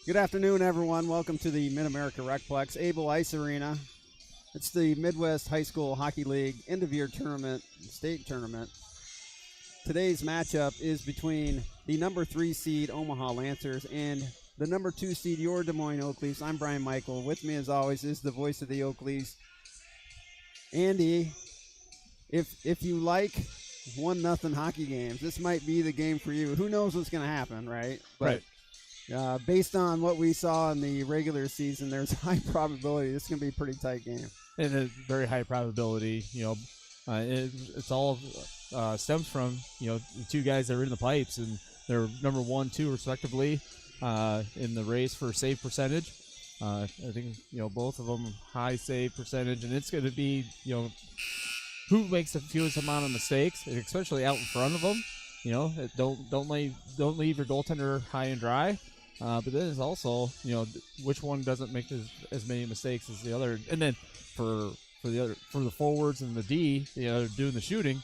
Good afternoon, everyone. Welcome to the Mid-America Recplex Able Ice Arena. It's the Midwest High School Hockey League end-of-year tournament, state tournament. Today's matchup is between the number 3 seed Omaha Lancers and the number 2 seed your Des Moines Oak Leafs. I'm Brian Michael. With me, as always, is the voice of the Oak Leafs, Andy. If you like 1-0 hockey games, this might be the game for you. Who knows what's going to happen, right? But based on what we saw in the regular season, there's high probability this is going to be a pretty tight game. And a very high probability, it's all stems from, the two guys that are in the pipes, and they're number 1, 2, respectively, in the race for save percentage. I think, both of them high save percentage, and it's going to be, who makes the fewest amount of mistakes, especially out in front of them. Don't leave your goaltender high and dry. But then it's also, which one doesn't make as many mistakes as the other. And then for the forwards and the D, doing the shooting,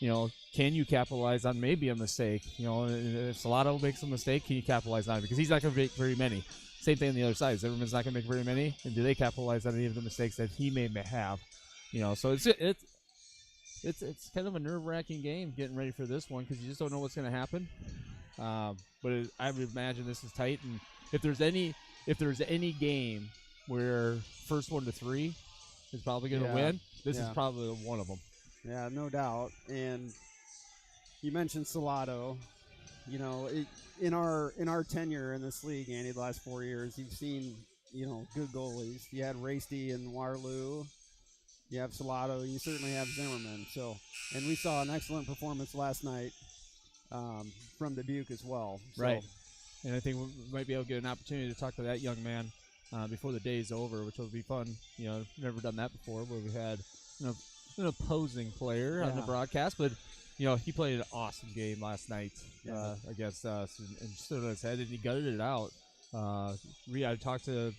can you capitalize on maybe a mistake? If Salato makes a mistake, can you capitalize on it? Because he's not going to make very many. Same thing on the other side. Zimmerman's not going to make very many. And do they capitalize on any of the mistakes that he may have? So it's kind of a nerve-wracking game getting ready for this one because you just don't know what's going to happen. But I would imagine this is tight, and if there's any game where first 1 to 3 is probably going to win, this is probably one of them. Yeah, no doubt. And you mentioned Salato. In our tenure in this league, Andy, the last 4 years, you've seen good goalies. You had Raisty and Warloo. You have Salato. You certainly have Zimmerman. And we saw an excellent performance last night from Dubuque as well. Right. And I think we might be able to get an opportunity to talk to that young man before the day's over, which will be fun. Never done that before, where we had an opposing player on the broadcast, but he played an awesome game last night against us and stood on his head, and he gutted it out. I talked to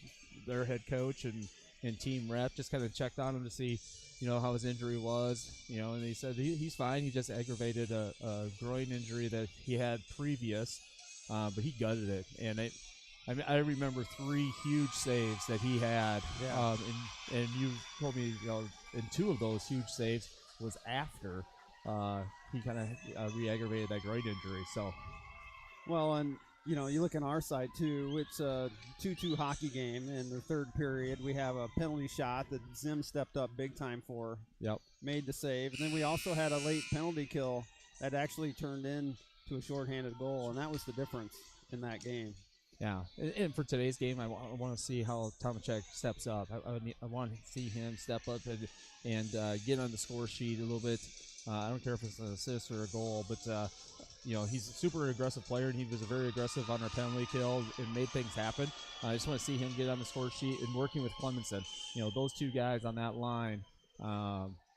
their head coach and team rep, just kind of checked on him to see how his injury was, and he said he's fine. He just aggravated a groin injury that he had previous, but he gutted it. And I remember 3 huge saves that he had, and you told me, and 2 of those huge saves was after he kind of re-aggravated that groin injury. So, well, and you look on our side too. It's a 2-2 hockey game. In the third period, we have a penalty shot that Zim stepped up big time for. Yep. Made the save. And then we also had a late penalty kill that actually turned into a shorthanded goal, and that was the difference in that game. Yeah, and for today's game, I want to see how Tomacek steps up. I want to see him step up and get on the score sheet a little bit. I don't care if it's an assist or a goal, but he's a super aggressive player, and he was very aggressive on our penalty kill and made things happen. I just want to see him get on the score sheet and working with Clemenson. Those 2 guys on that line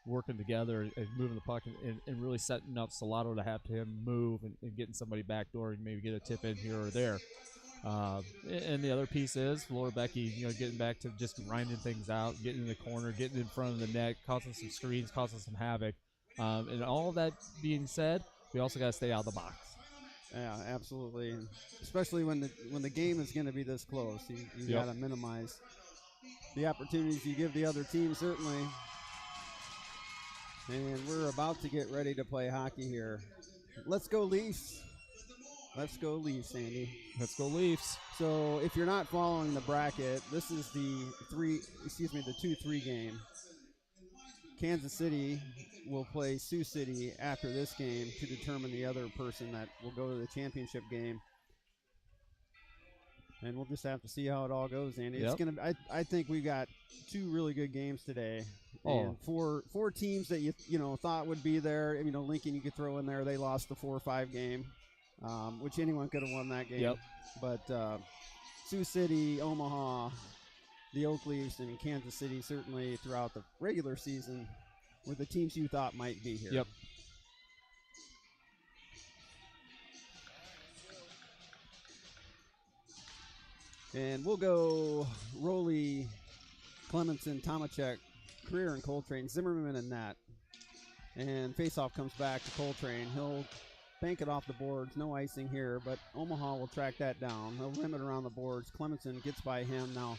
working together and moving the puck and really setting up Salato to have him move and getting somebody backdoor and maybe get a tip in here or there. And the other piece is Laura Becky, getting back to just grinding things out, getting in the corner, getting in front of the net, causing some screens, causing some havoc. And all of that being said, we also got to stay out of the box. Yeah, absolutely. And especially when the game is going to be this close, you got to minimize the opportunities you give the other team, certainly. And we're about to get ready to play hockey here. Let's go Leafs. Let's go Leafs, Andy. Let's go Leafs. So if you're not following the bracket, this is the 2-3 game. Kansas City will play Sioux City after this game to determine the other person that will go to the championship game. And we'll just have to see how it all goes, Andy. Yep. It's gonna. I think we got 2 really good games today. And four teams that you thought would be there. Lincoln you could throw in there. They lost the 4-5 game, which anyone could have won that game. Yep. But Sioux City, Omaha, the Oak Leafs, and Kansas City certainly throughout the regular season were the teams you thought might be here. Yep. And we'll go Rowley, Clemenson, Tomacek, Career, and Coltrane, Zimmerman, and Nat. And faceoff comes back to Coltrane. He'll bank it off the boards. No icing here, but Omaha will track that down. They'll rim it around the boards. Clemenson gets by him. Now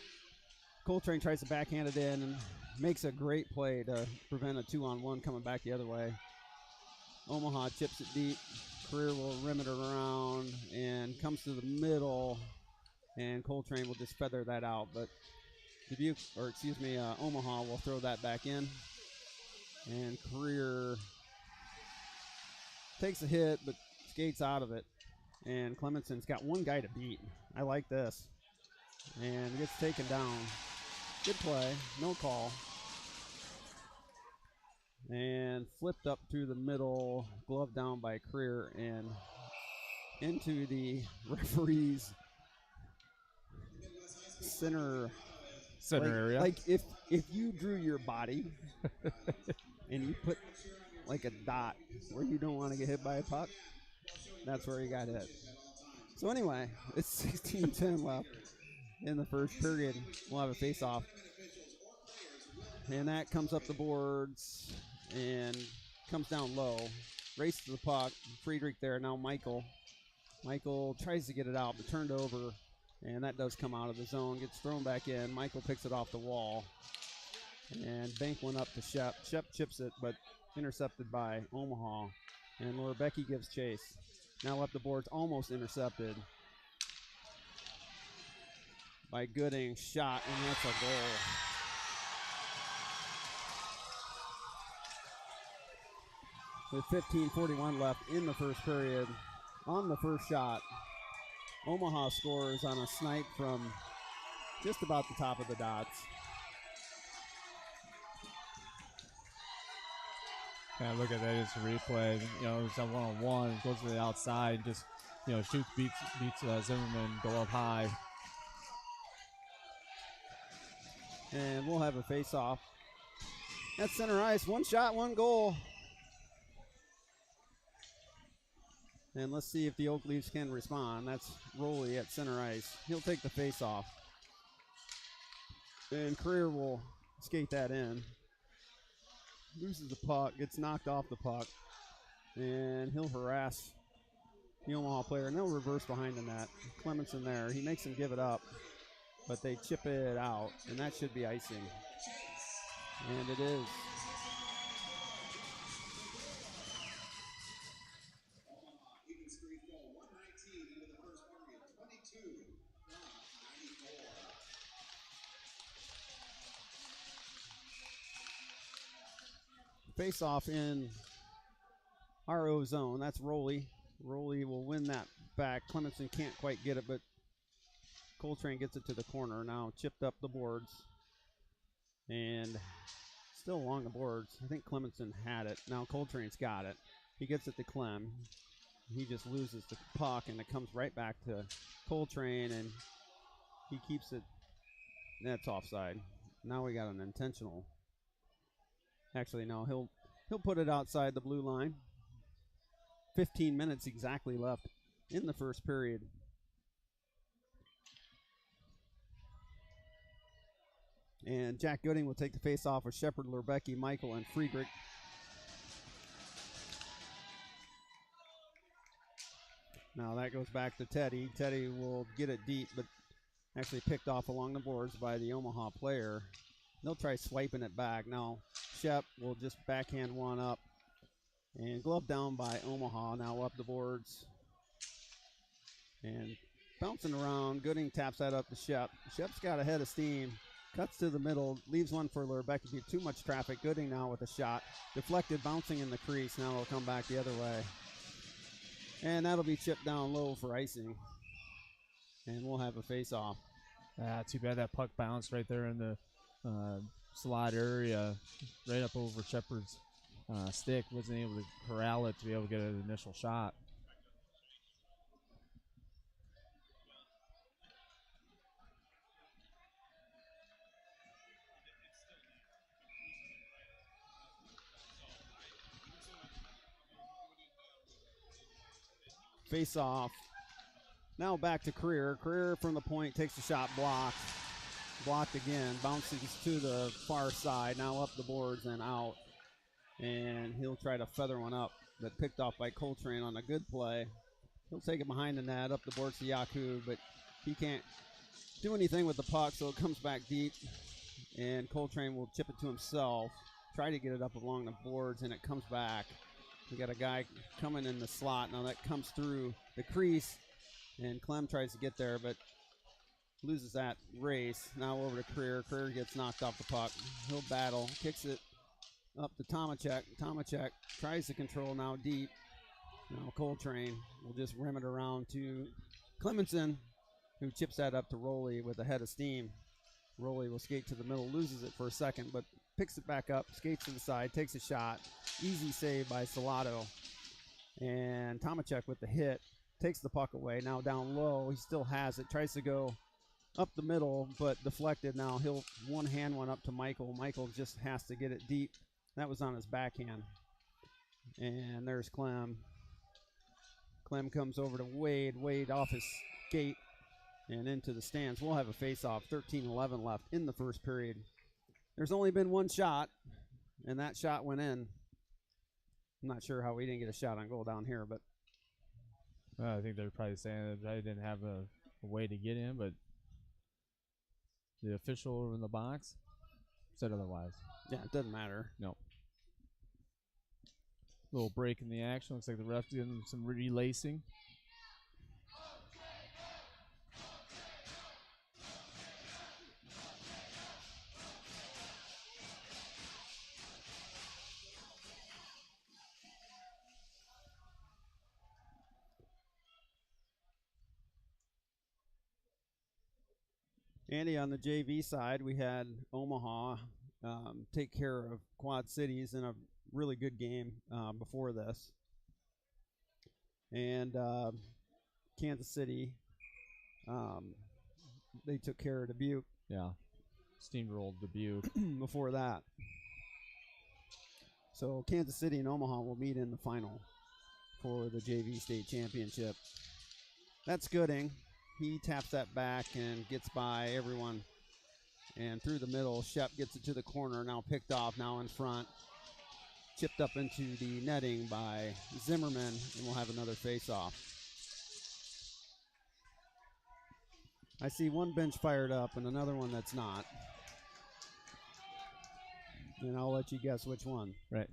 Coltrane tries to backhand it in and makes a great play to prevent a 2-on-1 coming back the other way. Omaha chips it deep. Career will rim it around and comes to the middle, and Coltrane will just feather that out. But Omaha will throw that back in, and Career takes a hit but skates out of it. And Clemenson's got one guy to beat. I like this. And gets taken down. Good play, no call. And flipped up through the middle, glove down by Career, and into the referee's center area. Like if you drew your body and you put like a dot where you don't want to get hit by a puck, that's where he got hit. So anyway, it's 16-10 left in the first period. We'll have a face-off. And that comes up the boards and comes down low. Race to the puck. Friedrich there. Now Michael. Michael tries to get it out, but turned over. And that does come out of the zone. Gets thrown back in. Michael picks it off the wall. And bank one up to Shep. Shep chips it, but intercepted by Omaha. And Lorbecky gives chase. Now up the boards, almost intercepted by Gooding. Shot, and that's a goal. With 15:41 left in the first period, on the first shot, Omaha scores on a snipe from just about the top of the dots. Yeah, look at that. It's a replay. It's a one-on-one. Goes to the outside. Just, shoots, beats Zimmerman. Go up high. And we'll have a face-off. That's center ice. One shot, one goal. And let's see if the Oak Leafs can respond. That's Rowley at center ice. He'll take the face-off. And Career will skate that in. Loses the puck, gets knocked off the puck. And he'll harass the Omaha player. And they'll reverse behind the net. Clemenson there. He makes him give it up. But they chip it out. And that should be icing. And it is. Face off in RO zone. That's Rowley. Rowley will win that back. Clemenson can't quite get it, but Coltrane gets it to the corner. Now chipped up the boards. And still along the boards. I think Clemenson had it. Now Coltrane's got it. He gets it to Clem. He just loses the puck, and it comes right back to Coltrane, and he keeps it. That's offside. Now we got an intentional. Actually, no, he'll put it outside the blue line. 15 minutes exactly left in the first period. And Jack Gooding will take the face-off with Shepard, Lorbecky, Michael, and Friedrich. Now that goes back to Teddy. Teddy will get it deep, but actually picked off along the boards by the Omaha player. They'll try swiping it back. Now Shep will just backhand one up. And glove down by Omaha. Now up the boards. And bouncing around. Gooding taps that up to Shep. Shep's got a head of steam. Cuts to the middle. Leaves one for Lorbecky. Too much traffic. Gooding now with a shot. Deflected, bouncing in the crease. Now it'll come back the other way. And that'll be chipped down low for icing. And we'll have a face-off. Too bad that puck bounced right there in the slot area, right up over Shepard's stick. Wasn't able to corral it to be able to get an initial shot. Face off. Now back to Career. Career from the point, takes the shot, blocked. Blocked again, bounces to the far side. Now up the boards and out. And he'll try to feather one up but picked off by Coltrane on a good play. He'll take it behind the net, up the boards to Yakub, but he can't do anything with the puck, so it comes back deep, and Coltrane will chip it to himself, try to get it up along the boards, and it comes back. We got a guy coming in the slot. Now that comes through the crease, and Clem tries to get there, but loses that race. Now over to Creer. Creer gets knocked off the puck. He'll battle, kicks it up to Tomacek. Tomacek tries to control now deep. Now Coltrane will just rim it around to Clemenson, who chips that up to Rowley with a head of steam. Rowley will skate to the middle, loses it for a second, but picks it back up, skates to the side, takes a shot. Easy save by Salato. And Tomacek with the hit, takes the puck away. Now down low, he still has it, tries to go up the middle, but deflected. Now he'll one-hand one up to Michael. Michael just has to get it deep. That was on his backhand. And there's Clem. Clem comes over to Wade. Wade off his skate and into the stands. We'll have a face-off. 13-11 left in the first period. There's only been one shot, and that shot went in. I'm not sure how we didn't get a shot on goal down here, but I think they're probably saying that I didn't have a way to get in, but the official over in the box said otherwise. yeah, it doesn't matter. No. Little break in the action. Looks like the ref's getting some relacing. Andy, on the JV side, we had Omaha take care of Quad Cities in a really good game before this. And Kansas City, they took care of Dubuque. Yeah. Steamrolled Dubuque. Before that. So Kansas City and Omaha will meet in the final for the JV state championship. That's Gooding. He taps that back and gets by everyone. And through the middle, Shep gets it to the corner, now picked off, now in front. Chipped up into the netting by Zimmerman, and we'll have another face-off. I see one bench fired up and another one that's not. And I'll let you guess which one. Right.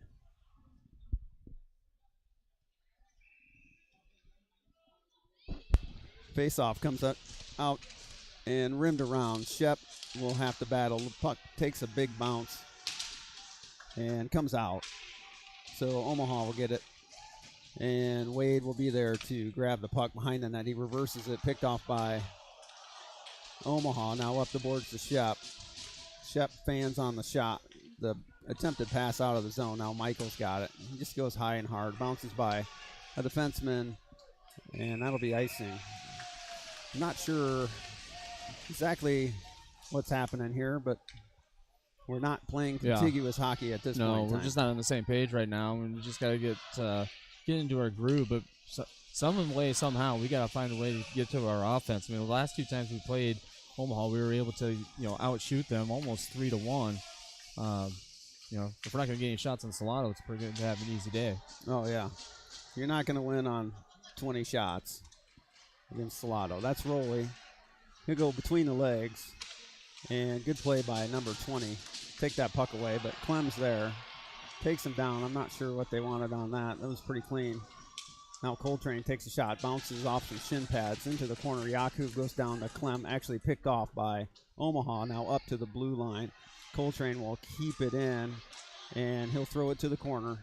Face-off comes out and rimmed around. Shep will have to battle. The puck takes a big bounce and comes out. So Omaha will get it. And Wade will be there to grab the puck behind the net. He reverses it, picked off by Omaha. Now up the boards to Shep. Shep fans on the shot. The attempted pass out of the zone. Now Michael's got it. He just goes high and hard. Bounces by a defenseman. And that'll be icing. I'm not sure exactly what's happening here, but we're not playing contiguous hockey at this point in time. No, we're just not on the same page right now. We just got to get into our groove. But some way, somehow, we got to find a way to get to our offense. I mean, the last two times we played Omaha, we were able to outshoot them almost 3-1. If we're not going to get any shots on Salado, it's pretty good to have an easy day. Oh yeah, you're not going to win on 20 shots against Salado. That's Rowley. He'll go between the legs. And good play by number 20. Take that puck away, but Clem's there. Takes him down. I'm not sure what they wanted on that. That was pretty clean. Now Coltrane takes a shot. Bounces off some shin pads into the corner. Yakub goes down to Clem. Actually picked off by Omaha. Now up to the blue line. Coltrane will keep it in. And he'll throw it to the corner.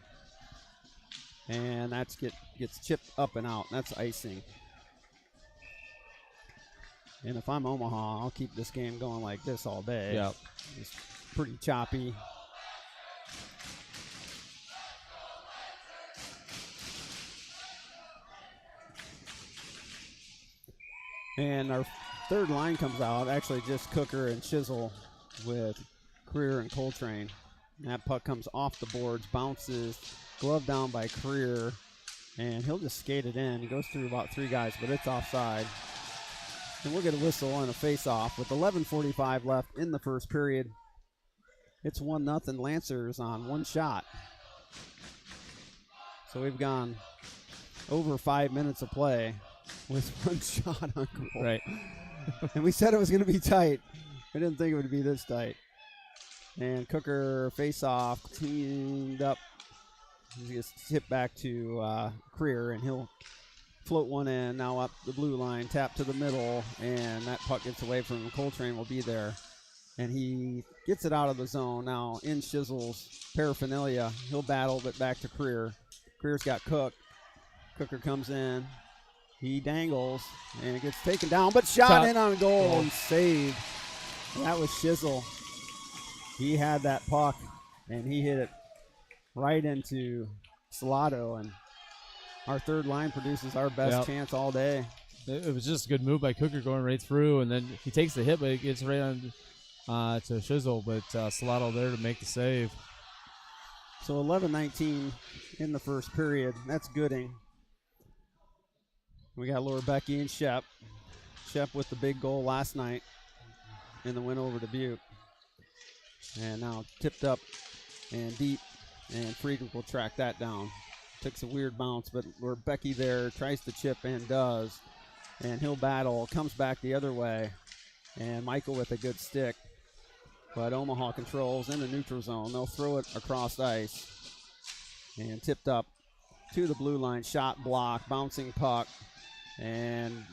And that gets chipped up and out. That's icing. And if I'm Omaha, I'll keep this game going like this all day. Yeah. It's pretty choppy. And our third line comes out. Actually, just Cooker and Chisel with Creer and Coltrane. And that puck comes off the boards, bounces, glove down by Creer, and he'll just skate it in. He goes through about three guys, but it's offside. And we'll get a whistle and a face-off with 11:45 left in the first period. It's 1-0 Lancers on one shot. So we've gone over 5 minutes of play with one shot on goal. Right. And we said it was going to be tight. I didn't think it would be this tight. And Cooker face-off, cleaned up. He's going to tip back to Creer, and he'll float one in. Now up the blue line, tap to the middle, and that puck gets away from him. Coltrane will be there. And he gets it out of the zone. Now in Shizzle's paraphernalia. He'll battle it back to Creer. Creer's got Cook. Cooker comes in. He dangles and gets taken down, but shot in on goal and saved. That was Shizzle. He had that puck, and he hit it right into Salado, and our third line produces our best chance all day. It was just a good move by Cooker going right through, and then he takes the hit, but it gets right on to Shizzle, but Salado there to make the save. So 11-19 in the first period. That's Gooding. We got Laura Becky and Shep. Shep with the big goal last night in the win over Dubuque. And now tipped up and deep, and Friedrich will track that down. Takes a weird bounce, but Laura Becky there tries to chip and does. And he'll battle, comes back the other way. And Michael with a good stick. But Omaha controls in the neutral zone. They'll throw it across ice. And tipped up to the blue line. Shot block, bouncing puck. And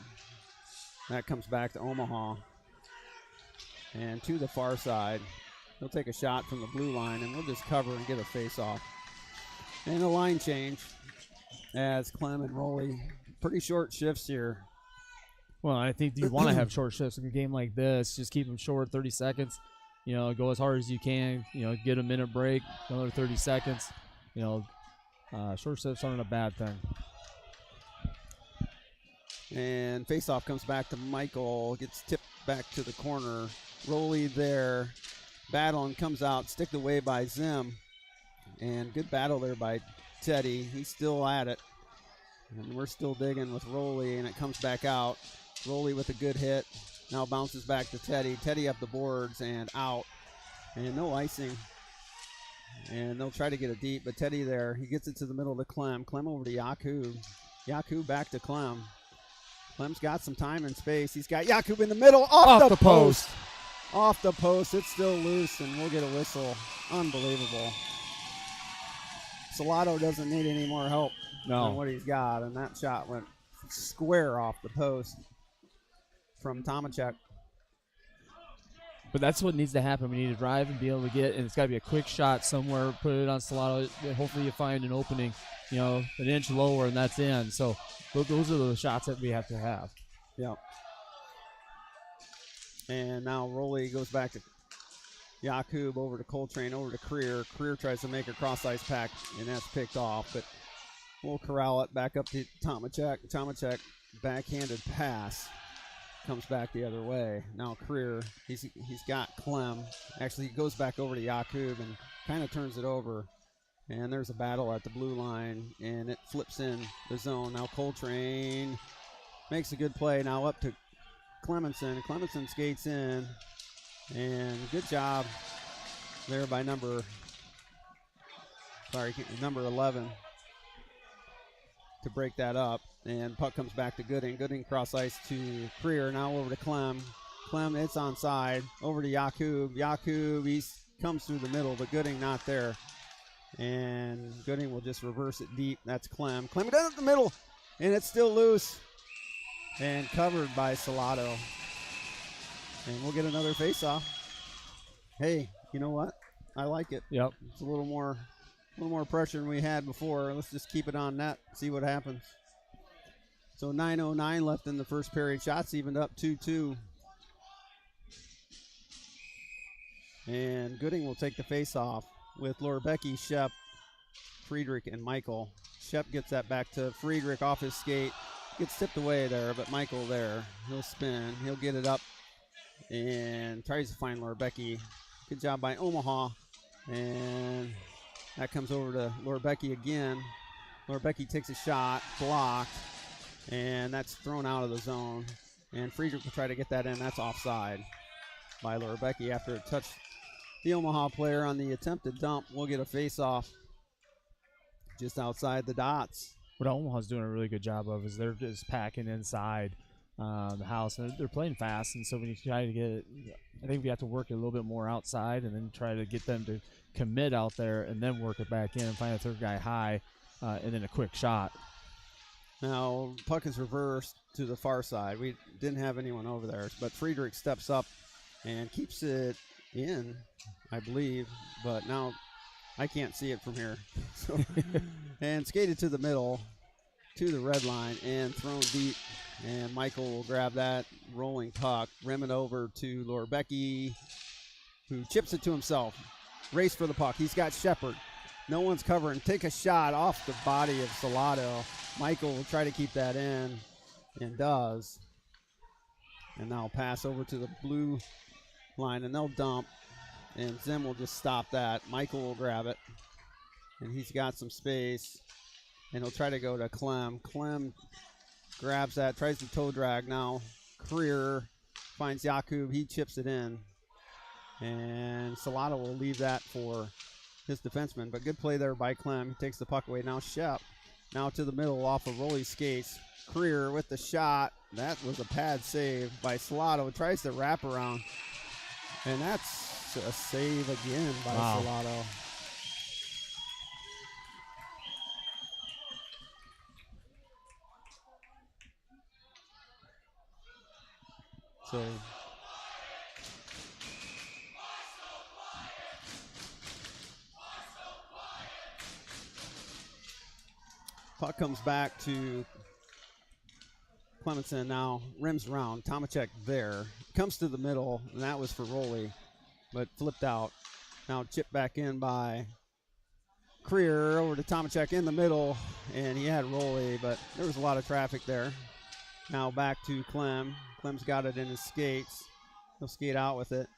that comes back to Omaha. And to the far side. He'll take a shot from the blue line, and we'll just cover and get a face-off. And a line change as Clem and Rowley. Pretty short shifts here. Well, I think you want to have short shifts in a game like this. Just keep them short, 30 seconds. You know, go as hard as you can. You know, get a minute break, another 30 seconds. You know, short shifts aren't a bad thing. And faceoff comes back to Michael. Gets tipped back to the corner. Rowley there. Battle and comes out. Sticked away by Zim. And good battle there by Teddy. He's still at it. And we're still digging with Rowley, and it comes back out. Rowley with a good hit. Now bounces back to Teddy. Teddy up the boards and out. And no icing. And they'll try to get it deep, but Teddy there. He gets it to the middle to Clem. Clem over to Yakub. Yakub back to Clem. Clem's got some time and space. He's got Yakub in the middle. Off the post. Off the post. It's still loose, and we'll get a whistle. Unbelievable. Salado doesn't need any more help than what he's got, and that shot went square off the post from Tomachek. But that's what needs to happen. We need to drive and be able to get, and it's got to be a quick shot somewhere. Put it on Salado. Hopefully you find an opening, you know, an inch lower, and that's in. So those are the shots that we have to have. Yep. And now Rowley goes back to Yakub, over to Coltrane, over to Creer. Creer tries to make a cross-ice pack, and that's picked off. But we'll corral it back up to Tomachek. Tomachek, backhanded pass. Comes back the other way. Now Creer, he's got Clem. Actually, he goes back over to Yakub and kind of turns it over. And there's a battle at the blue line, and it flips in the zone. Now Coltrane makes a good play. Now up to Clemenson. Clemenson skates in, and good job there by number 11 to break that up. And puck comes back to Gooding. Gooding cross ice to Creer. Now over to Clem. Clem, it's onside. Over to Yakub. Yakub, he comes through the middle, but Gooding not there. And Gooding will just reverse it deep. That's Clem. Clem down the middle, and it's still loose. And covered by Salado. And we'll get another face-off. Hey, you know what? I like it. Yep. It's a little more pressure than we had before. Let's just keep it on net, see what happens. So 9:09 left in the first period. Shots evened up 2-2. And Gooding will take the face-off with Lorebecki, Shep, Friedrich, and Michael. Shep gets that back to Friedrich off his skate. Gets tipped away there, but Michael there. He'll spin. He'll get it up and tries to find Lorebecki. Good job by Omaha. And that comes over to Lorebecki again. Lorebecki takes a shot, blocked, and that's thrown out of the zone. And Friedrich will try to get that in. That's offside by Lorebecki after it touched the Omaha player on the attempted dump. We'll get a face-off. just outside the dots. What Omaha's doing a really good job of is they're just packing inside the house, and they're playing fast. And so when you try to get it, I think we have to work it a little bit more outside, and then try to get them to commit out there, and then work it back in and find a third guy high, and then a quick shot. Now puck is reversed to the far side. We didn't have anyone over there, but Friedrich steps up and keeps it in, I believe. But now I can't see it from here. So, and skated to the middle, to the red line, and thrown deep. And Michael will grab that rolling puck, rim it over to Lorbecky, who chips it to himself. Race for the puck. He's got Shepard. No one's covering. Take a shot off the body of Salado. Michael will try to keep that in, and does. And now pass over to the blue line, and they'll dump. And Zim will just stop that. Michael will grab it. And he's got some space. And he'll try to go to Clem. Clem grabs that, tries to toe drag now. Career finds Jakub. He chips it in. And Salado will leave that for his defenseman. But good play there by Clem. He takes the puck away. Now Shep. Now to the middle off of Rolly's skates. Career with the shot. That was a pad save by Salado. Tries to wrap around. And that's a save again by Salado. So puck comes back to Clemenson now, rims around. Tomacek there. Comes to the middle, and that was for Rolly, but flipped out. Now chipped back in by Creer over to Tomacek in the middle, and he had Rolly, but there was a lot of traffic there. Now back to Clem. Clem's got it in his skates. He'll skate out with it.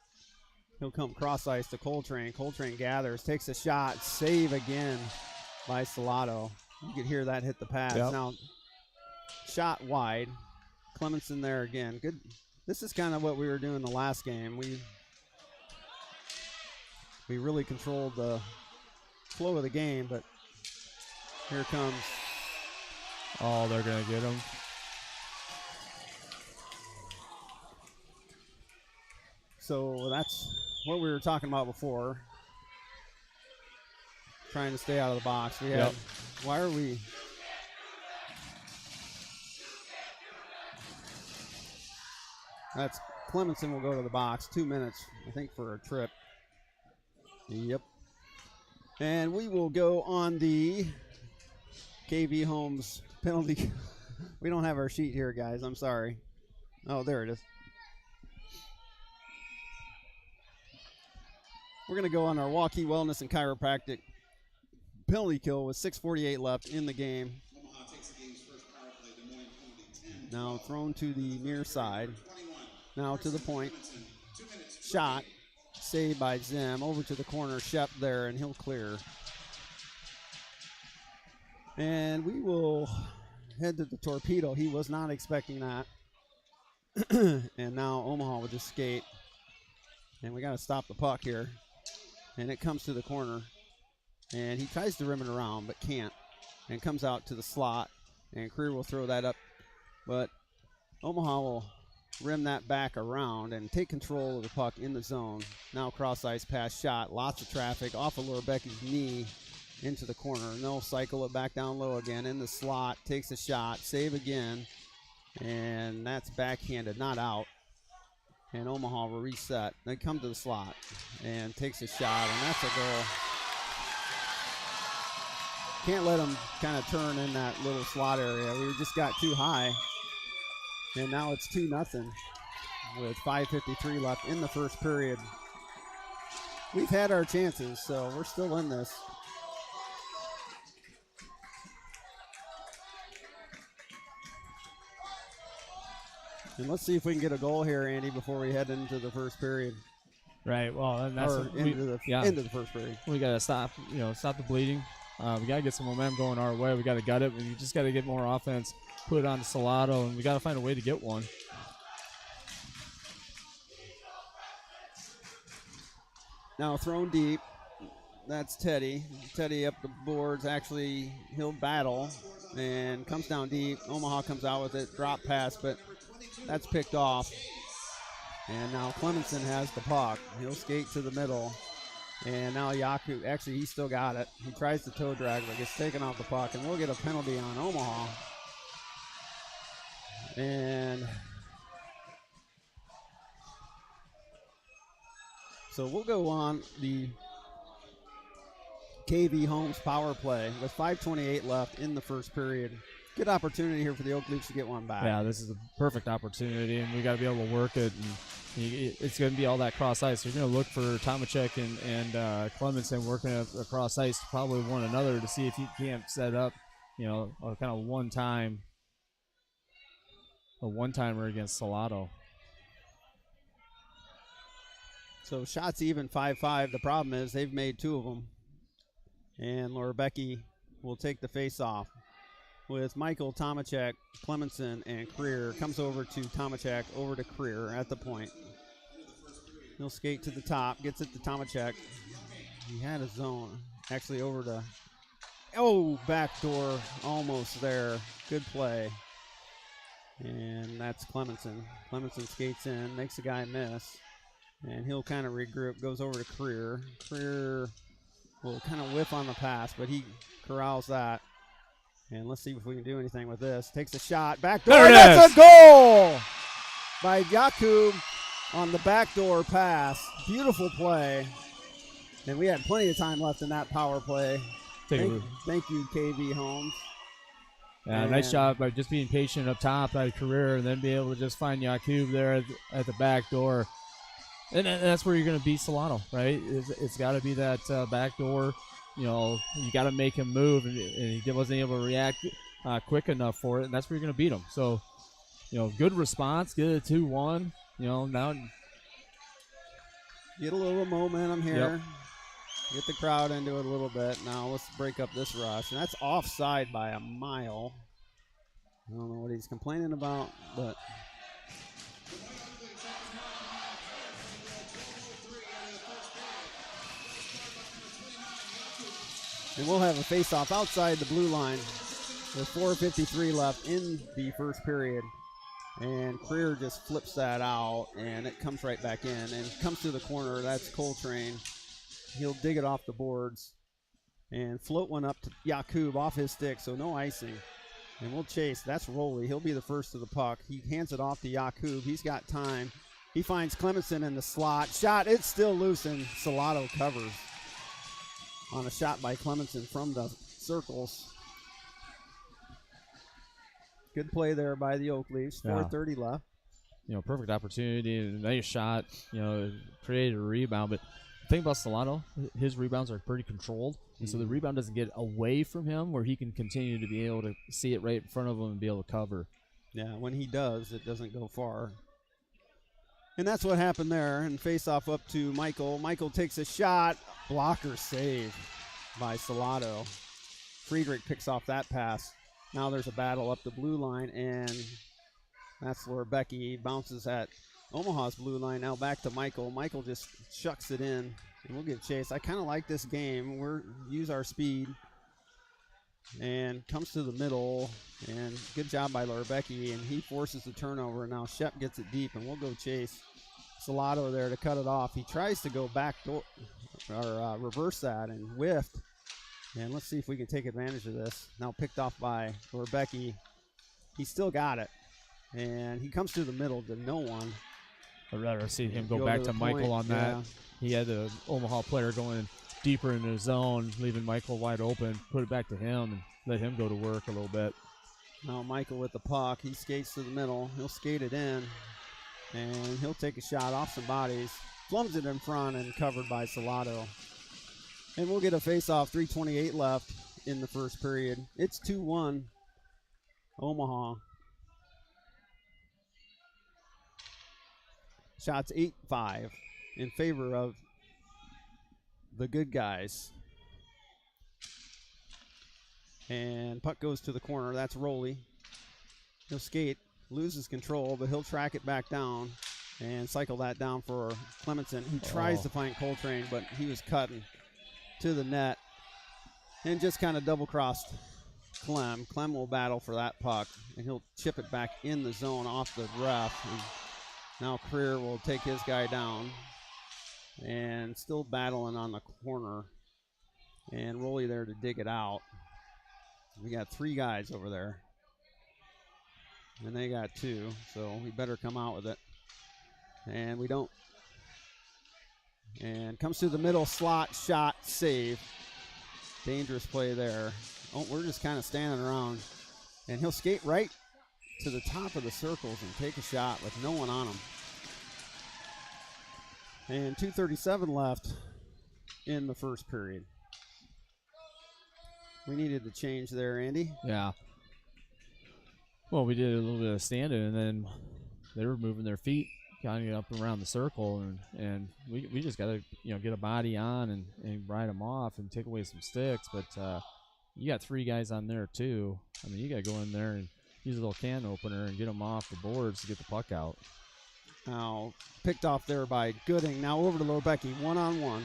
He'll come cross ice to Coltrane. Coltrane gathers, takes a shot, save again by Salado. You could hear that hit the pads. Yep. Now, shot wide. Clemenson there again. Good. This is kind of what we were doing the last game. We really controlled the flow of the game, but here comes. Oh, they're going to get him. So that's what we were talking about before. Trying to stay out of the box. We had. Why are we? That's Clemenson will go to the box. 2 minutes, I think, for a trip. Yep. And we will go on the KV Homes penalty. We don't have our sheet here, guys. I'm sorry. Oh, there it is. We're going to go on our Waukee Wellness and Chiropractic penalty kill with 6:48 left in the game. Now thrown to the near side. Now to the point. Shot. Saved by Zim. Over to the corner. Shep there, and he'll clear. And we will head to the torpedo. He was not expecting that. And now Omaha will just skate. And we got to stop the puck here. And it comes to the corner. And he tries to rim it around, but can't. And comes out to the slot. And Creer will throw that up. But Omaha will rim that back around and take control of the puck in the zone. Now cross ice pass shot. Lots of traffic off of Lorebecki's knee into the corner. And they'll cycle it back down low again in the slot. Takes a shot. Save again. And that's backhanded, not out. And Omaha will reset. They come to the slot and takes a shot, and that's a goal. Can't let them kind of turn in that little slot area. We just got too high. And now it's 2-0 with 5:53 left in the first period. We've had our chances, so we're still in this. And let's see if we can get a goal here, Andy, before we head into the first period. Right. Well, and that's into the first period. We got to stop the bleeding. We got to get some momentum going our way. We got to gut it. We just got to get more offense, put it on to Salado, and we got to find a way to get one. Now thrown deep. That's Teddy. Teddy up the boards. Actually, he'll battle and comes down deep. Omaha comes out with it. Drop pass, but that's picked off. And now Clemenson has the puck. He'll skate to the middle. And now Yaku, actually, he still got it. He tries to toe drag, but gets taken off the puck. And we'll get a penalty on Omaha. And so we'll go on the KV Homes power play with 5:28 left in the first period. Good opportunity here for the Oak Leafs to get one back. Yeah, this is a perfect opportunity, and we got to be able to work it. And it's going to be all that cross ice. You're going to look for Tomacek and Clemenson working across ice, probably one another, to see if you can't set up, a kind of one-timer against Salado. So shots even 5-5. The problem is they've made 2 of them. And Lorebecki will take the face-off with Michael, Tomacek, Clemenson, and Creer. Comes over to Tomacek, over to Creer at the point. He'll skate to the top, gets it to Tomacek. He had a zone. Actually over to, backdoor, almost there. Good play. And that's Clemenson. Clemenson skates in, makes the guy miss. And he'll kind of regroup, goes over to Creer. Creer will kind of whiff on the pass, but he corrals that. And let's see if we can do anything with this. Takes a shot, backdoor. That's a goal by Jakub on the backdoor pass. Beautiful play. And we had plenty of time left in that power play. Thank you, KV Homes. Yeah, nice job by just being patient up top by Career, and then be able to just find Jakub there at the back door. And that's where you're going to beat Solano, right? It's got to be that back door. You got to make him move, and he wasn't able to react quick enough for it, and that's where you're going to beat him. So, good response, get a 2-1. Now get a little momentum here. Yep. Get the crowd into it a little bit. Now let's break up this rush, and that's offside by a mile. I don't know what he's complaining about, but and we'll have a face-off outside the blue line with 4:53 left in the first period. And Creer just flips that out, and it comes right back in and comes to the corner. That's Coltrane. He'll dig it off the boards and float one up to Jakub off his stick, so no icing. And we'll chase. That's Rowley. He'll be the first to the puck. He hands it off to Jakub. He's got time. He finds Clemenson in the slot. Shot, it's still loose, and Salado covers on a shot by Clemenson from the circles. Good play there by the Oak Leafs. 4:30 left. Perfect opportunity and a nice shot. Created a rebound. But the thing about Solano, his rebounds are pretty controlled. And so the rebound doesn't get away from him where he can continue to be able to see it right in front of him and be able to cover. Yeah, when he does, it doesn't go far. And that's what happened there. And face-off up to Michael. Michael takes a shot. Blocker save by Salado. Friedrich picks off that pass. Now there's a battle up the blue line, and that's Lorebecki. Bounces at Omaha's blue line. Now back to Michael. Michael just chucks it in, and we'll give chase. I kind of like this game. We're use our speed. And comes to the middle, and good job by Lorebecki, and he forces the turnover. And now Shep gets it deep, and we'll go chase. Salado there to cut it off. He tries to go back door, or reverse that, and whiffed. And let's see if we can take advantage of this. Now picked off by Lorebecki. He still got it. And he comes to the middle to no one. I'd rather see him go back to Michael on that. Yeah. He had the Omaha player going deeper in the zone, leaving Michael wide open. Put it back to him and let him go to work a little bit. Now Michael with the puck. He skates to the middle. He'll skate it in. And he'll take a shot off some bodies. Flums it in front and covered by Salado. And we'll get a face-off, 3:28 left in the first period. It's 2-1 Omaha. Shots 8-5 in favor of the good guys. And puck goes to the corner. That's Rowley. He'll skate, loses control, but he'll track it back down and cycle that down for Clemenson. He tries to find Coltrane, but he was cutting. to the net and just kind of double-crossed Clem. Clem will battle for that puck, and he'll chip it back in the zone off the ref. And now Creer will take his guy down and still battling on the corner. And Rolly there to dig it out. We got 3 guys over there. And they got 2, so we better come out with it. And we don't. And comes through the middle, slot, shot, save. Dangerous play there. Oh, we're just kind of standing around. And he'll skate right to the top of the circles and take a shot with no one on him. And 2:37 left in the first period. We needed to change there, Andy. Yeah. Well, we did a little bit of standing, and then they were moving their feet kind of up around the circle, and we just got to get a body on and ride them off and take away some sticks. But you got 3 guys on there too. I mean, you got to go in there and use a little can opener and get them off the boards to get the puck out. Now picked off there by Gooding. Now over to Lobecky, 1-on-1.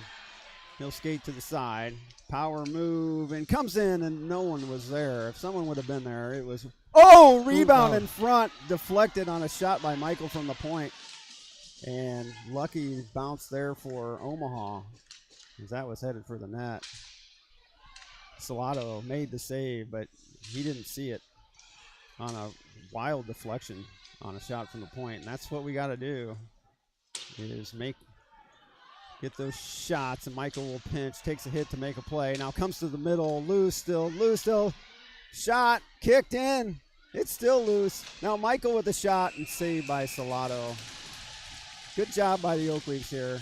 He'll skate to the side, power move, and comes in, and no one was there. If someone would have been there, it was. Oh, rebound in front, deflected on a shot by Michael from the point. And lucky bounce there for Omaha, as that was headed for the net. Salato made the save, but he didn't see it on a wild deflection on a shot from the point. And that's what we got to do, is get those shots, and Michael will pinch, takes a hit to make a play. Now comes to the middle, loose still, shot, kicked in. It's still loose. Now Michael with the shot and saved by Salato. Good job by the Oak Leafs here.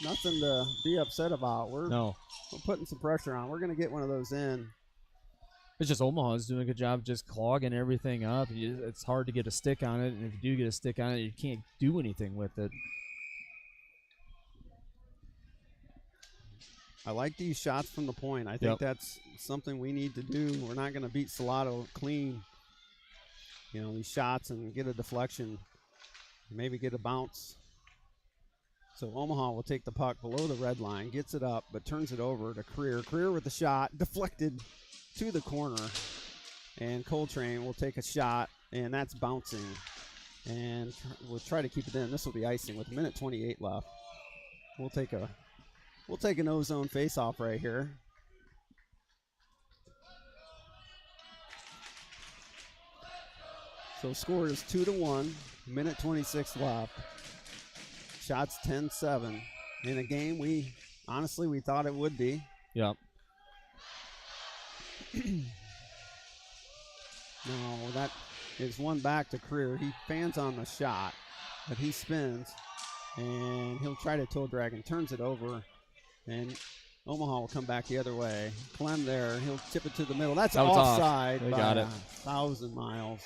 Nothing to be upset about. We're putting some pressure on. We're going to get one of those in. It's just Omaha's doing a good job just clogging everything up. It's hard to get a stick on it, and if you do get a stick on it, you can't do anything with it. I like these shots from the point. I think that's something we need to do. We're not going to beat Salato clean. These shots and get a deflection, maybe get a bounce. So Omaha will take the puck below the red line, gets it up, but turns it over to Creer. Creer with the shot, deflected to the corner. And Coltrane will take a shot, and that's bouncing. And we'll try to keep it in. This will be icing with 1:28 left. We'll take an ozone face-off right here. So score is 2-1, 1:26 left. Shots 10-7 in a game we thought it would be. Yep. No, that is one back to Creer. He fans on the shot, but he spins, and he'll try to toe drag and turns it over, and Omaha will come back the other way. Clem there, he'll tip it to the middle. That's offside. They got it. 1,000 miles.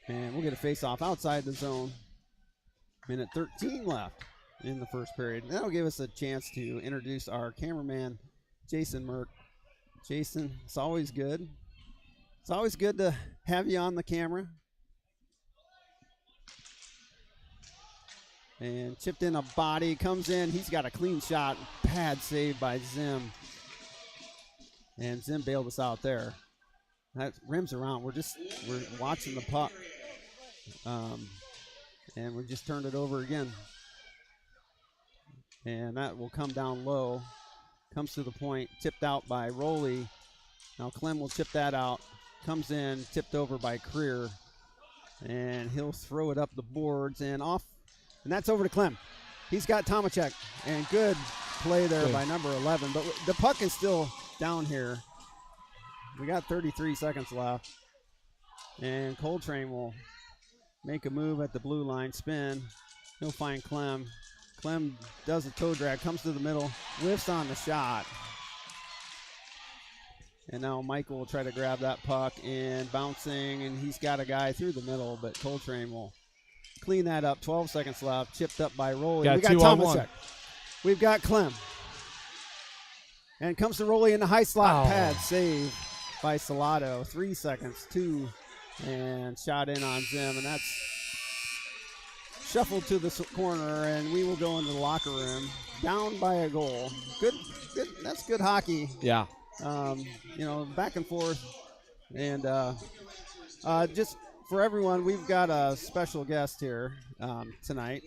And we'll get a face-off outside the zone. 1:13 left in the first period. That'll give us a chance to introduce our cameraman, Jason Merck. Jason, it's always good. It's always good to have you on the camera. And chipped in a body, comes in. He's got a clean shot. Pad save by Zim. And Zim bailed us out there. That rims around. We're watching the puck. And we just turned it over again. And that will come down low. Comes to the point, tipped out by Roley. Now Clem will chip that out. Comes in, tipped over by Creer. And he'll throw it up the boards and off. And that's over to Clem. He's got Tomacek. And good play there by number 11. But the puck is still down here. We got 33 seconds left. And Coltrane will make a move at the blue line, spin. He'll find Clem. Clem does a toe drag, comes to the middle, whiffs on the shot. And now Michael will try to grab that puck and bouncing, and he's got a guy through the middle, but Coltrane will clean that up. 12 seconds left, chipped up by Roley. We got Tomacek. We've got Clem. And comes to Roley in the high slot pad, save by Salato. 3 seconds, 2, and shot in on Zim, and that's shuffled to the corner, and we will go into the locker room, down by a goal. Good. That's good hockey. Yeah. Back and forth. And just for everyone, we've got a special guest here tonight.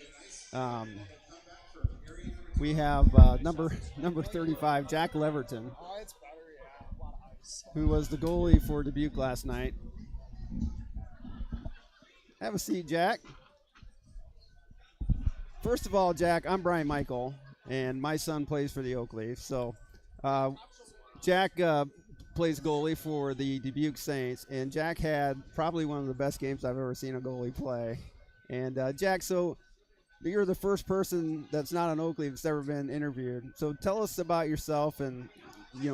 We have number 35, Jack Leverton, who was the goalie for Dubuque last night. Have a seat, Jack. First of all, Jack, I'm Brian Michael, and my son plays for the Oak Leafs. So Jack plays goalie for the Dubuque Saints, and Jack had probably one of the best games I've ever seen a goalie play. And Jack, so you're the first person that's not an Oak Leaf that's ever been interviewed. So tell us about yourself and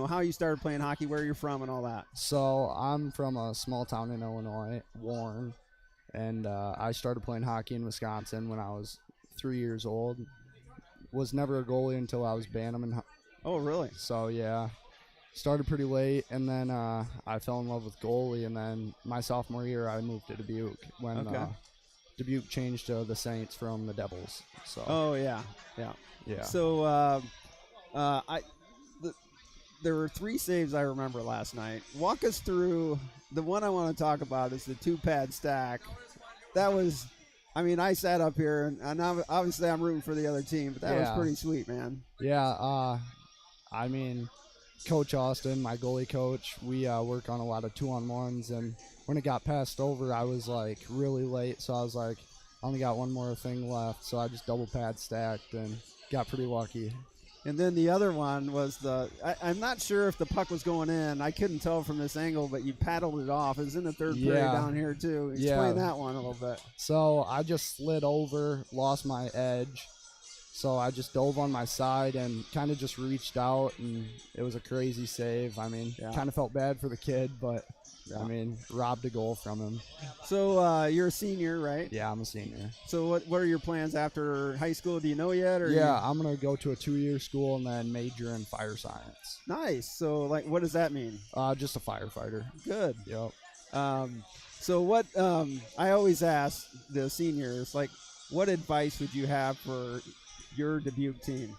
how you started playing hockey, where you're from, and all that. So I'm from a small town in Illinois, Warren, and I started playing hockey in Wisconsin when I was 3 years old. Was never a goalie until I was Bantam. Oh, really? So, yeah. Started pretty late, and then I fell in love with goalie, and then my sophomore year I moved to Dubuque when Dubuque changed to the Saints from the Devils. So. Oh, yeah. So there were 3 saves I remember last night. Walk us through. The one I want to talk about is the 2-pad stack. That was, I sat up here, and obviously I'm rooting for the other team, but that was pretty sweet, man. Yeah, Coach Austin, my goalie coach, we work on a lot of 2-on-1s, and when it got passed over, I was really late, so I was I only got one more thing left, so I just double pad stacked and got pretty lucky. And then the other one was I'm not sure if the puck was going in. I couldn't tell from this angle, but you paddled it off. It was in the third period down here too. Explain that one a little bit. So I just slid over, lost my edge. So I just dove on my side and kind of just reached out, and it was a crazy save. Kind of felt bad for the kid, but robbed a goal from him. So you're a senior, right? Yeah, I'm a senior. So what are your plans after high school? Do you know yet? I'm going to go to a 2-year school and then major in fire science. Nice. So what does that mean? Just a firefighter. Good. Yep. So what I always ask the seniors, what advice would you have for your Dubuque team?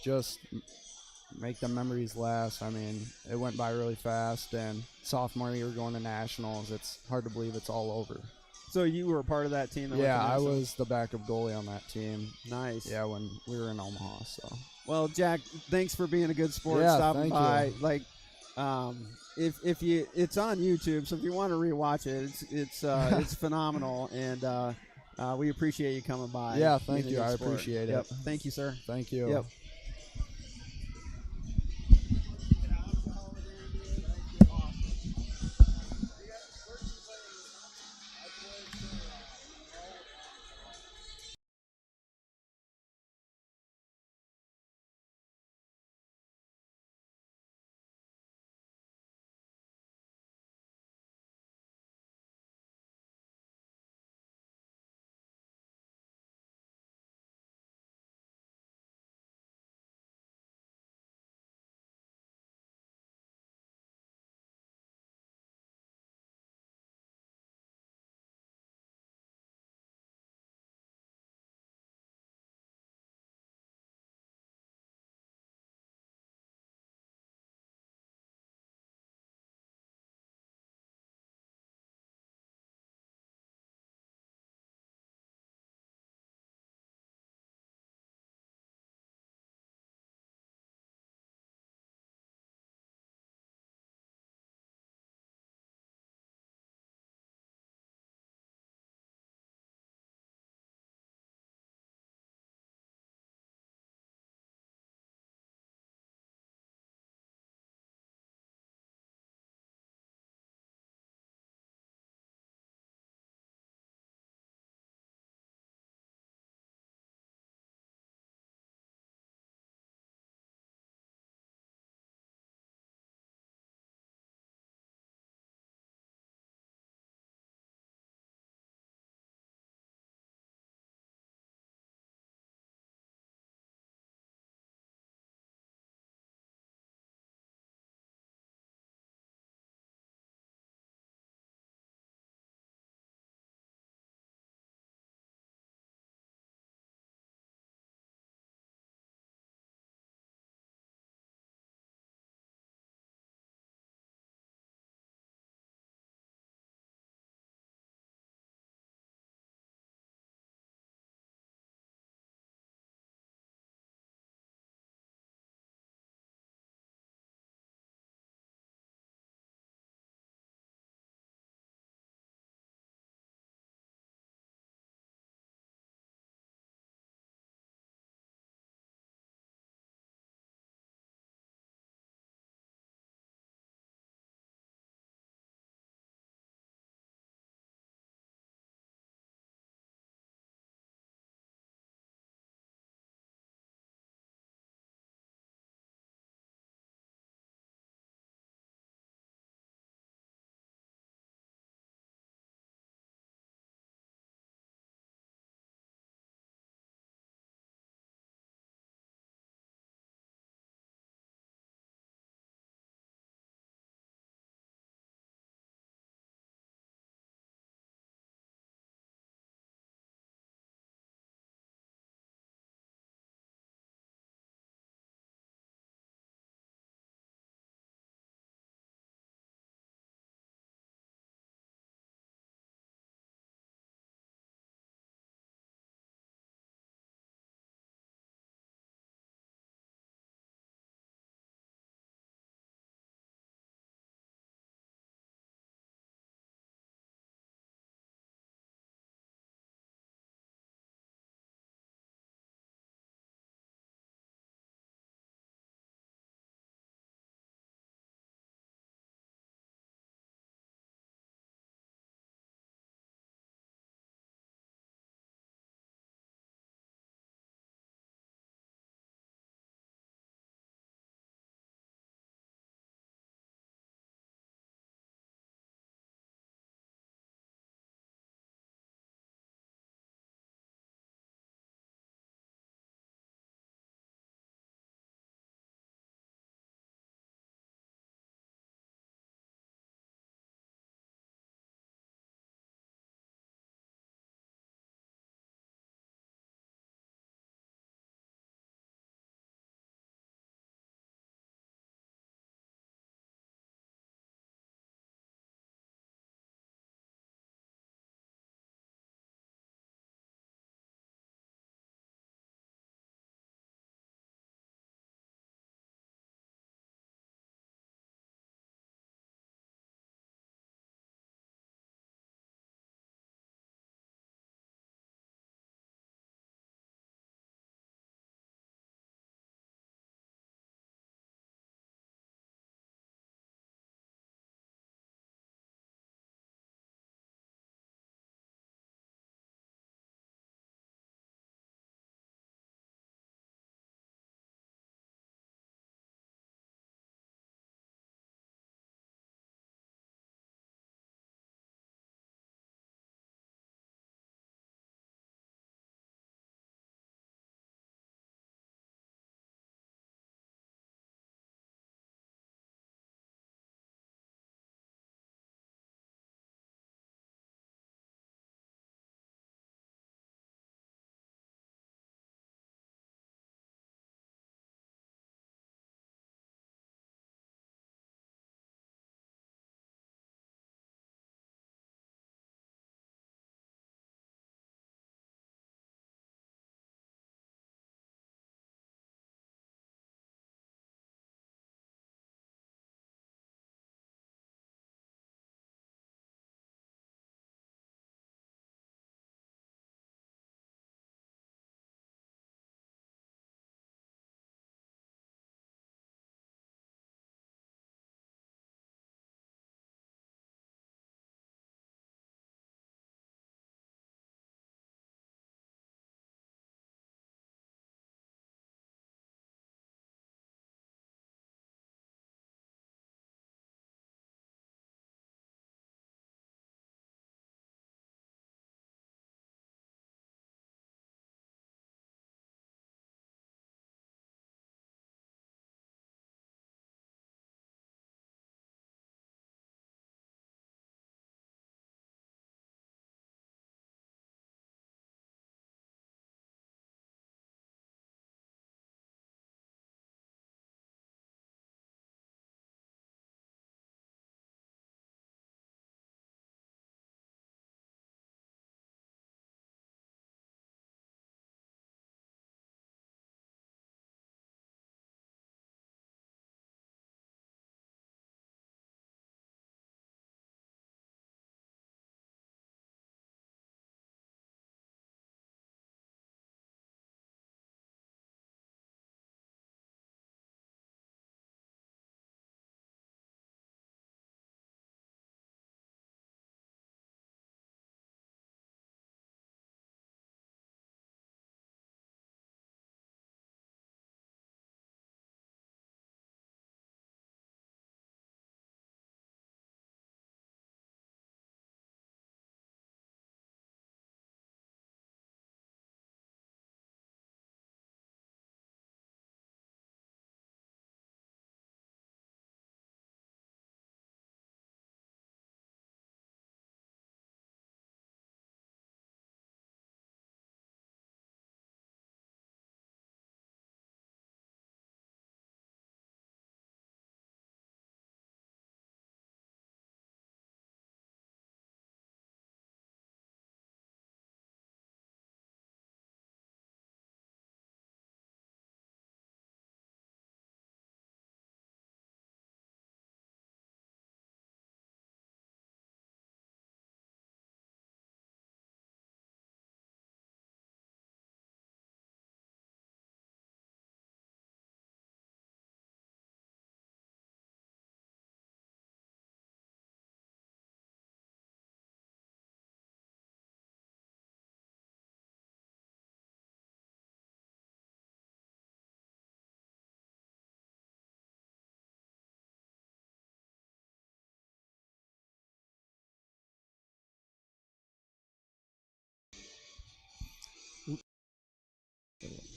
Just make the memories last. It went by really fast, and sophomore year going to nationals, it's hard to believe it's all over. So you were a part of that team? I was the backup goalie on that team. Nice. Yeah, when we were in Omaha. So. Well, Jack, thanks for being a good sport, stopping by. If you, it's on YouTube, so if you want to rewatch it, it's phenomenal, and we appreciate you coming by. Yeah, thank you. I appreciate it. Thank you, sir. Thank you. Yep.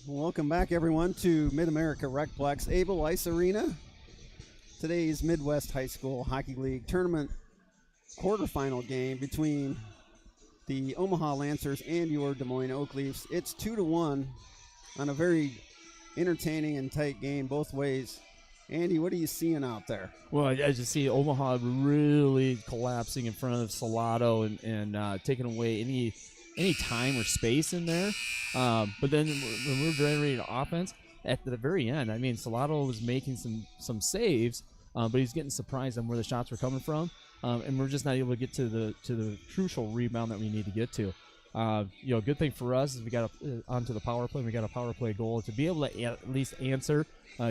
Welcome back, everyone, to Mid-America Recplex Able Ice Arena. Today's Midwest High School Hockey League Tournament quarterfinal game between the Omaha Lancers and your Des Moines Oak Leafs. It's 2-1 on a very entertaining and tight game both ways. Andy, what are you seeing out there? Well, I just see Omaha really collapsing in front of Salado and taking away any time or space in there. But then when we're generating offense, at the very end, I mean, Salado was making some saves, but he's getting surprised on where the shots were coming from, and we're just not able to get to the crucial rebound that we need to get to. Good thing for us is we got onto the power play. We got a power play goal to be able to at least answer,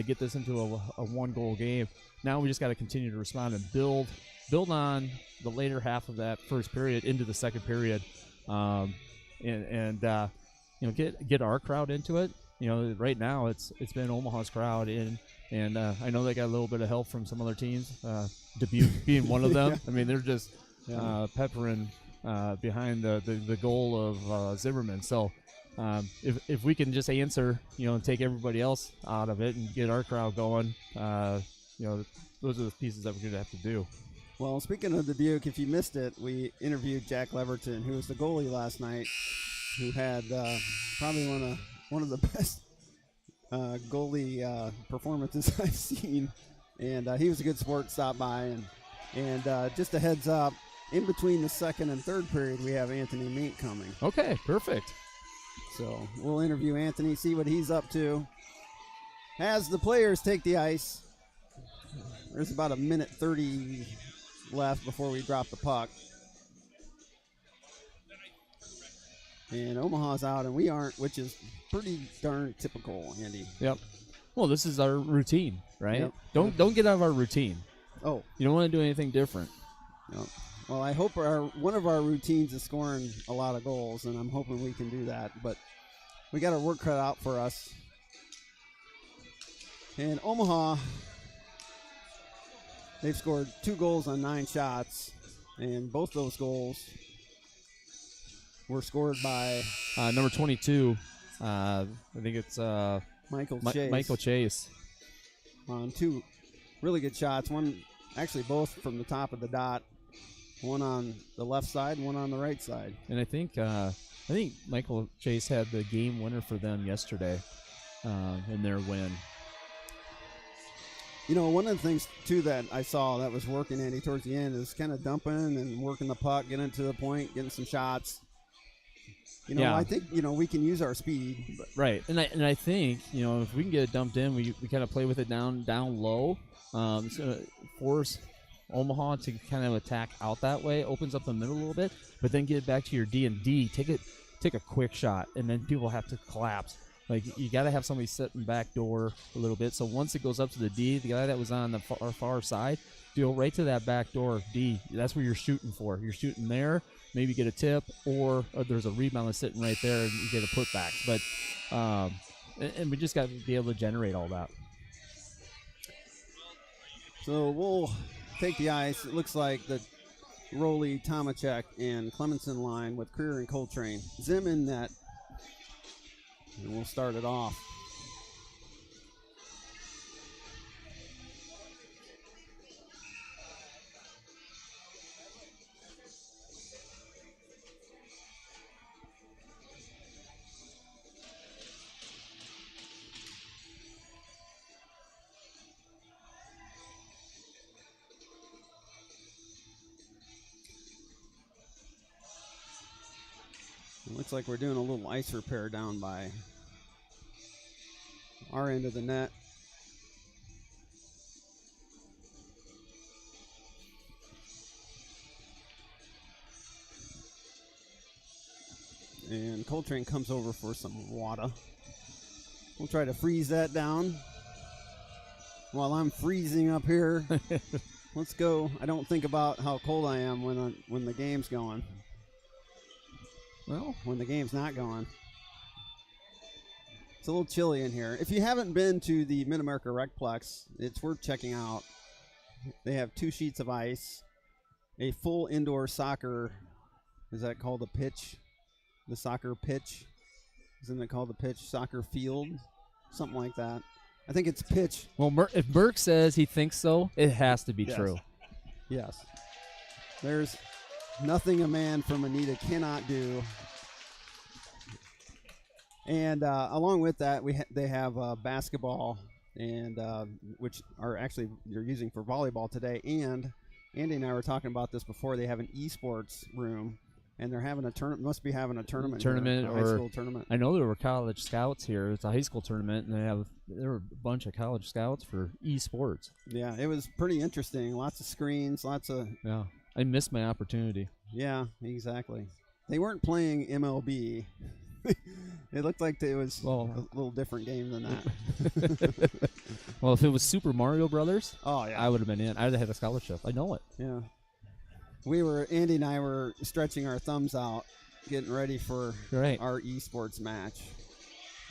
get this into a one-goal game. Now we just got to continue to respond and build on the later half of that first period into the second period, get our crowd into it. Right now it's been Omaha's crowd in, and I know they got a little bit of help from some other teams, Dubuque being one of them. Yeah. I mean, they're just peppering behind the goal of Zimmerman. So if we can just answer, and take everybody else out of it and get our crowd going, those are the pieces that we're going to have to do. Well, speaking of Dubuque, if you missed it, we interviewed Jack Leverton, who was the goalie last night, who had probably one of the best goalie performances I've seen, and he was a good sport to stop by. And just a heads up, in between the second and third period, we have Anthony Mink coming. Okay, perfect. So we'll interview Anthony, see what he's up to. As the players take the ice, there's about a minute 30 left before we drop the puck. And Omaha's out and we aren't, which is pretty darn typical, Andy. Yep. Well, this is our routine, right? Yep. Don't get out of our routine. Oh. You don't want to do anything different. Yep. Well, I hope one of our routines is scoring a lot of goals, and I'm hoping we can do that. But we got our work cut out for us. And Omaha, they've scored 2 goals on 9 shots, and both those goals were scored by number 22. I think it's Michael Chase. On 2 really good shots. One, actually both from the top of the dot. One on the left side, one on the right side. And I think Michael Chase had the game winner for them yesterday in their win. One of the things, too, that I saw that was working, Andy, towards the end is kind of dumping and working the puck, getting to the point, getting some shots. I think, we can use our speed. Right. And I think, if we can get it dumped in, we kind of play with it down low. It's going to force Omaha to kind of attack out that way, opens up the middle a little bit, but then get it back to your D&D. Take a quick shot, and then people have to collapse. Like, you got to have somebody sitting back door a little bit. So once it goes up to the D, the guy that was on the far side, go right to that back door D. That's where you're shooting for. You're shooting there, maybe get a tip, or there's a rebound that's sitting right there and you get a putback. But and we just got to be able to generate all that. So we'll take the ice. It looks like the Rowley, Tomacek, and Clemenson line with Creer and Coltrane. Zim in net. And we'll start it off. It looks like we're doing a little ice repair down by our end of the net. And Coltrane comes over for some water. We'll try to freeze that down while I'm freezing up here. Let's go. I don't think about how cold I am when the game's going. Well, when the game's not going. It's a little chilly in here. If you haven't been to the Mid-America Recplex, it's worth checking out. They have 2 sheets of ice, a full indoor soccer, is that called a pitch? The soccer pitch? Isn't it called the pitch soccer field? Something like that. I think it's pitch. Well, if Burke says he thinks so, it has to be true. Yes. There's nothing a man from Anita cannot do. And along with that, they have basketball, and which are actually they're using for volleyball today. And Andy and I were talking about this before. They have an esports room, and they're having a tournament. Must be having a tournament. Here, a high school tournament. I know there were college scouts here. It's a high school tournament, and there were a bunch of college scouts for esports. Yeah, it was pretty interesting. Lots of screens, lots of. Yeah, I missed my opportunity. Yeah, exactly. They weren't playing MLB. It looked like it was a little different game than that. Well, if it was Super Mario Brothers, I would have been in. I would have had a scholarship. I know it. Yeah. Andy and I were stretching our thumbs out, getting ready for our esports match.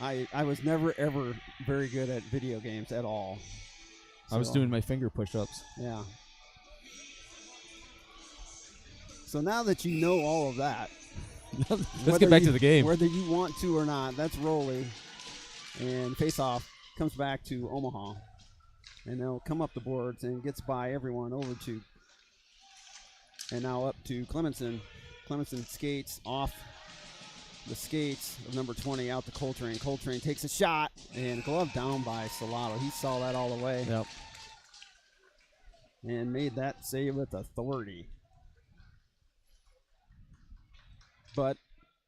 I was never, ever very good at video games at all. I was doing my finger push-ups. Yeah. So now that you know all of that, let's get back to the game. Whether you want to or not, that's Rowley. And face-off comes back to Omaha. And they'll come up the boards and gets by everyone over to. And now up to Clemenson. Clemenson skates off the skates of number 20 out to Coltrane. Coltrane takes a shot and glove down by Salato. He saw that all the way. Yep. And made that save with authority. But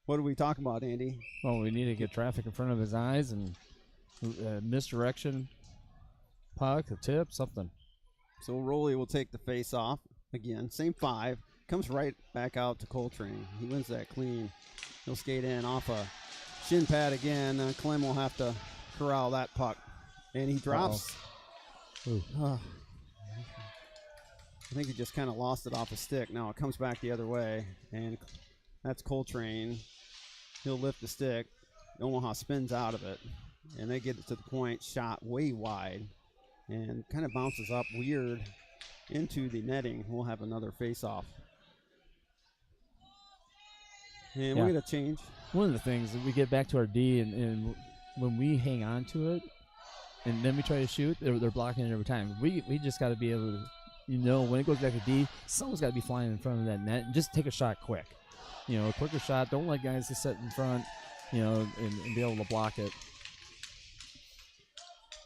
what are we talking about, Andy? Well, we need to get traffic in front of his eyes and misdirection, puck, a tip, something. So Rowley will take the face off again. Same 5. Comes right back out to Coltrane. He wins that clean. He'll skate in off a shin pad again. Clem will have to corral that puck. And he drops. I think he just kind of lost it off a stick. Now it comes back the other way. And that's Coltrane. He'll lift the stick. Omaha spins out of it. And they get it to the point. Shot way wide. And kind of bounces up weird into the netting. We'll have another face-off. And we're going to change. One of the things that we get back to our D, and when we hang on to it, and then we try to shoot, they're blocking it every time. We just got to be able to, when it goes back to D, someone's got to be flying in front of that net and just take a shot quick. A quicker shot. Don't let guys just sit in front, and be able to block it.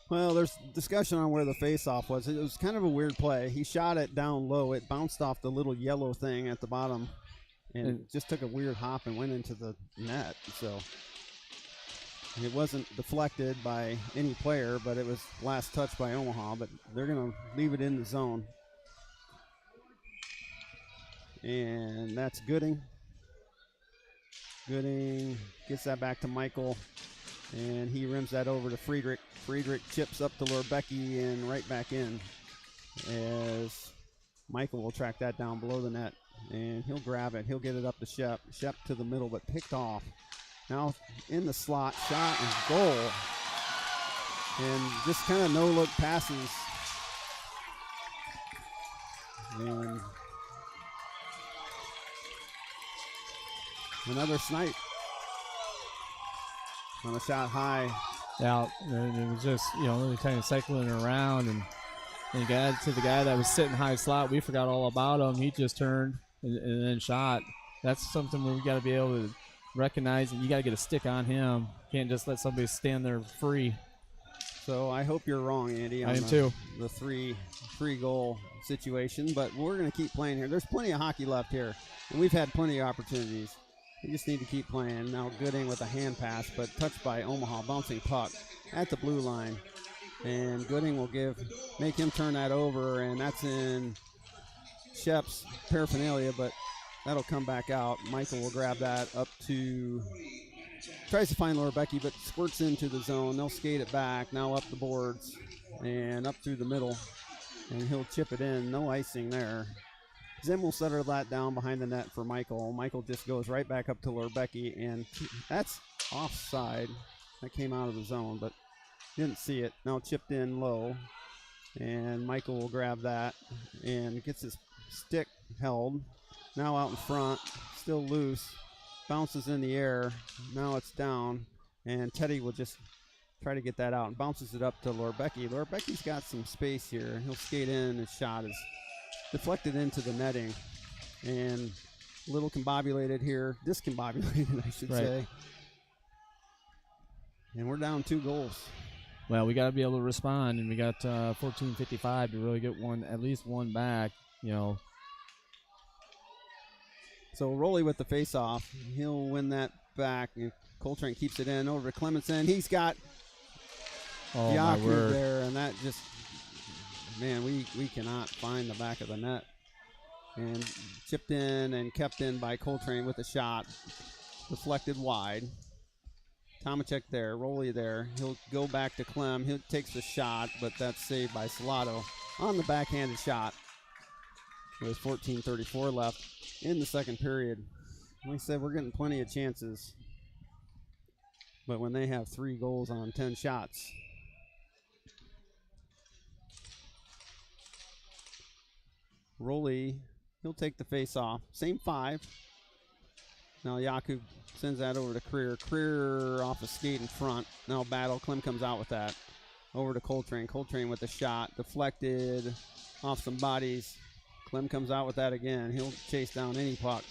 Well, there's discussion on where the face-off was. It was kind of a weird play. He shot it down low. It bounced off the little yellow thing at the bottom and just took a weird hop and went into the net. So it wasn't deflected by any player, but it was last touch by Omaha. But they're going to leave it in the zone. And that's Gooding. Gooding gets that back to Michael. And he rims that over to Friedrich. Friedrich chips up to Lorbecki and right back in as Michael will track that down below the net. And he'll grab it. He'll get it up to Shep. Shep to the middle, but picked off. Now in the slot, shot and goal. And just kind of no-look passes. And another snipe. On a shot high. Yeah, and it was just, really kind of cycling around and got to the guy that was sitting high slot. We forgot all about him. He just turned and then shot. That's something where we got to be able to recognize, and you got to get a stick on him. Can't just let somebody stand there free. So I hope you're wrong, Andy. I am too. The three goal situation, but we're going to keep playing here. There's plenty of hockey left here, and we've had plenty of opportunities. We just need to keep playing. Now Gooding with a hand pass, but touched by Omaha, bouncing puck at the blue line. And Gooding will make him turn that over, and that's in Shep's paraphernalia, but that'll come back out. Michael will grab that up to, tries to find Lorbecki, but squirts into the zone. They'll skate it back, now up the boards, and up through the middle, and he'll chip it in. No icing there. Zim will settle that down behind the net for Michael. Michael just goes right back up to Lorbecki, and that's offside. That came out of the zone, but didn't see it. Now chipped in low, and Michael will grab that and gets his stick held. Now out in front, still loose, bounces in the air. Now it's down. And Teddy will just try to get that out and bounces it up to Lorbecki. Lorbecki's got some space here. He'll skate in. His shot is deflected into the netting. And a little discombobulated, I should say. And we're down 2 goals. Well, we got to be able to respond, and we got 14:55 to really get at least one back, So Rowley with the face-off. He'll win that back. Coltrane keeps it in over to Clemenson. He's got Jakub there, and that just, man, we cannot find the back of the net. And chipped in and kept in by Coltrane with a shot. Deflected wide. Tomacek there, Rowley there. He'll go back to Clem. He takes the shot, but that's saved by Salato on the backhanded shot. There's 14:34 left in the second period. Like I said, we're getting plenty of chances. But when they have 3 goals on 10 shots. Rowley, he'll take the face off. Same 5. Now Jakub sends that over to Creer. Creer off a skate in front. Now battle. Clem comes out with that. Over to Coltrane. Coltrane with the shot. Deflected off some bodies. Clem comes out with that again. He'll chase down any puck.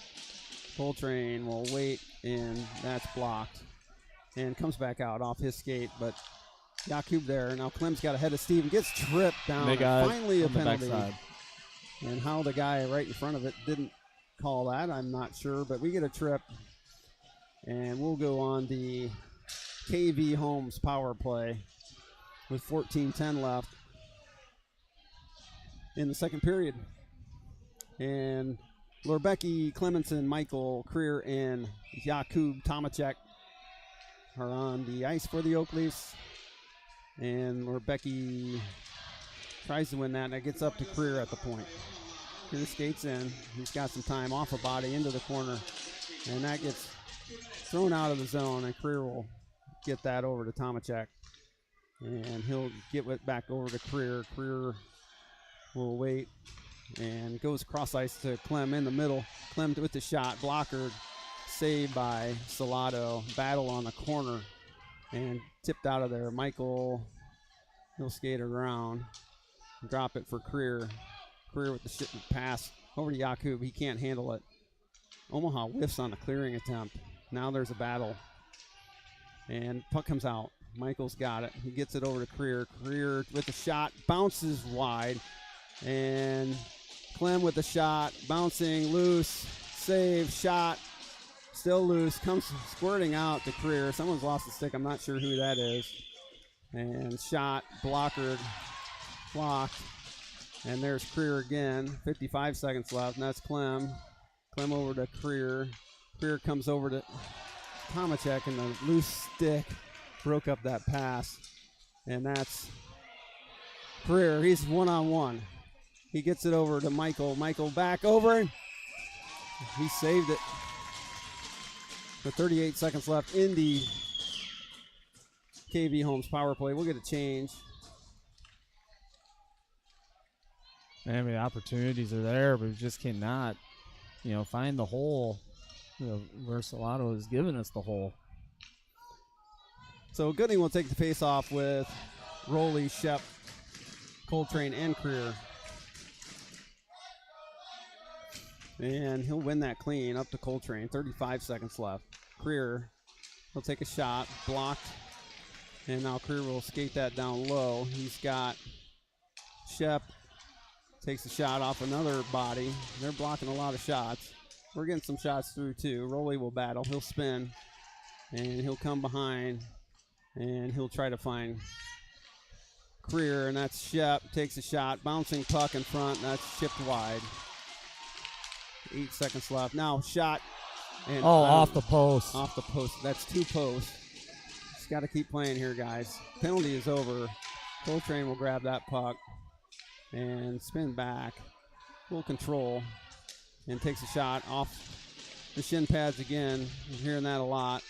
Coltrane will wait, and that's blocked. And comes back out off his skate, but Jakub there. Now Clem's got ahead of Steve and gets tripped down. And finally a penalty. And how the guy right in front of it didn't call that, I'm not sure, but we get a trip. And we'll go on the KV Homes power play with 14:10 left in the second period. And Lorbecki, Clemenson, Michael, Creer, and Jakub Tomacek are on the ice for the Oak Leafs. And Lorbecki tries to win that, and it gets up to Creer at the point. Creer skates in. He's got some time off a body into the corner, and that gets thrown out of the zone, and Creer will get that over to Tomacek. And he'll get it back over to Creer. Creer will wait and goes cross ice to Clem in the middle. Clem with the shot, blocker, saved by Salato. Battle on the corner and tipped out of there. Michael, he'll skate around, drop it for Creer. Creer with the pass over to Jakub. He can't handle it. Omaha whiffs on the clearing attempt. Now there's a battle. And puck comes out. Michael's got it. He gets it over to Creer. Creer with the shot, bounces wide. And Clem with the shot, bouncing loose, save, shot, still loose, comes squirting out to Creer. Someone's lost the stick. I'm not sure who that is. And shot, blocker, blocked. And there's Creer again. 55 seconds left, and that's Clem. Clem over to Creer. Creer comes over to Tomacek, and the loose stick broke up that pass. And that's Creer. He's one-on-one. He gets it over to Michael. Michael back over. He saved it. With 38 seconds left in the KV Homes power play. We'll get a change. I mean, the opportunities are there, but we just cannot, find the hole. Where Salato has given us the hole. So Gooding will take the face off with Rowley, Shep, Coltrane, and Creer. And he'll win that clean up to Coltrane. 35 seconds left. Creer will take a shot, blocked. And now Creer will skate that down low. He's got Shep, takes a shot off another body. They're blocking a lot of shots. We're getting some shots through too. Rowley will battle. He'll spin. And he'll come behind. And he'll try to find Creer. And that's Shep. Takes a shot. Bouncing puck in front. And that's chipped wide. 8 seconds left. Now shot. And off the post. Off the post. That's 2 posts. Just got to keep playing here, guys. Penalty is over. Coltrane will grab that puck and spin back. Full control. And takes a shot off the shin pads again. I'm hearing that a lot.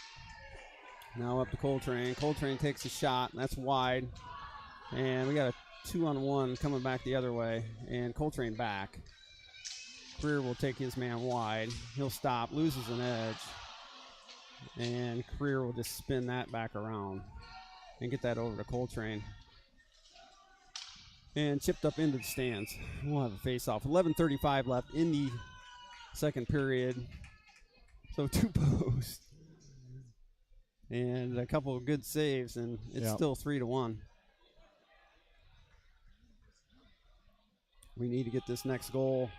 Now up to Coltrane. Coltrane takes a shot. That's wide. And we got a 2-on-1 coming back the other way. And Coltrane back. Creer will take his man wide. He'll stop. Loses an edge. And Career will just spin that back around and get that over to Coltrane. And chipped up into the stands. We'll have a face-off. 11:35 left in the second period. So 2 posts. And a couple of good saves, and it's still 3-1. We need to get this next goal.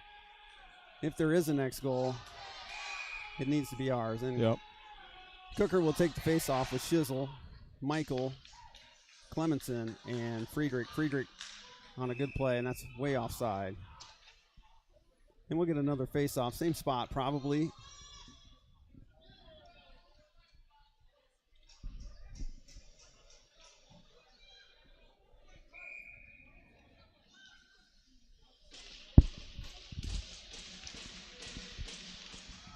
If there is a next goal, it needs to be ours. And Cooker will take the face-off with Shizzle, Michael, Clemenson, and Friedrich. Friedrich on a good play, and that's way offside. And we'll get another face-off. Same spot, probably.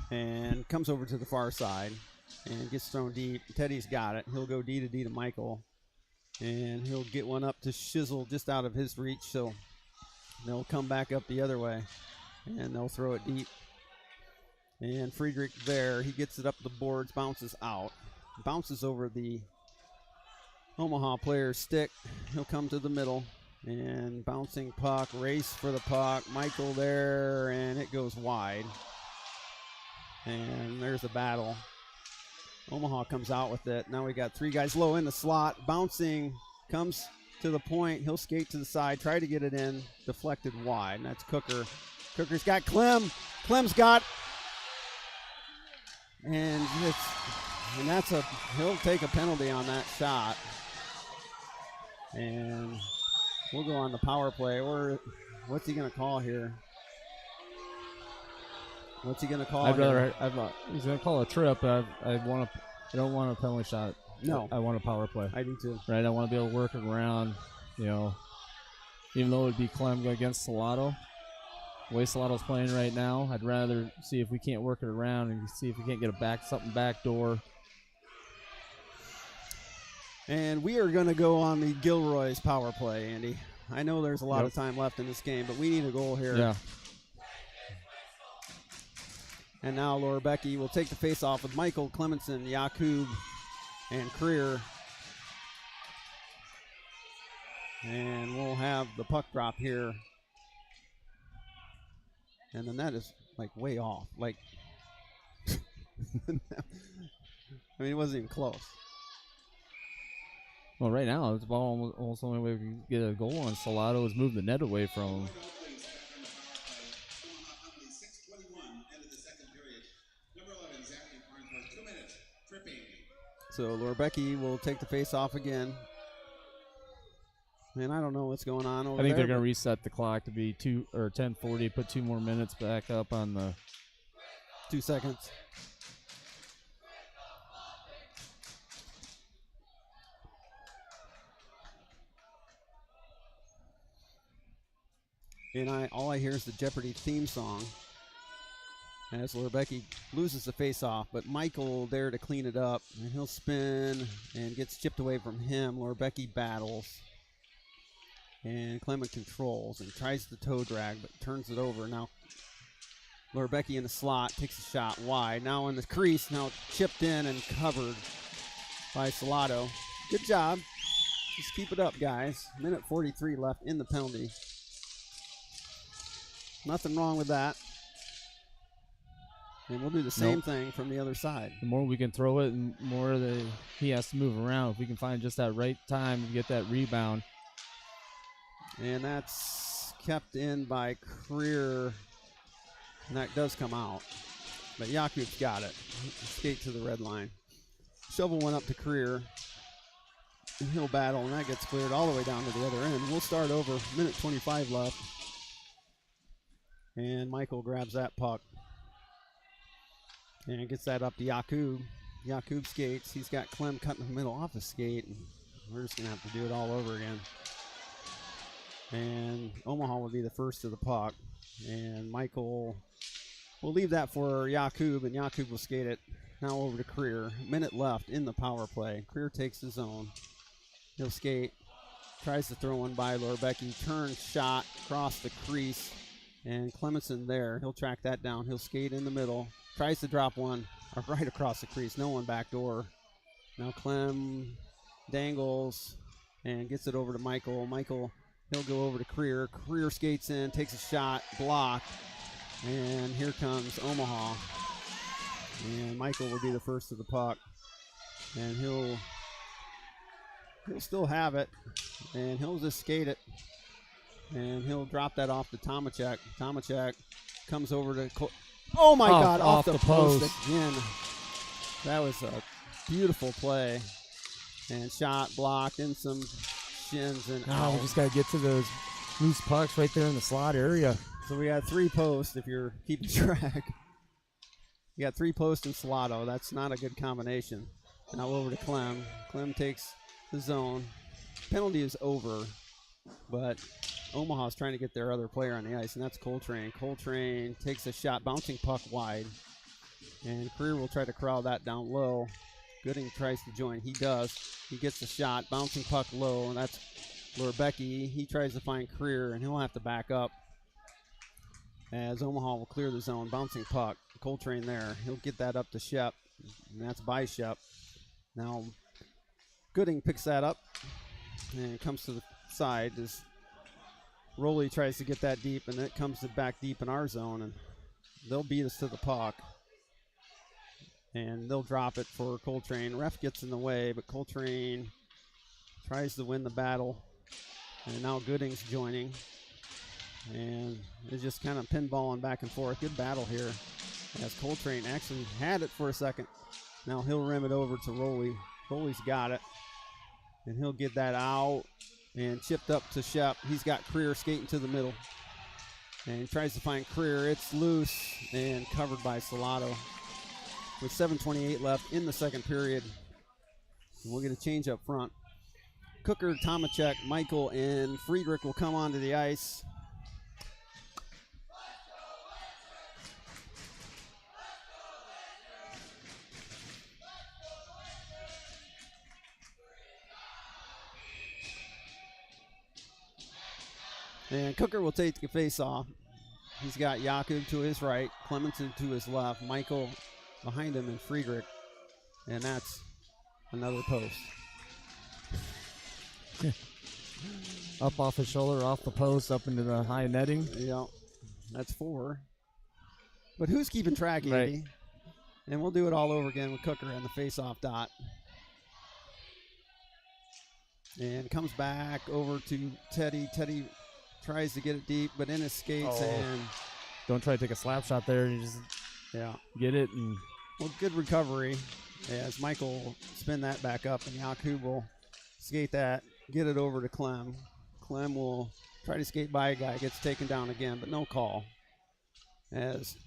And comes over to the far side and gets thrown deep. Teddy's got it. He'll go D to Michael. And he'll get one up to Shizzle just out of his reach. So they'll come back up the other way. And they'll throw it deep. And Friedrich there. He gets it up the boards, bounces out. Bounces over the Omaha player's stick. He'll come to the middle. And bouncing puck, race for the puck. Michael there, and it goes wide. And there's the battle. Omaha comes out with it. Now we got 3 guys low in the slot. Bouncing, comes to the point. He'll skate to the side, try to get it in. Deflected wide. And that's Cooker. Cooker's got Clem. Clem's got. And he'll take a penalty on that shot. And we'll go on the power play. Or what's he going to call here? What's he going to call? He's going to call a trip, but I don't want a penalty shot. No. I want a power play. I do too. Right? I want to be able to work it around, even though it would be Clem against Salato. The way Salato's playing right now, I'd rather see if we can't work it around and see if we can't get something back door. And we are going to go on the Gilroy's power play, Andy. I know there's a lot of time left in this game, but we need a goal here. Yeah. And now Laura Becky will take the face-off with Michael, Clemenson, Yakub, and Creer. And we'll have the puck drop here. And then that is, way off. I mean, it wasn't even close. Well, right now, it's about almost the only way we can get a goal on Salato is move the net away from him. So Lorbecky will take the face off again. And I don't know what's going on over there. I think they're going to reset the clock to be 10:40, put 2 more minutes back up on the 2 seconds. And all I hear is the Jeopardy theme song as Lorbecky loses the face-off, but Michael there to clean it up, and he'll spin and gets chipped away from him. Lorbecky battles, and Clement controls and tries the toe drag, but turns it over. Now Lorbecky in the slot takes a shot wide. Now in the crease, now chipped in and covered by Salato. Good job. Just keep it up, guys. Minute 43 left in the penalty. Nothing wrong with that. And we'll do the same thing from the other side. The more we can throw it, and more he has to move around. If we can find just that right time to get that rebound. And that's kept in by Creer. And that does come out. But Yakub's got it. Skate to the red line. Shovel one up to Creer. And he'll battle, and that gets cleared all the way down to the other end. We'll start over. Minute 25 left. And Michael grabs that puck. And gets that up to Yakub. Yakub skates. He's got Clem cut in the middle off the skate. And we're just going to have to do it all over again. And Omaha will be the first to the puck. And Michael will leave that for Yakub, and Yakub will skate it now over to Creer. Minute left in the power play. Creer takes his own. He'll skate. Tries to throw one by Lorbecky. Turns, shot, across the crease. And Clemenson there. He'll track that down. He'll skate in the middle. Tries to drop one right across the crease. No one backdoor. Now Clem dangles and gets it over to Michael. Michael, he'll go over to Creer. Creer skates in, takes a shot, blocked. And here comes Omaha. And Michael will be the first to the puck. And he'll still have it. And he'll just skate it. And he'll drop that off to Tomacek. Tomacek comes over to... Oh, my God, off the post again. That was a beautiful play. And shot blocked in some shins and out. We just got to get to those loose pucks right there in the slot area. So we got 3 posts if you're keeping track. You got 3 posts and Salato. That's not a good combination. Now over to Clem. Clem takes the zone. Penalty is over, but Omaha's trying to get their other player on the ice, and that's Coltrane. Coltrane takes a shot, bouncing puck wide, and Creer will try to corral that down low. Gooding tries to join. He does. He gets the shot, bouncing puck low, and that's Lorebecki. He tries to find Creer, and he'll have to back up as Omaha will clear the zone. Bouncing puck. Coltrane there. He'll get that up to Shep, and that's by Shep. Now, Gooding picks that up and comes to the side as Rowley tries to get that deep, and it comes back deep in our zone, and they'll beat us to the puck. And they'll drop it for Coltrane. Ref gets in the way, but Coltrane tries to win the battle. And now Gooding's joining. And it's just kind of pinballing back and forth. Good battle here as Coltrane actually had it for a second. Now he'll rim it over to Rowley. Rowley's got it. And he'll get that out and chipped up to Shep. He's got Creer skating to the middle. And he tries to find Creer. It's loose and covered by Salato. With 7:28 left in the second period. And we'll get a change up front. Cooker, Tomacek, Michael, and Friedrich will come onto the ice. And Cooker will take the face-off. He's got Jakub to his right, Clemenson to his left, Michael behind him, and Friedrich. And that's another post. Up off his shoulder, off the post, up into the high netting. Yeah, that's 4. But who's keeping track, Andy? Right. And we'll do it all over again with Cooker and the face-off dot. And comes back over to Teddy. Teddy tries to get it deep, but in his skates and... Don't try to take a slap shot there. You just get it. And well, good recovery as Michael will spin that back up, and Jakub will skate that, get it over to Clem. Clem will try to skate by a guy, gets taken down again, but no call. As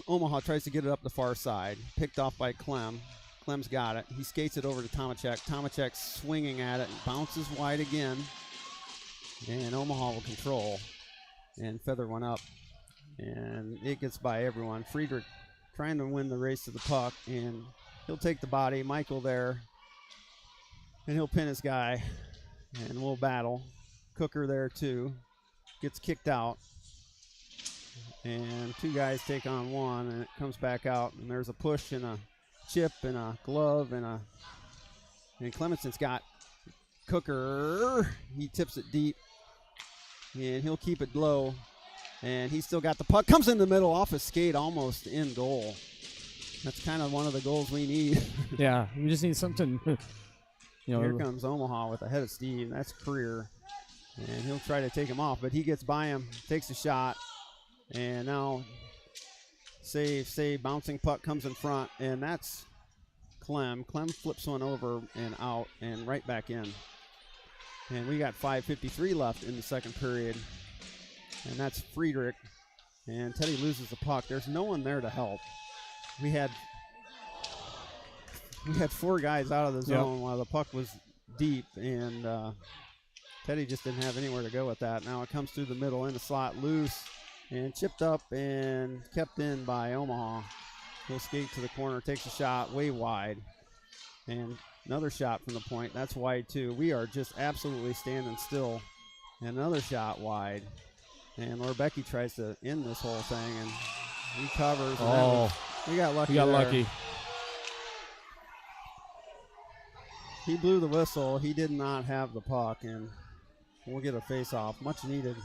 Omaha tries to get it up the far side, picked off by Clem. Clem's got it. He skates it over to Tomacek. Tomacek swinging at it, bounces wide again. And Omaha will control and feather one up. And it gets by everyone. Friedrich trying to win the race to the puck, and he'll take the body. Michael there, and he'll pin his guy, and we'll battle. Cooker there too. Gets kicked out. And 2 guys take on 1, and it comes back out, and there's a push and a chip and a glove and Clemenson's got Cooker. He tips it deep, and he'll keep it low, and he's still got the puck. Comes in the middle off his skate, almost in goal. That's kind of one of the goals we need. yeah, we just need something. Here comes Omaha with a head of steam. That's Creer, and he'll try to take him off, but he gets by him, takes a shot, and now save, bouncing puck comes in front, and that's Clem. Clem flips one over and out and right back in. And we got 5:53 left in the second period, and that's Friedrich. And Teddy loses the puck. There's no one there to help. We had 4 guys out of the zone while the puck was deep, and Teddy just didn't have anywhere to go with that. Now it comes through the middle in the slot, loose, and chipped up and kept in by Omaha. He'll skate to the corner, takes a shot way wide, and another shot from the point. That's wide too. We are just absolutely standing still. And another shot wide. And Lorebecki tries to end this whole thing, and he covers. And we got lucky. We got lucky. he blew the whistle. He did not have the puck, and we'll get a face-off. Much needed.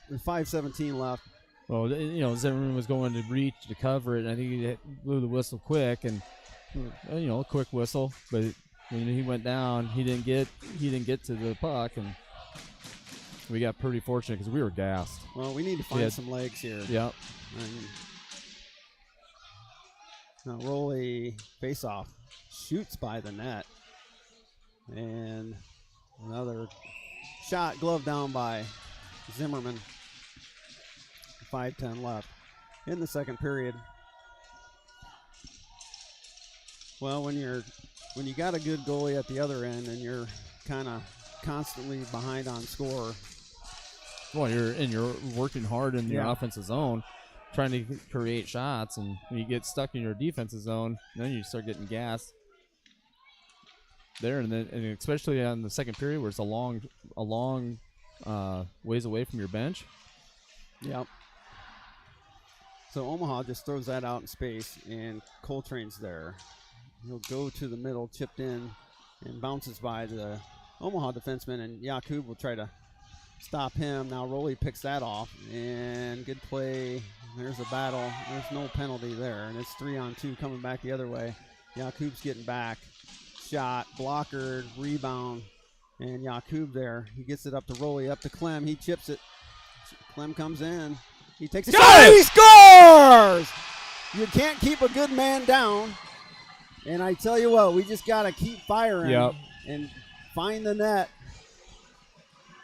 With 5:17 left. Well, Zimmerman was going to reach to cover it, and I think he blew the whistle quick, and a quick whistle. But when he went down, he didn't get to the puck, and we got pretty fortunate because we were gassed. Well, we need to find some legs here. Yep. Now Roley face-off, shoots by the net, and another shot, glove down by Zimmerman. 5:10 left in the second period. Well, when you got a good goalie at the other end and you're kind of constantly behind on score. Well, you're working hard in your offensive zone, trying to create shots, and when you get stuck in your defensive zone, then you start getting gassed there, and especially on the second period where it's a long ways away from your bench. Yep. So Omaha just throws that out in space, and Coltrane's there. He'll go to the middle, chipped in, and bounces by the Omaha defenseman, and Yakub will try to stop him. Now Roley picks that off, and good play. There's a battle. There's no penalty there, and it's 3-on-2 coming back the other way. Yakub's getting back. Shot, blocker, rebound, and Yakub there. He gets it up to Roley, up to Clem. He chips it. Clem comes in. He takes a shot. He scores! You can't keep a good man down. And I tell you what, we just got to keep firing and find the net.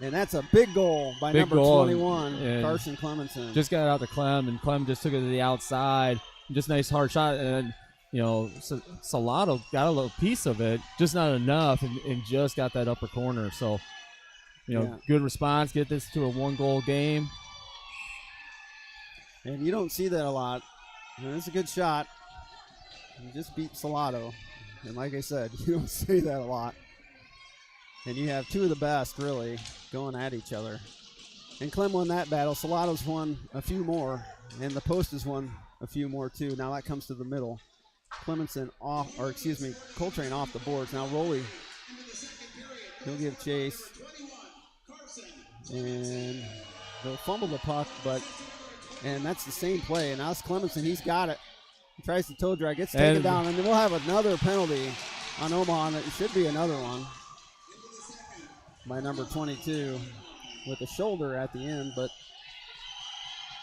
And that's a big goal by number 21, Carson Clemenson. Just got out to Clem, and Clem just took it to the outside. Just nice hard shot. And, Salato got a little piece of it, just not enough, and just got that upper corner. So, good response. Get this to a one-goal game. And you don't see that a lot. It's a good shot. You just beat Salato. And like I said, you don't see that a lot. And you have two of the best, really, going at each other. And Clem won that battle. Salato's won a few more. And the Post has won a few more, too. Now that comes to the middle. Coltrane off the boards. Now Roley, he'll give chase. And they'll fumble the puck, and that's the same play. And now it's Clemenson. He's got it. He tries to toe drag. Gets taken down. And then we'll have another penalty on Omaha. And it should be another one by number 22 with a shoulder at the end. But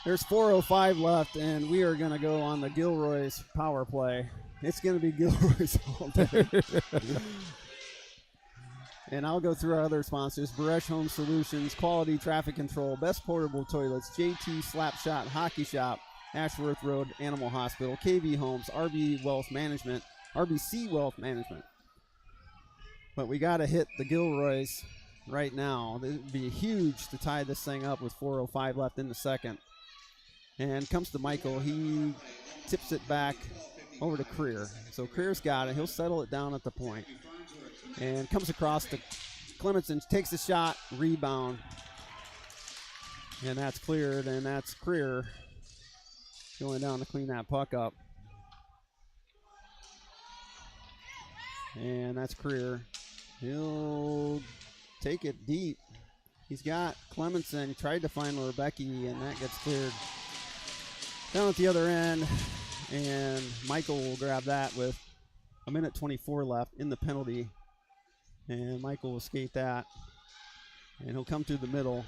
there's 4:05 left, and we are going to go on the Gilroy's power play. It's going to be Gilroy's all day. And I'll go through our other sponsors: Baresh Home Solutions, Quality Traffic Control, Best Portable Toilets, JT Slapshot Hockey Shop, Ashworth Road Animal Hospital, KV Homes, RBC Wealth Management. But we got to hit the Gilroys right now. It would be huge to tie this thing up with 4:05 left in the second. And comes to Michael. He tips it back over to Creer. So Creer's got it. He'll settle it down at the point. And comes across to Clemenson, takes a shot, rebound. And that's cleared, and that's Creer going down to clean that puck up. And that's Creer. He'll take it deep. He's got Clemenson. He tried to find Rebecki, and that gets cleared down at the other end. And Michael will grab that with 1:24 left in the penalty. And Michael will skate that. And he'll come through the middle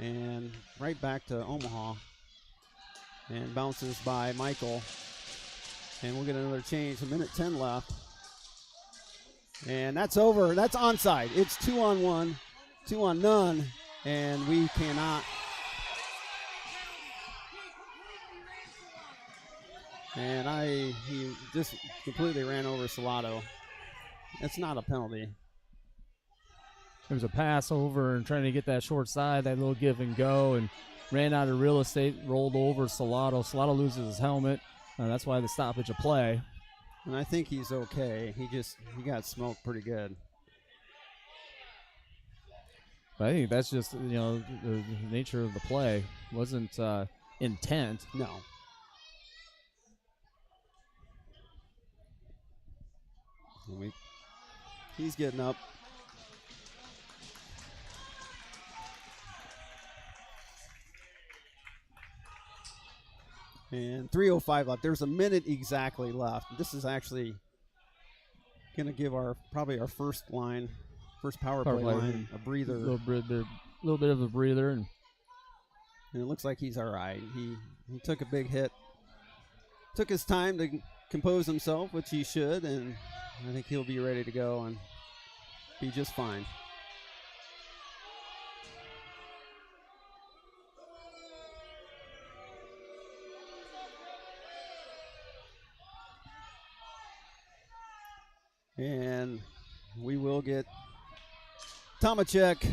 and right back to Omaha. And bounces by Michael. And we'll get another change. 1:10 left. And that's over. That's onside. It's 2-on-1, 2-on-none. And we cannot. And he just completely ran over Salato. It's not a penalty. There was a pass over and trying to get that short side, that little give and go, and ran out of real estate, rolled over Salato. Salato loses his helmet. That's why the stoppage of play. And I think he's okay. He got smoked pretty good. But I think that's just, the nature of the play. It wasn't intent. No. He's getting up. And 3:05 left. There's a minute exactly left. This is actually going to give probably our first power play line a breather. A little bit of a breather. And it looks like he's all right. He took a big hit. Took his time to compose himself, which he should, and I think he'll be ready to go and be just fine. And we will get Tomacek.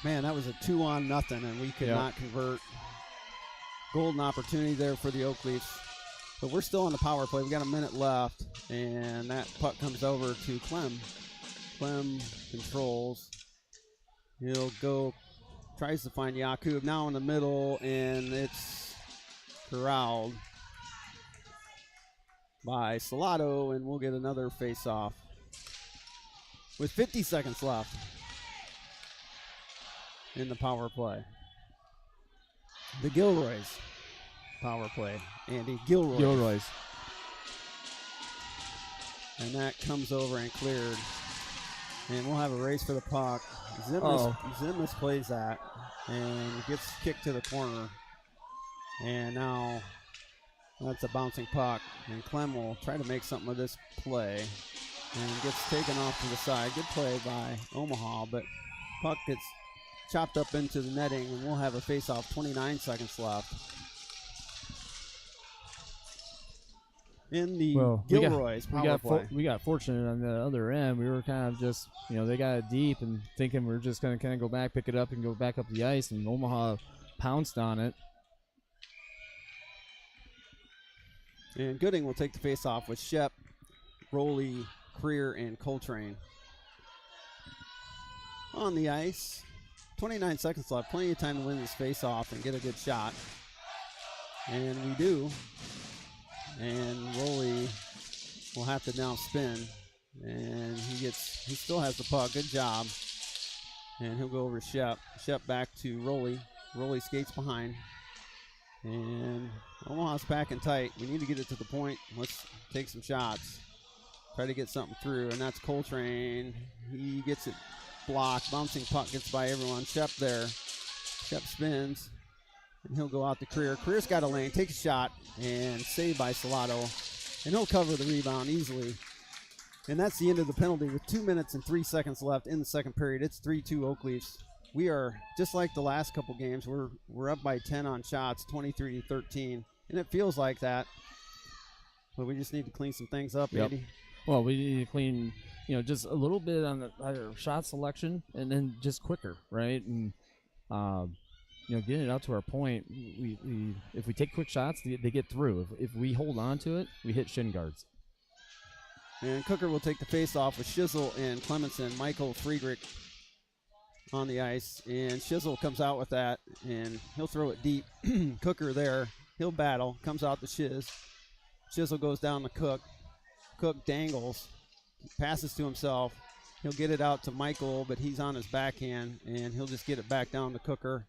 Man, that was a 2-on-0, and we could not convert. Golden opportunity there for the Oak Leafs. But we're still on the power play. We got a minute left, and that puck comes over to Clem. Clem controls. He'll go, tries to find Yakub. Now in the middle, and it's corralled by Salado, and we'll get another face-off with 50 seconds left in the power play. The Gilroys power play. Andy Gilroys. And that comes over and cleared. And we'll have a race for the puck. Zim misplays that and gets kicked to the corner. And now that's a bouncing puck. And Clem will try to make something of this play. And gets taken off to the side. Good play by Omaha, but puck gets chopped up into the netting, and we'll have a face-off. 29 seconds left. In the Gilroys power play. We got fortunate on the other end. We were kind of just, they got it deep and thinking we are just going to kind of go back, pick it up, and go back up the ice, and Omaha pounced on it. And Gooding will take the face-off with Shep, Rowley, Creer, and Coltrane on the ice. 29 seconds left. Plenty of time to win this face-off and get a good shot. And we do. And Rowley will have to now spin. And he still has the puck. Good job. And he'll go over to Shep. Shep back to Rowley. Rowley skates behind. And Omaha's packing tight. We need to get it to the point. Let's take some shots. Try to get something through. And that's Coltrane. He gets it blocked. Bouncing puck gets by everyone. Shep there. Shep spins. And he'll go out to Creer. Creer's got a lane. Takes a shot. And saved by Salado. And he'll cover the rebound easily. And that's the end of the penalty with 2 minutes and 3 seconds left in the second period. It's 3-2 Oak Leafs. We are, just like the last couple games, we're up by 10 on shots, 23-13. And it feels like that. But we just need to clean some things up, Andy. Well, we need to clean, just a little bit on the shot selection and then just quicker, right? And, getting it out to our point, we if we take quick shots, they get through. If we hold on to it, we hit shin guards. And Cooker will take the face-off with Shizzle and Clemenson. Michael Friedrich on the ice. And Shizzle comes out with that, and he'll throw it deep. Cooker there. He'll battle. Comes out to Shiz. Shizzle goes down to Cook. Cook dangles. Passes to himself. He'll get it out to Michael, but he's on his backhand, and he'll just get it back down to Cooker.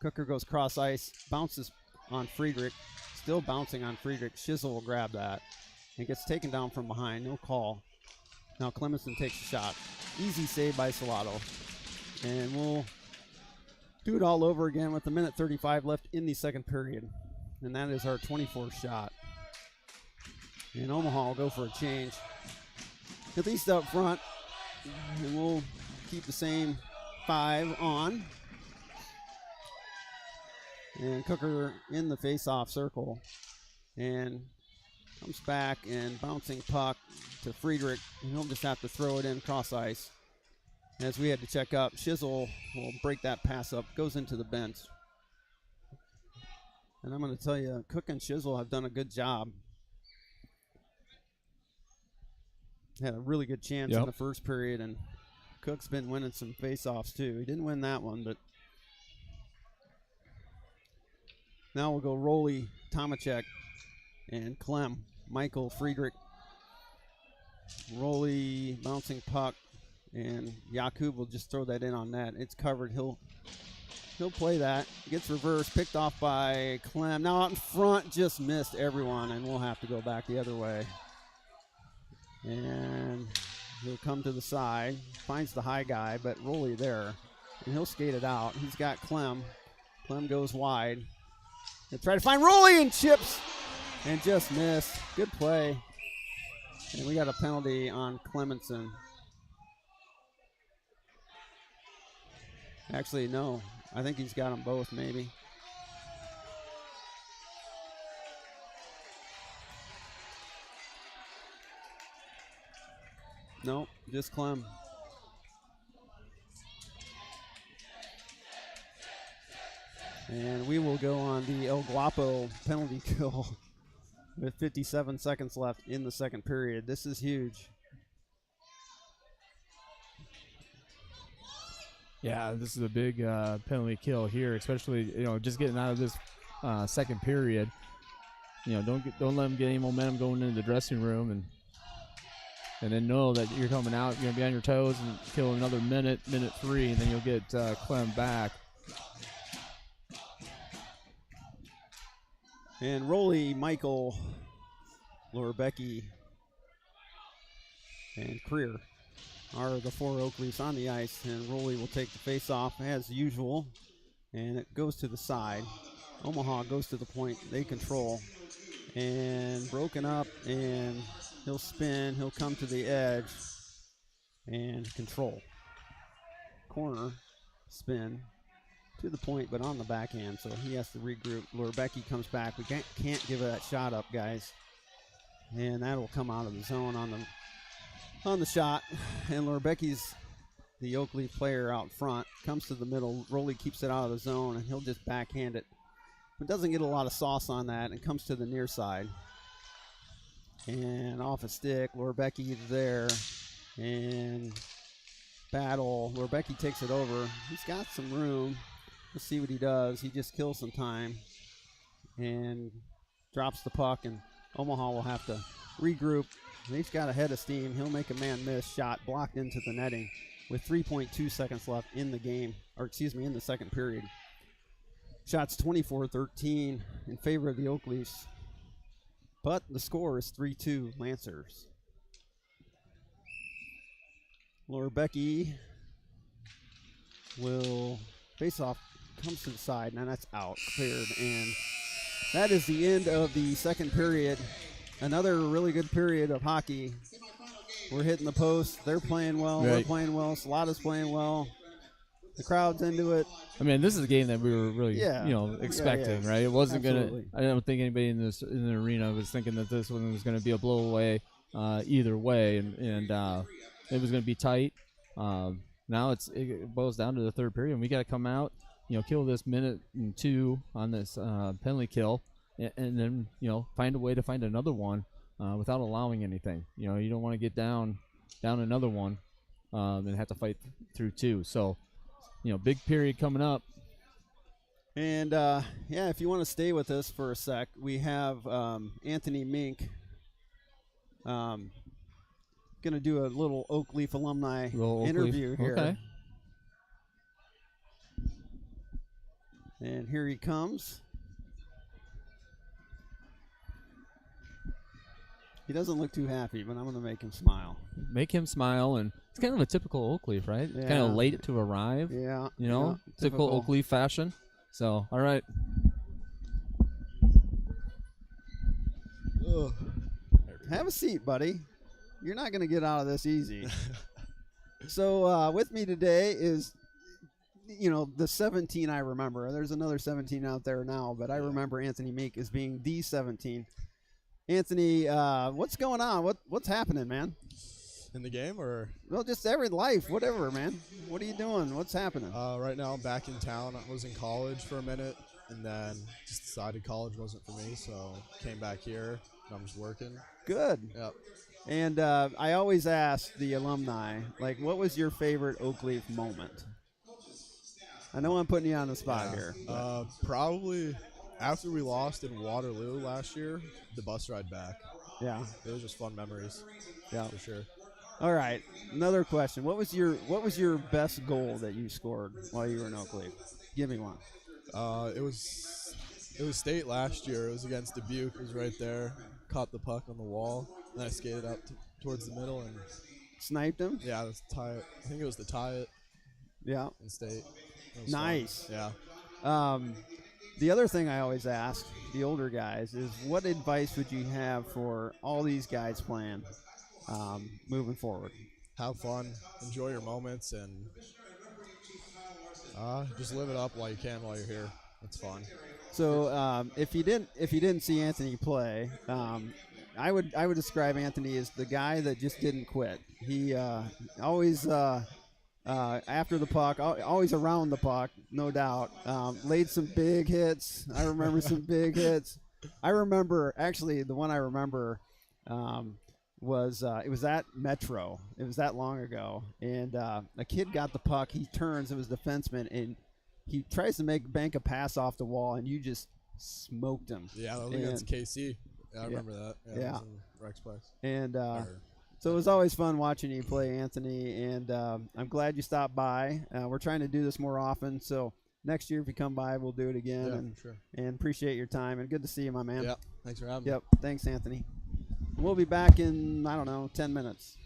Cooker goes cross ice. Bounces on Friedrich. Still bouncing on Friedrich. Shizzle will grab that. It gets taken down from behind. No call. Now Clemenson takes a shot. Easy save by Salado. And we'll do it all over again with a minute 35 left in the second period. And that is our 24th shot. And Omaha will go for a change. At least up front. And we'll keep the same 5 on. And Cooker in the face-off circle. And comes back and bouncing puck to Friedrich. And he'll just have to throw it in cross ice. As we had to check up, Shizzle will break that pass up. Goes into the bench. And I'm going to tell you, Cook and Shizzle have done a good job. Had a really good chance in the first period. And Cook's been winning some face-offs too. He didn't win that one, but now we'll go Rowley, Tomacek, and Clem. Michael Friedrich Rolly bouncing puck, and Yakub will just throw that in on net. It's covered. He'll play that. Gets reversed, picked off by Clem. Now out in front, just missed everyone, and we'll have to go back the other way. And he'll come to the side, finds the high guy, but Rolly there, and he'll skate it out. He's got Clem. Clem goes wide. He'll try to find Rolly and chips, and just missed. Good play. And we got a penalty on Clemenson. Actually, no. I think he's got them both, maybe. No, just Clem. And we will go on the El Guapo penalty kill with 57 seconds left in the second period. This is huge. Yeah, this is a big penalty kill here, especially just getting out of this second period. Don't let them get any momentum going into the dressing room, and then know that you're coming out, you're gonna be on your toes and kill another minute 3, and then you'll get Clem back. And Rolly, Michael, Lorebecki, and Creer are the 4 Oak Leafs on the ice, and Rolly will take the face-off as usual, and it goes to the side. Omaha goes to the point. They control, and broken up, and he'll spin. He'll come to the edge and control. Corner, spin to the point, but on the backhand, so he has to regroup. Lorebecki comes back. We can't give that shot up, guys, and that will come out of the zone on the shot. And Lorebecki's the Oak Leaf player out front. Comes to the middle. Rolly keeps it out of the zone, and he'll just backhand it, but doesn't get a lot of sauce on that, and comes to the near side. And off a stick, Lorebecki there, and battle. Lorebecki takes it over. He's got some room. Let's see what he does. He just kills some time and drops the puck, and Omaha will have to regroup. He's got a head of steam. He'll make a man miss shot blocked into the netting with 3.2 seconds left in the game, in the second period. Shots 24-13 in favor of the Oak Leafs, but the score is 3-2 Lancers. Lorebecki will face off, comes to the side, and that's out, cleared, and that is the end of the second period. Another really good period of hockey. We're hitting the post. They're playing well. Right. We're playing well. Salada's playing well. The crowd's into it. I mean, this is a game that we were really, expecting, right? It wasn't Absolutely. I don't think anybody in the arena was thinking that this one was gonna be a blowaway either way, and it was gonna be tight. Now it boils down to the third period, and we got to come out, kill this minute and 2 on this penalty kill, and then find a way to find another one without allowing anything. You don't want to get down another one and have to fight through 2. So, big period coming up. And if you want to stay with us for a sec, we have Anthony Mink going to do a little Oak Leaf alumni interview here. Okay. And here he comes. He doesn't look too happy, but I'm going to make him smile. Make him smile, and it's kind of a typical Oak Leaf, right? Yeah. Kind of late to arrive. Yeah. Typical Oak Leaf fashion. So, all right. Ugh. Have a seat, buddy. You're not going to get out of this easy. So with me today is, the 17 I remember. There's another 17 out there now, but I remember Anthony Meek as being the 17. Anthony, what's going on? What's happening, man? In the game, or? Well, just every life, whatever, man. What are you doing? What's happening? Right now I'm back in town. I was in college for a minute, and then just decided college wasn't for me, so came back here, and I'm just working. Good. Yep. And I always ask the alumni, what was your favorite Oak Leaf moment? I know I'm putting you on the spot here. Probably after we lost in Waterloo last year, the bus ride back. Yeah. It was just fun memories. Yeah. For sure. All right. Another question. What was your best goal that you scored while you were in Oakley? Give me one. It was state last year. It was against Dubuque. It was right there. Caught the puck on the wall. And I skated up towards the middle and Sniped him? yeah, let's tie it. I think it was to tie it Yeah. in state. It was Nice. fun. Yeah. The other thing I always ask the older guys is, what advice would you have for all these guys playing moving forward? Have fun. Enjoy your moments and just live it up while you can while you're here. It's fun. So if you didn't see Anthony play, I would describe Anthony as the guy that just didn't quit. He always after the puck, always around the puck, no doubt. Laid some big hits. I remember some big hits. I remember, actually, the one I remember was it was at Metro. It was that long ago. And a kid got the puck. He turns. It was defenseman. And he tries to bank a pass off the wall, and you just smoked him. Yeah, that was against KC. Yeah, I remember that. Yeah. That was in Rex Place. And so it was always fun watching you play, Anthony, and I'm glad you stopped by. We're trying to do this more often, so next year if you come by, we'll do it again. Yeah, and, for sure. And appreciate your time, and good to see you, my man. Yeah, thanks for having me. Yep, thanks, Anthony. We'll be back in, 10 minutes.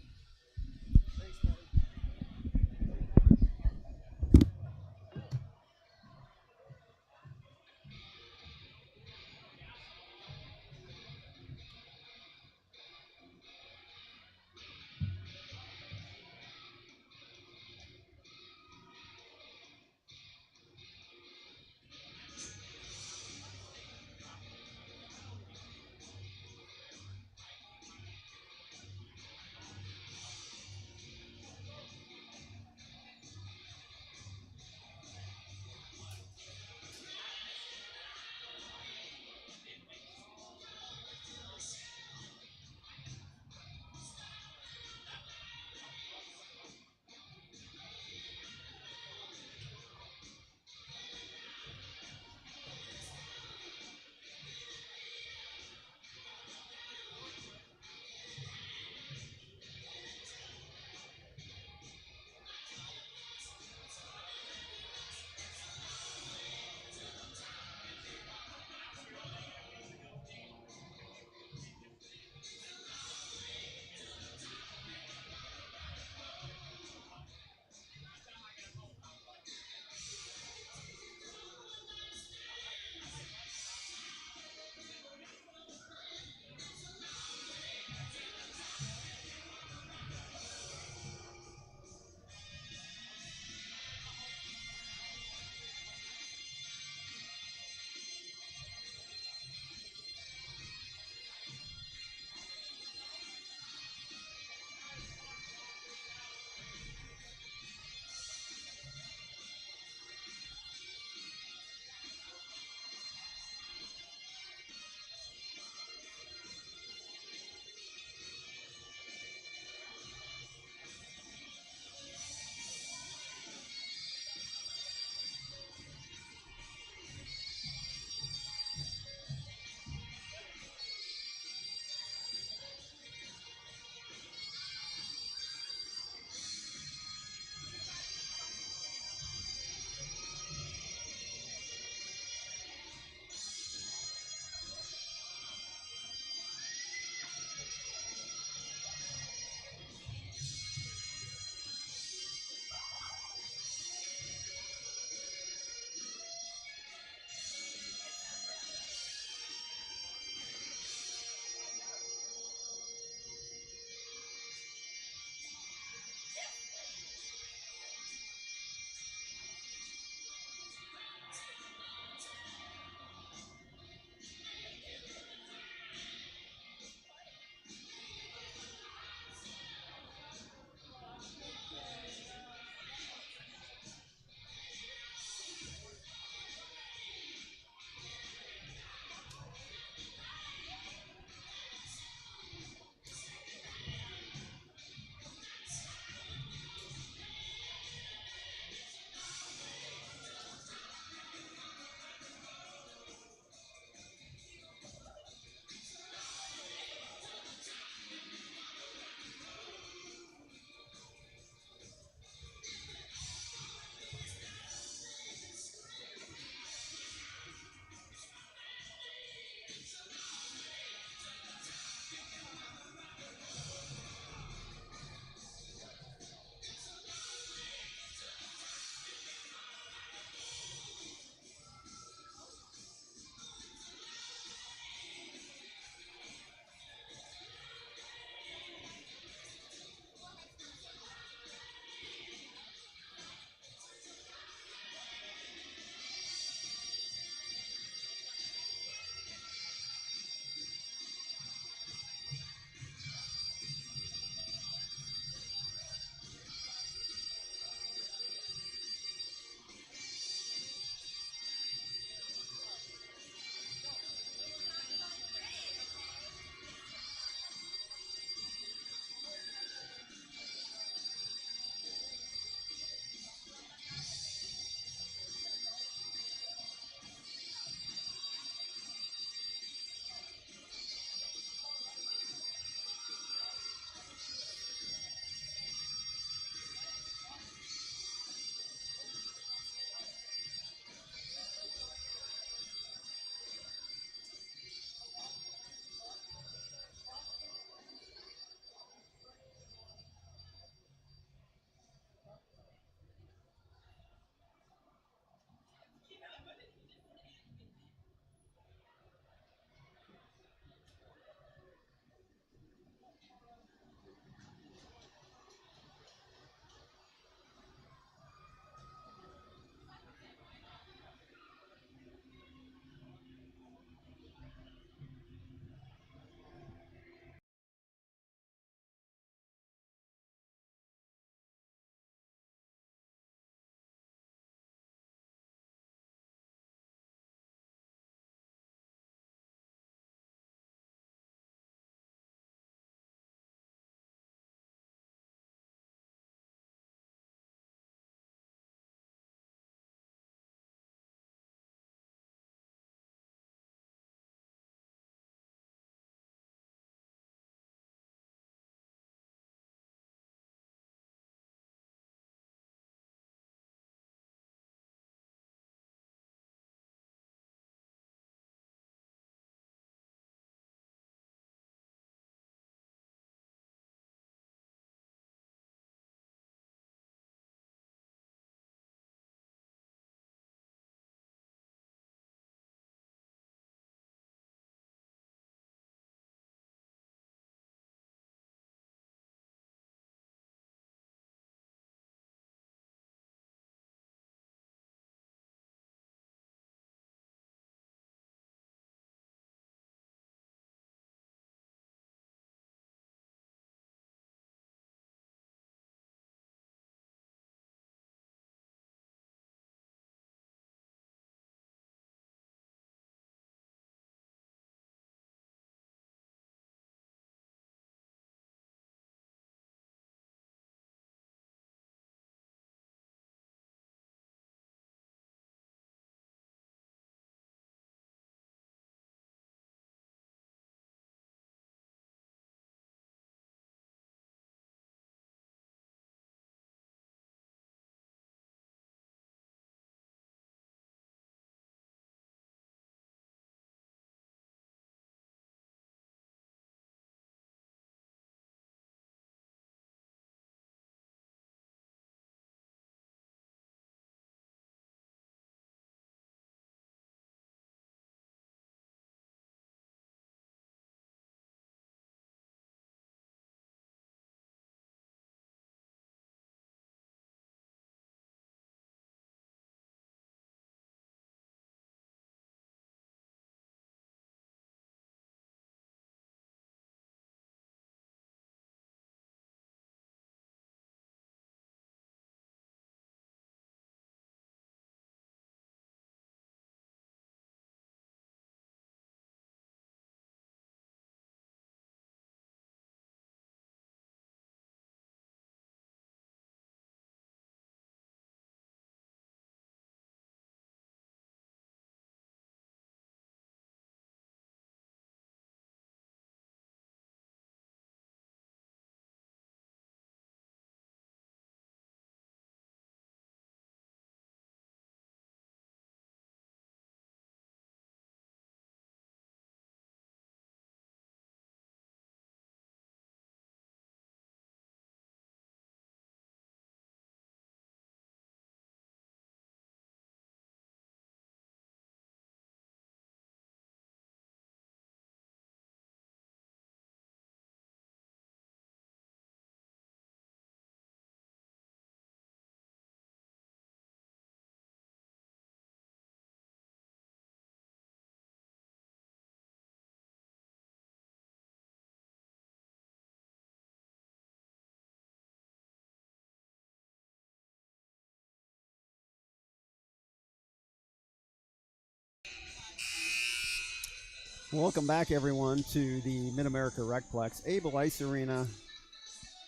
Welcome back, everyone, to the Mid-America Recplex Able Ice Arena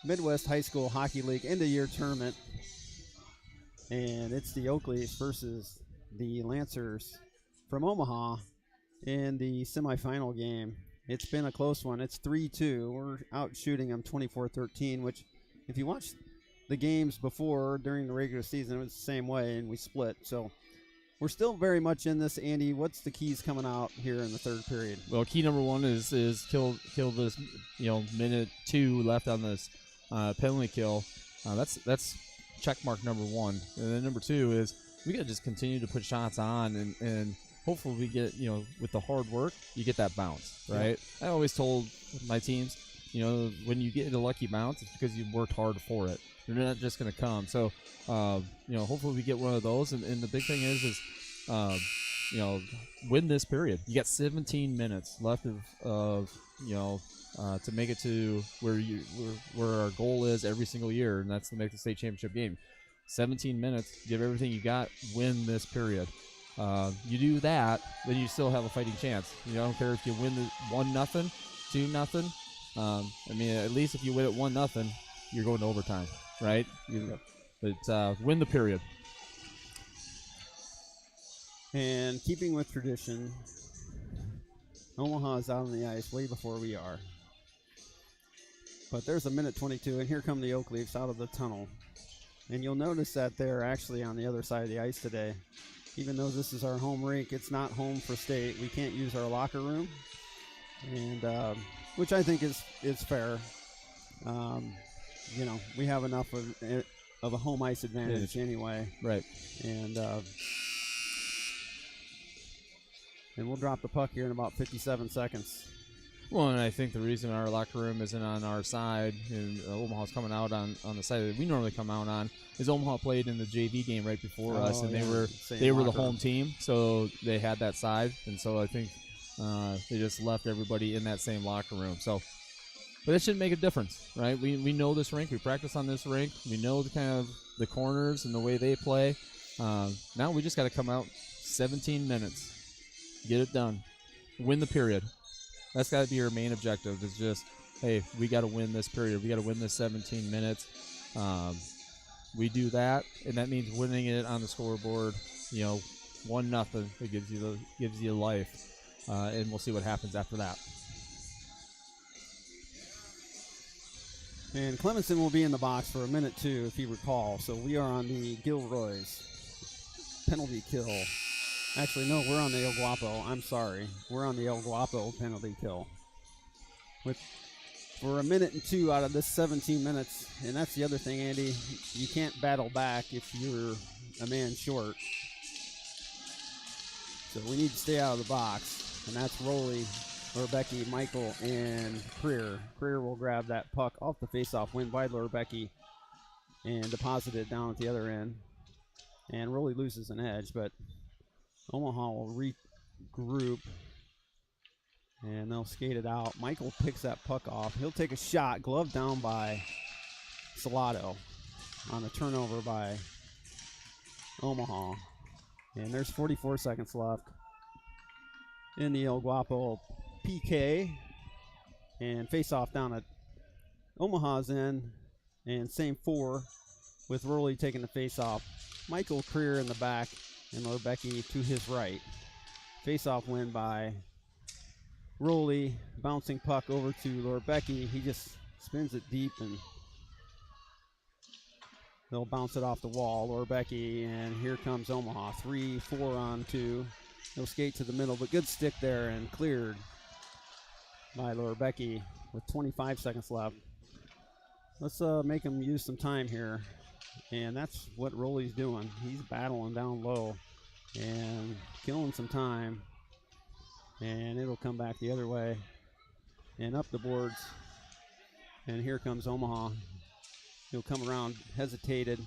Midwest High School Hockey League end-of-year tournament. And it's the Oakleys versus the Lancers from Omaha in the semifinal game. It's been a close one. It's 3-2. We're out shooting them 24-13, which if you watch the games before during the regular season, it was the same way, and we split. So we're still very much in this. Andy, what's the keys coming out here in the third period? Well, key number one is kill this, minute 2 left on this penalty kill. That's check mark number 1. And then number 2 is we got to just continue to put shots on and hopefully we get, with the hard work, you get that bounce, right? Yeah. I always told my teams, when you get a lucky bounce, it's because you worked hard for it. They're not just going to come. So, hopefully we get one of those. And the big thing is win this period. You got 17 minutes left of to make it to where our goal is every single year, and that's to make the state championship game. 17 minutes, give everything you got, win this period. You do that, then you still have a fighting chance. I don't care if you win the 1-0, 2-0. At least if you win it 1-0, you're going to overtime, right? But win the period. And keeping with tradition, Omaha is out on the ice way before we are. But there's a minute 22, and here come the Oakleys out of the tunnel. And you'll notice that they're actually on the other side of the ice today. Even though this is our home rink, it's not home for state. We can't use our locker room, and which I think is fair. We have enough of a home ice advantage anyway. Right. And we'll drop the puck here in about 57 seconds. Well, and I think the reason our locker room isn't on our side and Omaha's coming out on the side that we normally come out on is Omaha played in the JV game right before us, and they were the home team, so they had that side, and so I think they just left everybody in that same locker room. So, but it shouldn't make a difference, right? We know this rink, we practice on this rink, we know the kind of the corners and the way they play. Now we just got to come out 17 minutes. Get it done. Win the period. That's got to be our main objective is just, hey, we got to win this period. We got to win this 17 minutes. We do that, and that means winning it on the scoreboard, 1-0. It gives you life, and we'll see what happens after that. And Clemenson will be in the box for a minute, too, if you recall. So we are on the Gilroy's penalty kill. Actually, no, we're on the El Guapo. I'm sorry. We're on the El Guapo penalty kill. For a minute and 2 out of this 17 minutes. And that's the other thing, Andy. You can't battle back if you're a man short. So we need to stay out of the box. And that's Rowley, Lorbecky, Michael, and Creer. Creer will grab that puck off the faceoff win by Lorbecky and deposit it down at the other end. And Rowley loses an edge, but Omaha will regroup, and they'll skate it out. Michael picks that puck off. He'll take a shot, glove down by Salato on a turnover by Omaha. And there's 44 seconds left in the El Guapo PK. And face-off down at Omaha's end, and same 4 with Rowley taking the face-off. Michael Creer in the back, and Lorbecky to his right. Face-off win by Rowley. Bouncing puck over to Lorbecky. He just spins it deep, and they'll bounce it off the wall. Lorbecky, and here comes Omaha. 3-4 on 2. He'll skate to the middle, but good stick there and cleared by Lorbecky with 25 seconds left. Let's make him use some time here. And that's what Rowley's doing. He's battling down low and killing some time. And it'll come back the other way and up the boards. And here comes Omaha. He'll come around, hesitated,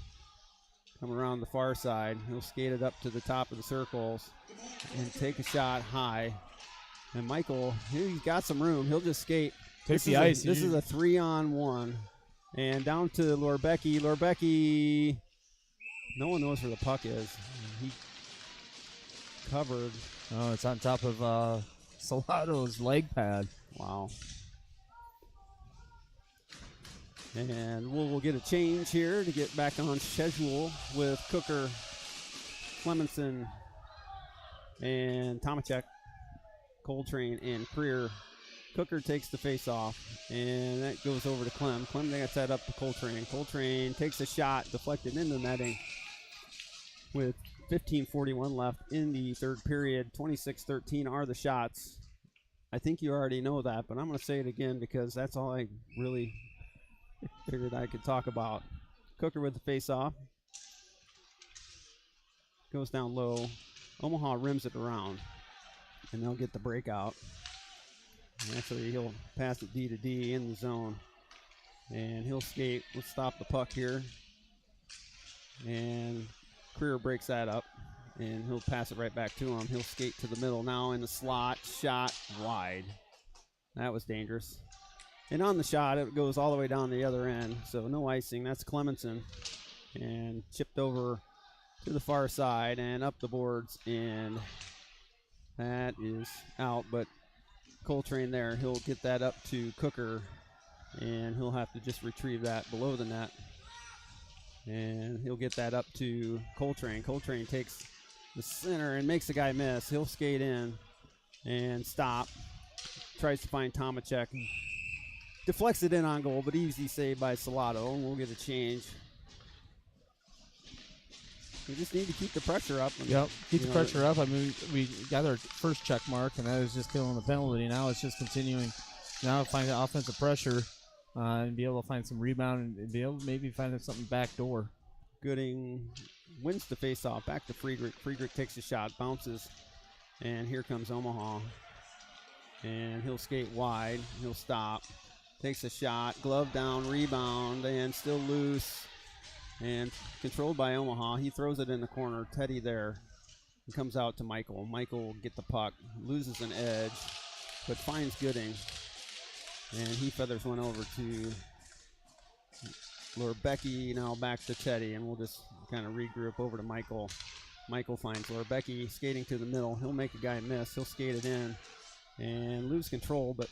come around the far side. He'll skate it up to the top of the circles and take a shot high. And Michael, he's got some room. He'll just skate. Take the ice. This is a 3-on-1. And down to Lorbecky. Lorbecky, no one knows where the puck is. He covered. Oh, it's on top of Salato's leg pad. Wow. And we'll get a change here to get back on schedule with Cooker, Clemenson, and Tomachek, Coltrane, and Creer. Cooker takes the face off, and that goes over to Clem. Clem gets that up to Coltrane. Coltrane takes a shot, deflected into the netting with 15:41 left in the third period. 26-13 are the shots. I think you already know that, but I'm going to say it again because that's all I really figured I could talk about. Cooker with the face-off. Goes down low. Omaha rims it around, and they'll get the breakout. And actually, he'll pass it D to D in the zone. And he'll skate. Let's stop the puck here. And Creer breaks that up. And he'll pass it right back to him. He'll skate to the middle now in the slot. Shot wide. That was dangerous. And on the shot, it goes all the way down the other end. So no icing. That's Clemenson. And chipped over to the far side and up the boards. And that is out. But Coltrane there, he'll get that up to Cooker, and he'll have to just retrieve that below the net. And he'll get that up to Coltrane. Coltrane takes the center and makes the guy miss. He'll skate in and stop. Tries to find Tomachek. Deflects it in on goal, but easy save by Salato, and we'll get a change. We just need to keep the pressure up. Yep, keep the pressure up. I mean, we got our first check mark, and that was just killing the penalty. Now it's just continuing. Now find the offensive pressure and be able to find some rebound and be able to maybe find something backdoor. Gooding wins the faceoff. Back to Friedrich. Friedrich takes a shot, bounces, and here comes Omaha. And he'll skate wide. He'll stop. Takes a shot. Glove down, rebound, and still loose. And controlled by Omaha. He throws it in the corner. Teddy there. He comes out to Michael. Michael will get the puck. Loses an edge, but finds Gooding. And he feathers one over to Lorbecki. Now back to Teddy. And we'll just kind of regroup over to Michael. Michael finds Lorbecki skating to the middle. He'll make a guy miss. He'll skate it in and lose control, but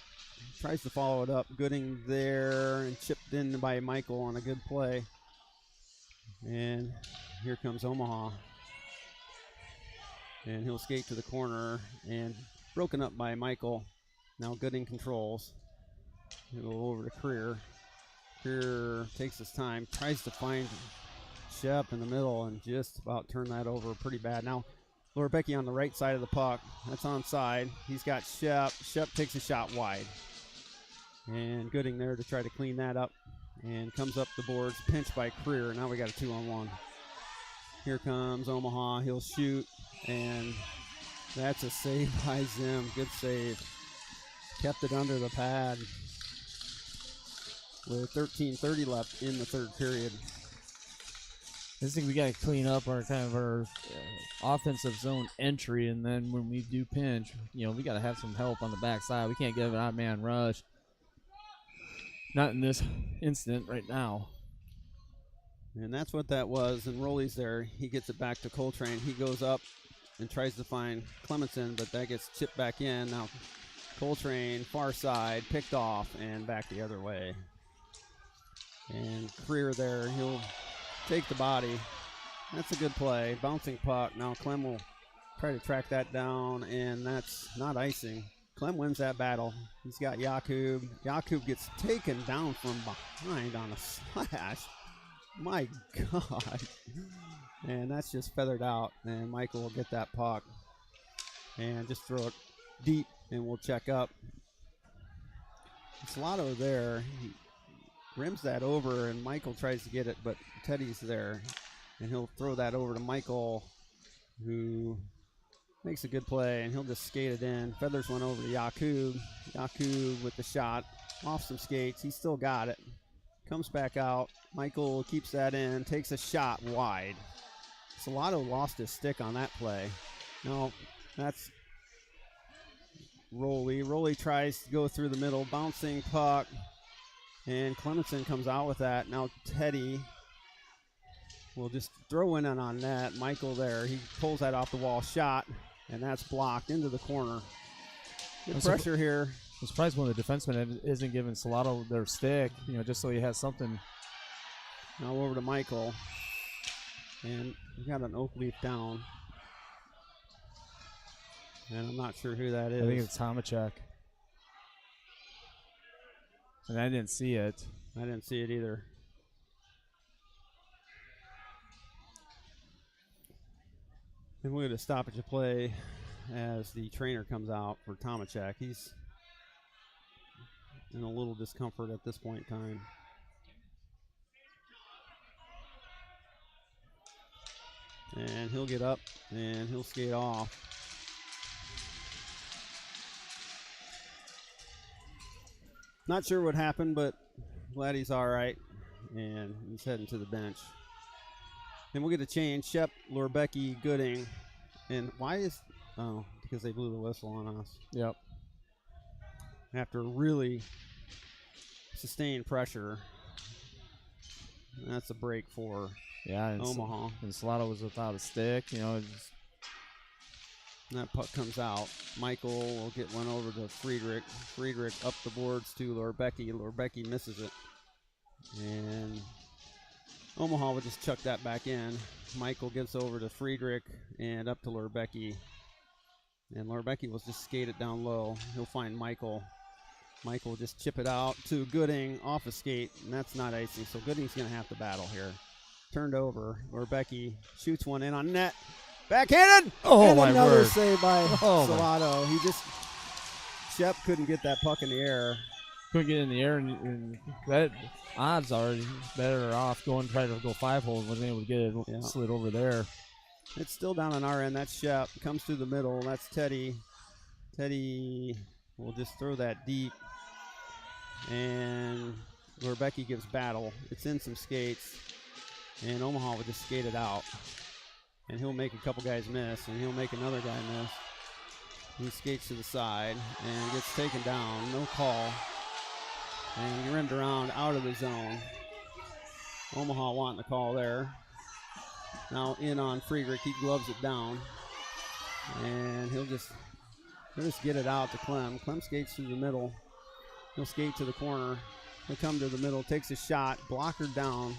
tries to follow it up. Gooding there and chipped in by Michael on a good play. And here comes Omaha. And he'll skate to the corner and broken up by Michael. Now Gooding controls. He'll go over to Creer. Creer takes his time, tries to find Shep in the middle and just about turn that over pretty bad. Now Lorbecki on the right side of the puck. That's onside. He's got Shep. Shep takes a shot wide. And Gooding there to try to clean that up. And comes up the boards, pinched by Creer. Now we got a 2-on-1. Here comes Omaha. He'll shoot, and that's a save by Zim. Good save. Kept it under the pad with 13:30 left in the third period. I think we got to clean up our offensive zone entry, and then when we do pinch, we got to have some help on the backside. We can't give an odd man rush. Not in this incident right now. And that's what that was. And Rolly's there. He gets it back to Coltrane. He goes up and tries to find Clemenson, but that gets chipped back in. Now Coltrane, far side, picked off, and back the other way. And Creer there. He'll take the body. That's a good play. Bouncing puck. Now Clem will try to track that down, and that's not icing. Clem wins that battle. He's got Jakub. Jakub gets taken down from behind on a slash. My God. And that's just feathered out. And Michael will get that puck and just throw it deep, and we'll check up. Salato there. He rims that over, and Michael tries to get it, but Teddy's there. And he'll throw that over to Michael, who makes a good play, and he'll just skate it in. Feathers one over to Jakub. Jakub with the shot. Off some skates. He's still got it. Comes back out. Michael keeps that in. Takes a shot wide. Salato lost his stick on that play. No, that's Rolly. Rolly tries to go through the middle. Bouncing puck. And Clemenson comes out with that. Now Teddy will just throw in on that. Michael there. He pulls that off the wall. Shot. And that's blocked into the corner. Good pressure here. I'm surprised when the defenseman isn't giving Salado their stick, just so he has something. Now over to Michael. And we got an oak leaf down. And I'm not sure who that is. I think it's Tomachek. And I didn't see it. I didn't see it either. And we're going to stop at your play as the trainer comes out for Tomachek. He's in a little discomfort at this point in time. And he'll get up and he'll skate off. Not sure what happened, but glad he's all right. And he's heading to the bench. Then we'll get a change. Shep, Lorbecky, Gooding. And why is... Oh, because they blew the whistle on us. Yep. After really sustained pressure. And that's a break for Omaha. And Salado was without a stick. And that puck comes out. Michael will get one over to Friedrich. Friedrich up the boards to Lorbecky. Lorbecky misses it. And Omaha will just chuck that back in. Michael gets over to Friedrich and up to Lorbecky. And Lorbecky will just skate it down low. He'll find Michael. Michael will just chip it out to Gooding off a skate, and that's not icing. So Gooding's going to have to battle here. Turned over. Lorbecky shoots one in on net. Backhanded! Oh, and my another word. save by Oh, Salado. Shep couldn't get that puck in the air. Couldn't get in the air, and that odds are better off trying to go 5-hole and wasn't able to get it slid over there. It's still down on our end. That's Shep. Comes through the middle. That's Teddy. Teddy will just throw that deep. And Lorbecky gives battle. It's in some skates. And Omaha will just skate it out. And he'll make a couple guys miss. And he'll make another guy miss. He skates to the side and gets taken down. No call. And he rimmed around out of the zone. Omaha wanting the call there. Now in on Friedrich. He gloves it down. And he'll just get it out to Clem. Clem skates through the middle. He'll skate to the corner. He'll come to the middle, takes a shot, blocker down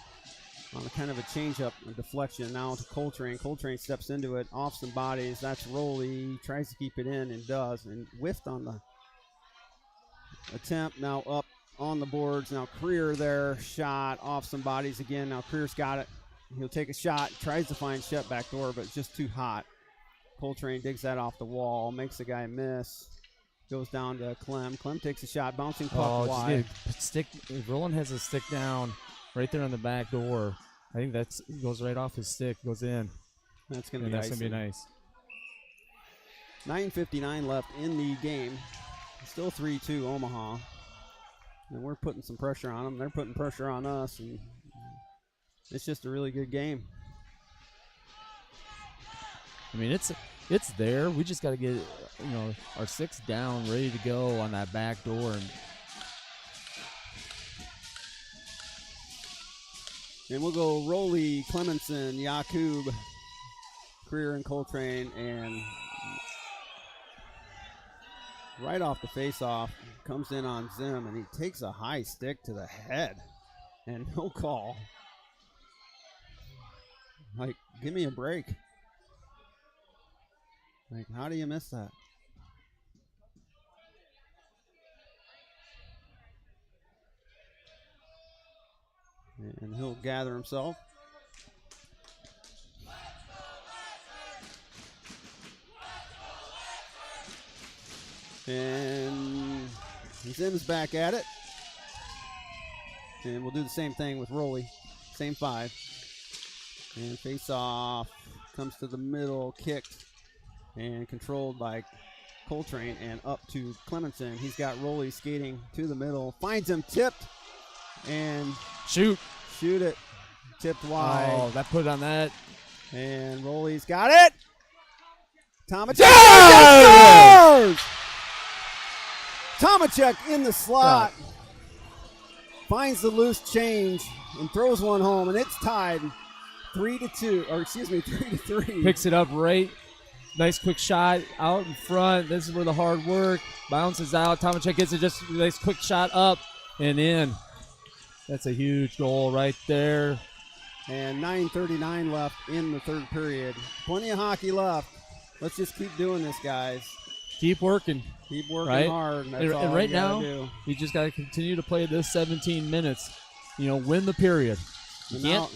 on a kind of a change-up, a deflection. Now to Coltrane. Coltrane steps into it, off some bodies. That's Rowley. Tries to keep it in and does. And whiffed on the attempt. Now up on the boards. Now Creer there. Shot off some bodies again. Now Creer's got it. He'll take a shot. Tries to find Shep back door, but it's just too hot. Coltrane digs that off the wall. Makes the guy miss. Goes down to Clem. Clem takes a shot. Bouncing puck wide. Stick. Roland has a stick down right there on the back door. I think that goes right off his stick. Goes in. That's going to be nice. 9:59 left in the game. Still 3-2 Omaha. And we're putting some pressure on them. They're putting pressure on us. And it's just a really good game. I mean, it's there. We just got to get our six down, ready to go on that back door. And we'll go Rowley, Clemenson, Yakub, Creer, and Coltrane. And right off the face-off, comes in on Zim, and he takes a high stick to the head. And no call. Like, give me a break. Like, how do you miss that? And he'll gather himself. And Zim's back at it. And we'll do the same thing with Rowley. Same five. And face off. Comes to the middle. Kicked. And controlled by Coltrane. And up to Clemenson. He's got Rowley skating to the middle. Finds him. Tipped. And shoot it. Tipped wide. Oh, that put on that. And Rowley's got it. Tomachek scores! Tomachek in the slot. Finds the loose change and throws one home, and it's tied 3-2. Or excuse me, 3-3. Picks it up right Nice quick shot out in front. This is where the hard work bounces out. Tomacek gets it, just a nice quick shot up and in. That's a huge goal right there. And 9:39 left in the third period. Plenty of hockey left. Let's just keep doing this, guys. Keep working. Keep working right? hard. That's all and right you gotta now, do. you just got to continue to play this 17 minutes. Win the period.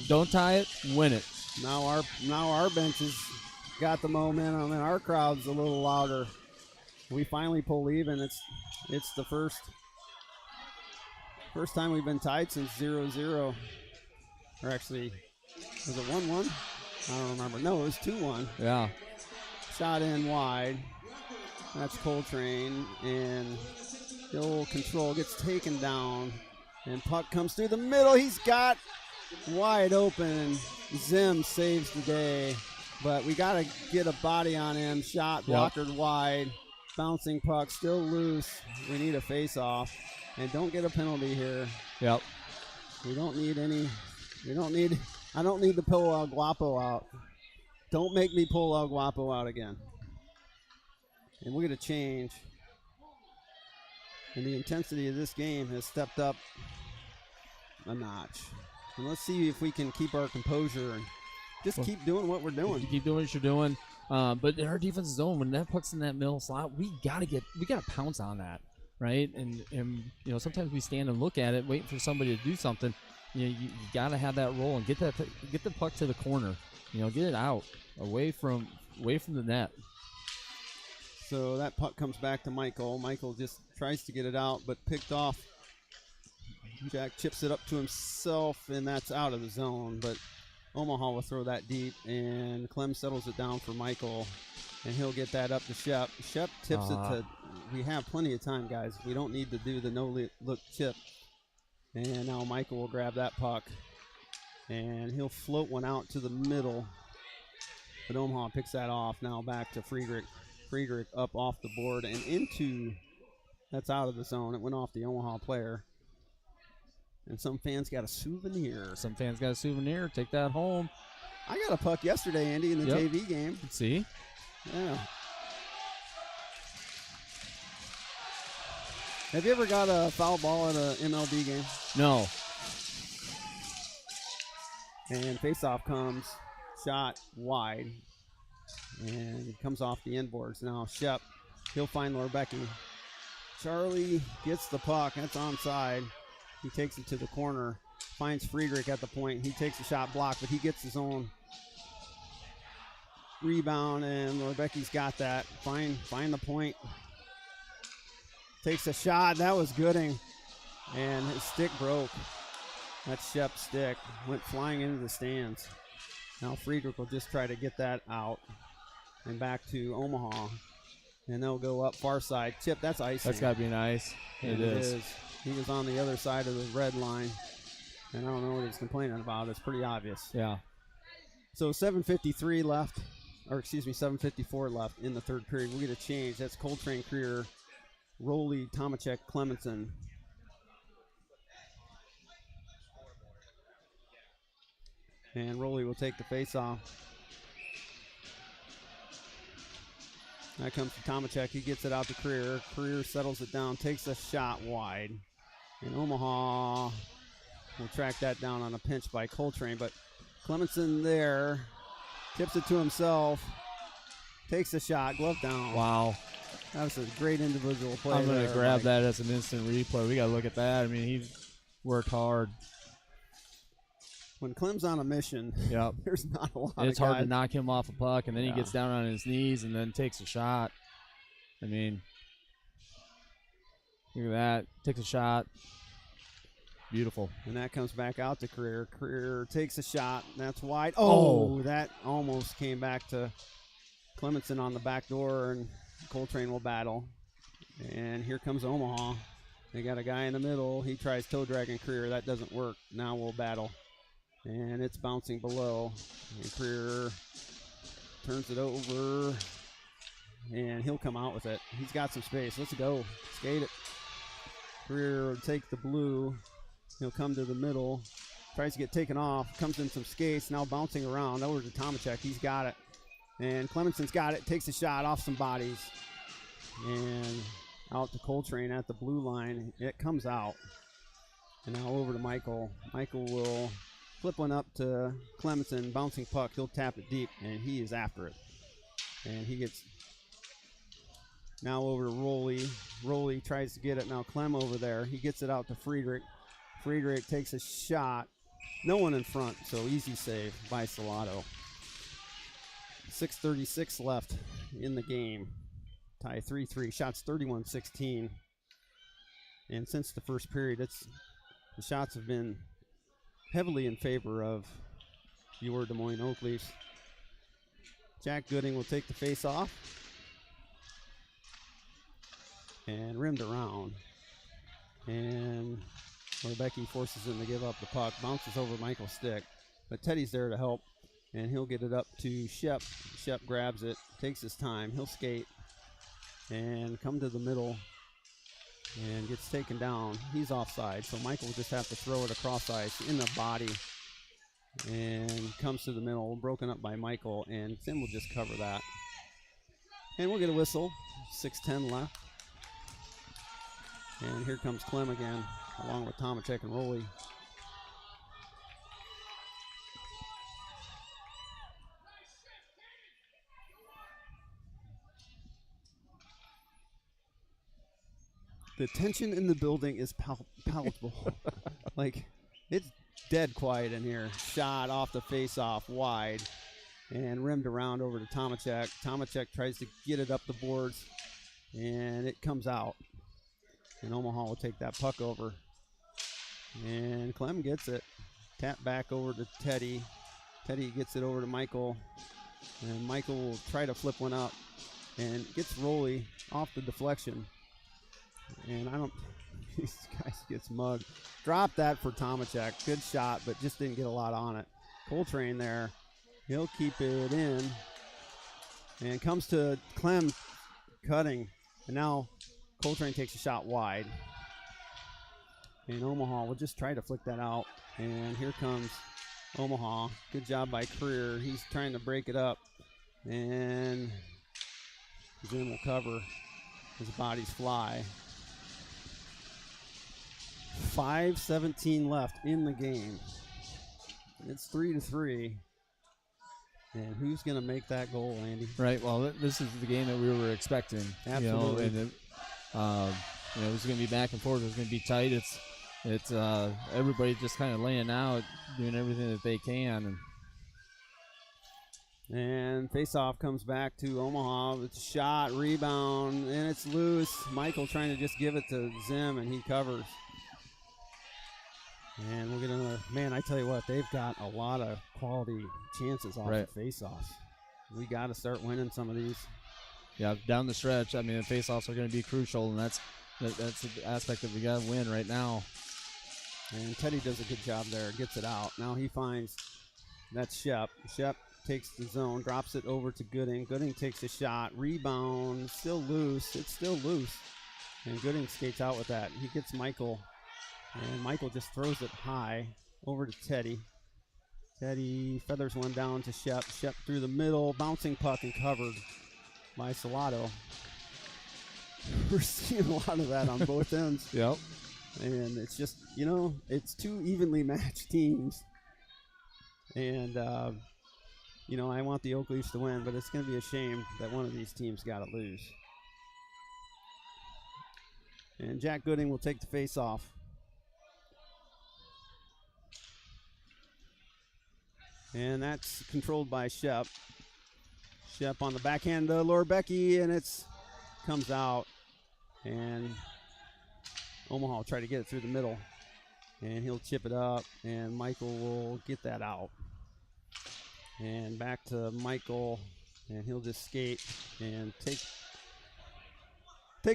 Don't tie it, win it. Now our bench has got the momentum, and our crowd's a little louder. We finally pull even. It's the first time we've been tied since 0-0. Or actually, was it 1-1? I don't remember. No, it was 2-1. Yeah. Shot in wide. That's Coltrane, and he'll control, gets taken down, and puck comes through the middle. He's got wide open. Zim saves the day, but we got to get a body on him. Shot blockered wide. Bouncing puck, still loose. We need a face-off, and don't get a penalty here. Yep. We don't need any. I don't need to pull El Guapo out. Don't make me pull El Guapo out again. And we're going to change. And the intensity of this game has stepped up a notch. And let's see if we can keep our composure and just keep doing what we're doing. Keep doing what you're doing. But in our defensive zone, when that puck's in that middle slot, we gotta pounce on that, right? And sometimes we stand and look at it, waiting for somebody to do something. You gotta have that roll and get the puck to the corner. Get it out away from the net. So that puck comes back to Michael. Michael just tries to get it out, but picked off. Jack chips it up to himself, and that's out of the zone. But Omaha will throw that deep, and Clem settles it down for Michael, and he'll get that up to Shep. Shep tips it to. We have plenty of time, guys. We don't need to do the no-look chip. And now Michael will grab that puck, and he'll float one out to the middle. But Omaha picks that off. Now back to Friedrich. Friedrich up off the board and into. That's out of the zone. It went off the Omaha player. And some fans got a souvenir. Take that home. I got a puck yesterday, Andy, in the JV game. See? Yeah. Have you ever got a foul ball at an MLB game? No. And face-off comes. Shot wide. And it comes off the inboards. Now Shep, he'll find Lorbecky. Charlie gets the puck. That's onside. He takes it to the corner. Finds Friedrich at the point. He takes a shot block, but he gets his own rebound, and Lorbeky's got that. Find the point. Takes a shot. That was Gooding. And his stick broke. That's Shep's stick. Went flying into the stands. Now Friedrich will just try to get that out. And back to Omaha. And they'll go up far side. Chip, that's icing. That's got to be nice. It is. He was on the other side of the red line. And I don't know what he's complaining about. It's pretty obvious. Yeah. So 7:53 left. Or excuse me, 7:54 left in the third period. We'll get a change. That's Coltrane, Creer, Rowley, Tomacek, Clemenson. And Rowley will take the face-off. That comes to Tomacek. He gets it out to Creer. Creer settles it down, takes a shot wide. And Omaha will track that down on a pinch by Coltrane. But Clemenson there, tips it to himself, takes a shot, glove down. Wow. That was a great individual play. I'm going to grab that as an instant replay. We got to look at that. I mean, he's worked hard. When Clem's on a mission, there's not a lot of it's guys. hard to knock him off a puck, and then he gets down on his knees and then takes a shot. I mean, look at that. Takes a shot. Beautiful. And that comes back out to Creer. Creer takes a shot. That's wide. Oh, that almost came back to Clemenson on the back door, and Coltrane will battle. And here comes Omaha. They got a guy in the middle. He tries toe dragging Creer. That doesn't work. Now we'll battle. And it's bouncing below. And Creer turns it over. And he'll come out with it. He's got some space. Let's go. Skate it. Creer will take the blue. He'll come to the middle. Tries to get taken off. Comes in some skates. Now bouncing around. Over to Tomacek. He's got it. And Clemenson's got it, takes a shot off some bodies. And out to Coltrane at the blue line. It comes out. And now over to Michael. Michael will flip one up to Clemenson, bouncing puck. He'll tap it deep, and he is after it. And he gets now over to Roley. Roley tries to get it. Now Clem over there. He gets it out to Friedrich. Friedrich takes a shot. No one in front, so easy save by Salato. 6:36 left in the game. Tie 3-3. Shots 31-16. And since the first period, the shots have been heavily in favor of your Des Moines Oak Leafs. Jack Gooding will take the face off. And rimmed around. And Becky forces him to give up the puck. Bounces over Michael's stick. But Teddy's there to help. And he'll get it up to Shep. Shep grabs it, takes his time. He'll skate and come to the middle and gets taken down. He's offside, so Michael will just have to throw it across ice in the body and comes to the middle, broken up by Michael, and Tim will just cover that. And we'll get a whistle. 6:10 left. And here comes Clem again, along with Tomacek and Roley. The tension in the building is palatable. Like, it's dead quiet in here. Shot off the face-off wide and rimmed around over to Tomacek. Tomacek tries to get it up the boards, and it comes out. And Omaha will take that puck over. And Clem gets it. Tap back over to Teddy. Teddy gets it over to Michael. And Michael will try to flip one up and gets Roley off the deflection. And these guys gets mugged. Drop that for Tomacek. Good shot, but just didn't get a lot on it. Coltrane there. He'll keep it in. And comes to Clem cutting. And now Coltrane takes a shot wide. And Omaha will just try to flick that out. And here comes Omaha. Good job by Creer. He's trying to break it up. And Zim will cover. His bodies fly. 5:17 left in the game. It's 3-3. And who's going to make that goal, Andy? Right. Well, this is the game that we were expecting. Absolutely. You know, and it was going to be back and forth. It was going to be tight. It's everybody just kind of laying out, doing everything that they can. And face-off comes back to Omaha with a shot, rebound, and it's loose. Michael trying to just give it to Zim, and he covers. And we'll get another. Man, I tell you what, they've got a lot of quality chances off the face-offs. We got to start winning some of these. Yeah, down the stretch, I mean, the face-offs are going to be crucial, and that's the aspect that we got to win right now. And Teddy does a good job there, gets it out. Now he finds that's Shep. Shep takes the zone, drops it over to Gooding. Gooding takes a shot, rebound, still loose. It's still loose. And Gooding skates out with that. He gets Michael, and Michael just throws it high over to Teddy. Teddy feathers one down to Shep. Shep through the middle, bouncing puck and covered by Salato. We're seeing a lot of that on both ends. Yep. And it's just, it's two evenly matched teams. And, I want the Oak Leafs to win, but it's going to be a shame that one of these teams got to lose. And Jack Gooding will take the face off. And that's controlled by Shep. Shep on the backhand to Lorbecky, and it's comes out. And Omaha will try to get it through the middle. And he'll chip it up, and Michael will get that out. And back to Michael, and he'll just skate and take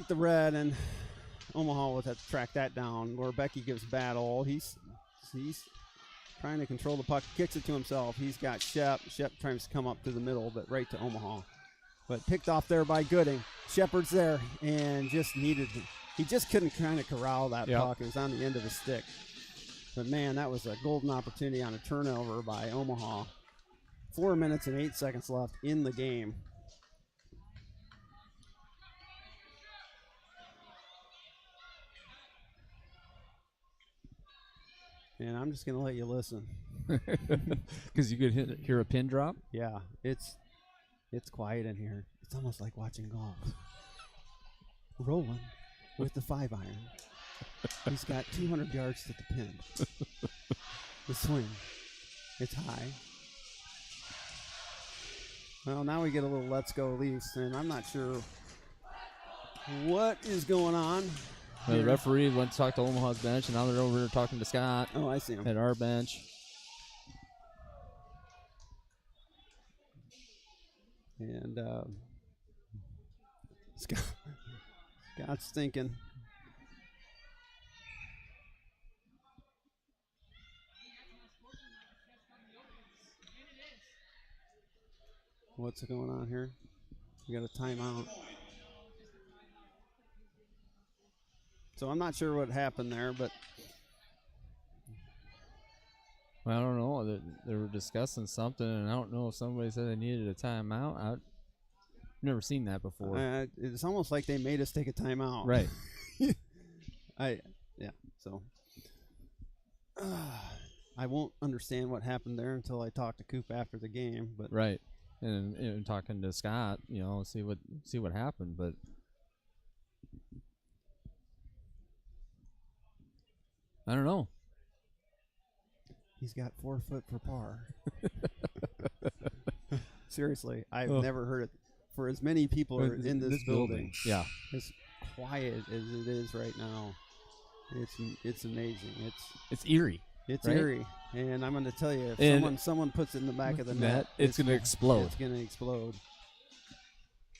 the red, and Omaha will have to track that down. Lorbecky gives battle. He's trying to control the puck, kicks it to himself. He's got Shep. Shep tries to come up to the middle, but right to Omaha. But picked off there by Gooding. Shepard's there and he just couldn't kind of corral that puck. It was on the end of his stick. But, man, that was a golden opportunity on a turnover by Omaha. 4 minutes and 8 seconds left in the game. And I'm just going to let you listen. Because you could hear a pin drop. Yeah, it's quiet in here. It's almost like watching golf. Rolling with the 5-iron. He's got 200 yards to the pin. The swing. It's high. Well, now we get a little let's go Leafs, and I'm not sure what is going on. Well, the referee went to talk to Omaha's bench, and now they're over here talking to Scott. Oh, I see him. At our bench. And Scott's thinking. What's going on here? We got a timeout. So I'm not sure what happened there, but Well, I don't know. They were discussing something, and I don't know if somebody said they needed a timeout. I've never seen that before. it's almost like they made us take a timeout. Right. So I won't understand what happened there until I talk to Coop after the game. But Right. And talking to Scott, see what happened, but I don't know. He's got 4 foot for par. Seriously, I've never heard it. For as many people are in this building, yeah, as quiet as it is right now, it's amazing. It's eerie. It's right? eerie, and I'm going to tell you, if someone puts it in the back of the net, it's going to explode. It's going to explode.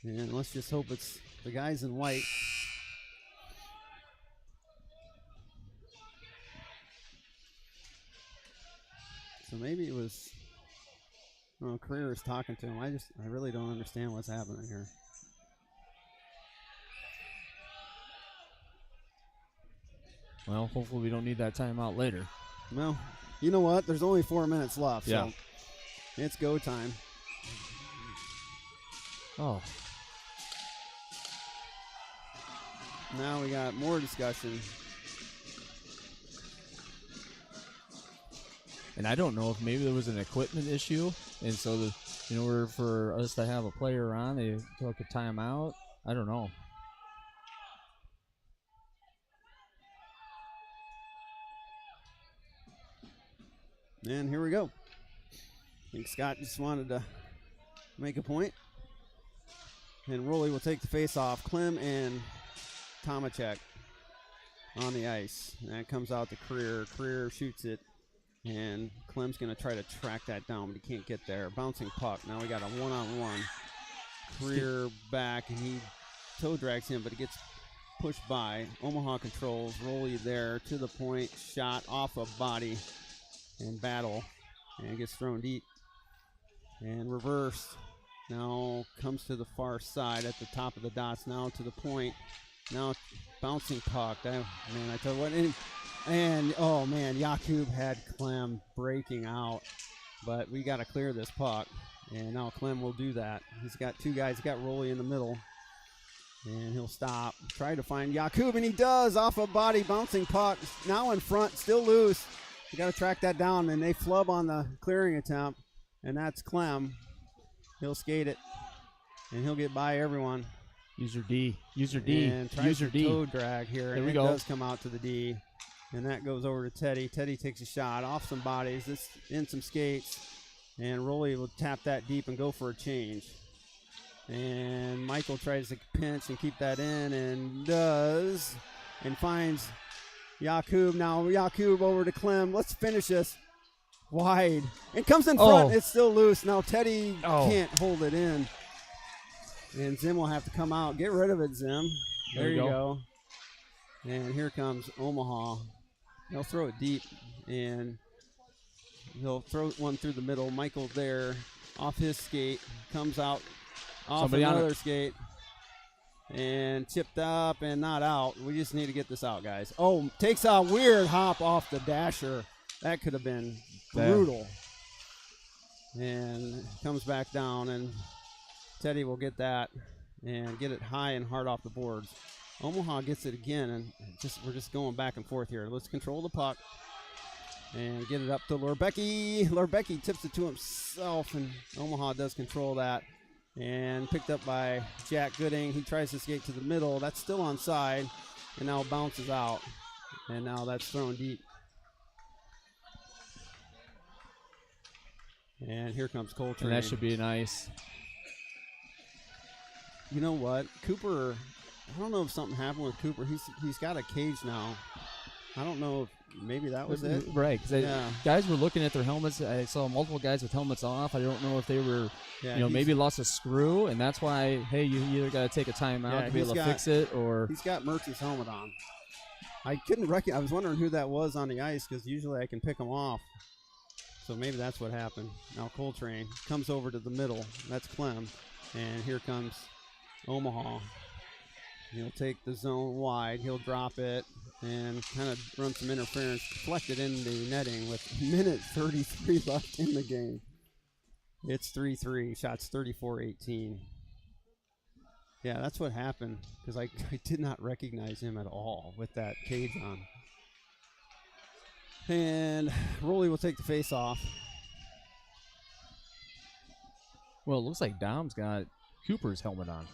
And let's just hope it's the guys in white. So maybe it was, Career is talking to him. I really don't understand what's happening here. Well, hopefully we don't need that timeout later. Well, you know what? There's only 4 minutes left, yeah. So it's go time. Oh. Now we got more discussion. And I don't know if maybe there was an equipment issue, and so in order for us to have a player on, they took a timeout. I don't know. And here we go. I think Scott just wanted to make a point. And Roley will take the face off. Clem and Tomacek on the ice. And that comes out to Career. Career shoots it. And Clem's going to try to track that down, but he can't get there. Bouncing puck. Now we got a one-on-one. Career back, and he toe drags him, but it gets pushed by. Omaha controls. Roley there to the point. Shot off a body. And battle, and gets thrown deep, and reversed. Now comes to the far side at the top of the dots. Now to the point. Now bouncing puck. Man, I tell you what. And oh man, Jakub had Clem breaking out, but we got to clear this puck. And now Clem will do that. He's got two guys. He's got Roley in the middle, and he'll stop. Try to find Jakub, and he does off a body bouncing puck. Now in front, still loose. You got to track that down, and they flub on the clearing attempt, and that's Clem. He'll skate it, and he'll get by everyone. Use your D. Use your D. And tries to toe drag here, there and we it go. does come out to the D, and that goes over to Teddy. Teddy takes a shot off some bodies, this in some skates, and Roley will tap that deep and go for a change. And Michael tries to pinch and keep that in, and does, and finds Jakub. Now Jakub over to Clem. Let's finish this. Wide. It comes in front. It's still loose. Now Teddy can't hold it in. And Zim will have to come out. Get rid of it, Zim. There you go. And here comes Omaha. They'll throw it deep. And he'll throw one through the middle. Michael there. Off his skate. Comes out. Off Somebody another skate. And chipped up and not out. We just need to get this out, guys. Oh, takes a weird hop off the dasher. That could have been brutal. and comes back down, and Teddy will get that and get it high and hard off the boards. Omaha gets it again, and we're just going back and forth here. Let's control the puck and get it up to Lorbecki. Lorbecki tips it to himself, and Omaha does control that. And picked up by Jack Gooding. He tries to skate to the middle. That's still onside, and now bounces out. And now that's thrown deep. And here comes Coltrane. And that should be nice. You know what? Cooper, I don't know if something happened with Cooper. He's got a cage now. I don't know if maybe that was it. Right, because guys were looking at their helmets. I saw multiple guys with helmets off. I don't know if they were, maybe lost a screw, and that's why, hey, you either got to take a timeout to be able to fix it, or... He's got Mertz's helmet on. I couldn't recognize. I was wondering who that was on the ice, because usually I can pick him off. So maybe that's what happened. Now Coltrane comes over to the middle. That's Clem. And here comes Omaha. He'll take the zone wide. He'll drop it and kind of run some interference. Deflected in the netting with minute 33 left in the game. It's 3-3. Shots 34-18. Yeah, that's what happened, because I did not recognize him at all with that cage on. And Roley will take the face off. Well, it looks like Dom's got Cooper's helmet on.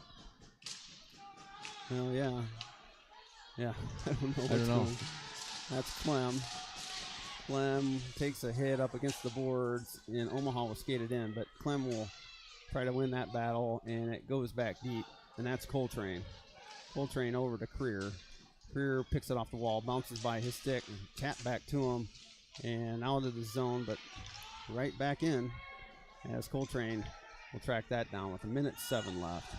Oh, yeah. Yeah, I don't know. That's Clem. Clem takes a hit up against the boards, and Omaha will skate it in, but Clem will try to win that battle, and it goes back deep, and that's Coltrane. Coltrane over to Creer. Creer picks it off the wall, bounces by his stick, and tap back to him, and out of the zone, but right back in as Coltrane will track that down with 1:07 left.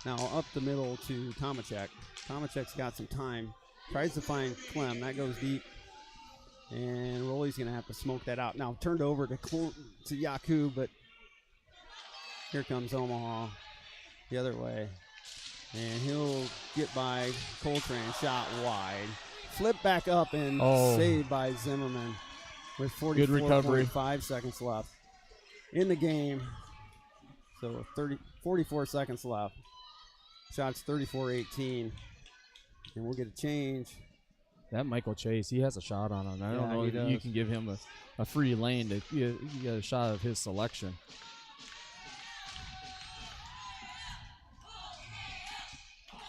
Now up the middle to Tomacek. Tomacek's got some time. Tries to find Clem. That goes deep. And Roley's going to have to smoke that out. Now turned over to Yaku, but here comes Omaha the other way. And he'll get by Coltrane. Shot wide. Flip back up and saved by Zimmerman with 44.5 seconds left in the game. So 44 seconds left. Shots 34-18. And we'll get a change. That Michael Chase, he has a shot on him. I don't know if you can give him a free lane to get a shot of his selection.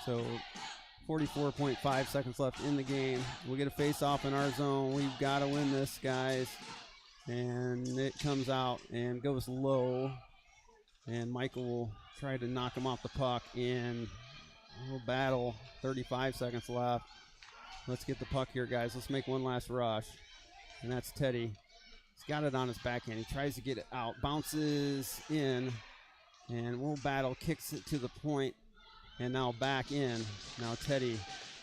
So 44.5 seconds left in the game. We'll get a face-off in our zone. We've got to win this, guys. And it comes out and goes low. And Michael will try to knock him off the puck. And we'll battle. 35 seconds left. Let's get the puck here, guys. Let's make one last rush. And that's Teddy. He's got it on his backhand. He tries to get it out. Bounces in. And we'll battle. Kicks it to the point. And now back in. Now Teddy,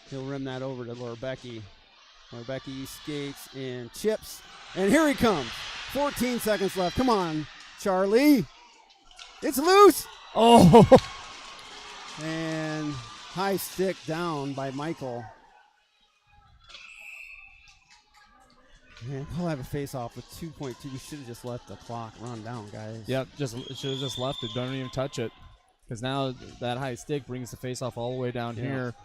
he'll rim that over to Lorbecki. Lorbecki skates and chips. And here he comes. 14 seconds left. Come on, Charlie. It's loose. Oh! And high stick down by Michael. And we'll have a face-off with 2.2. We should have just let the clock run down, guys. Yep, should have just left it. Don't even touch it. Because now that high stick brings the face-off all the way down here.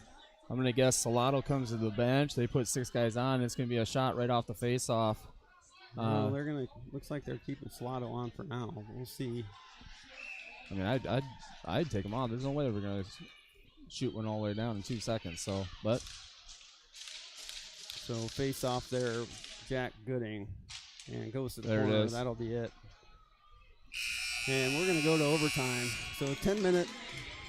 I'm going to guess Salado comes to the bench. They put 6 guys on. It's going to be a shot right off the face-off. Well, they're going to. Looks like they're keeping Salado on for now. We'll see. I mean, I'd take him on. There's no way we're going to shoot one all the way down in 2 seconds. So face-off there, Jack Gooding, and goes to the there corner. it is. That'll be it. And we're going to go to overtime. So 10-minute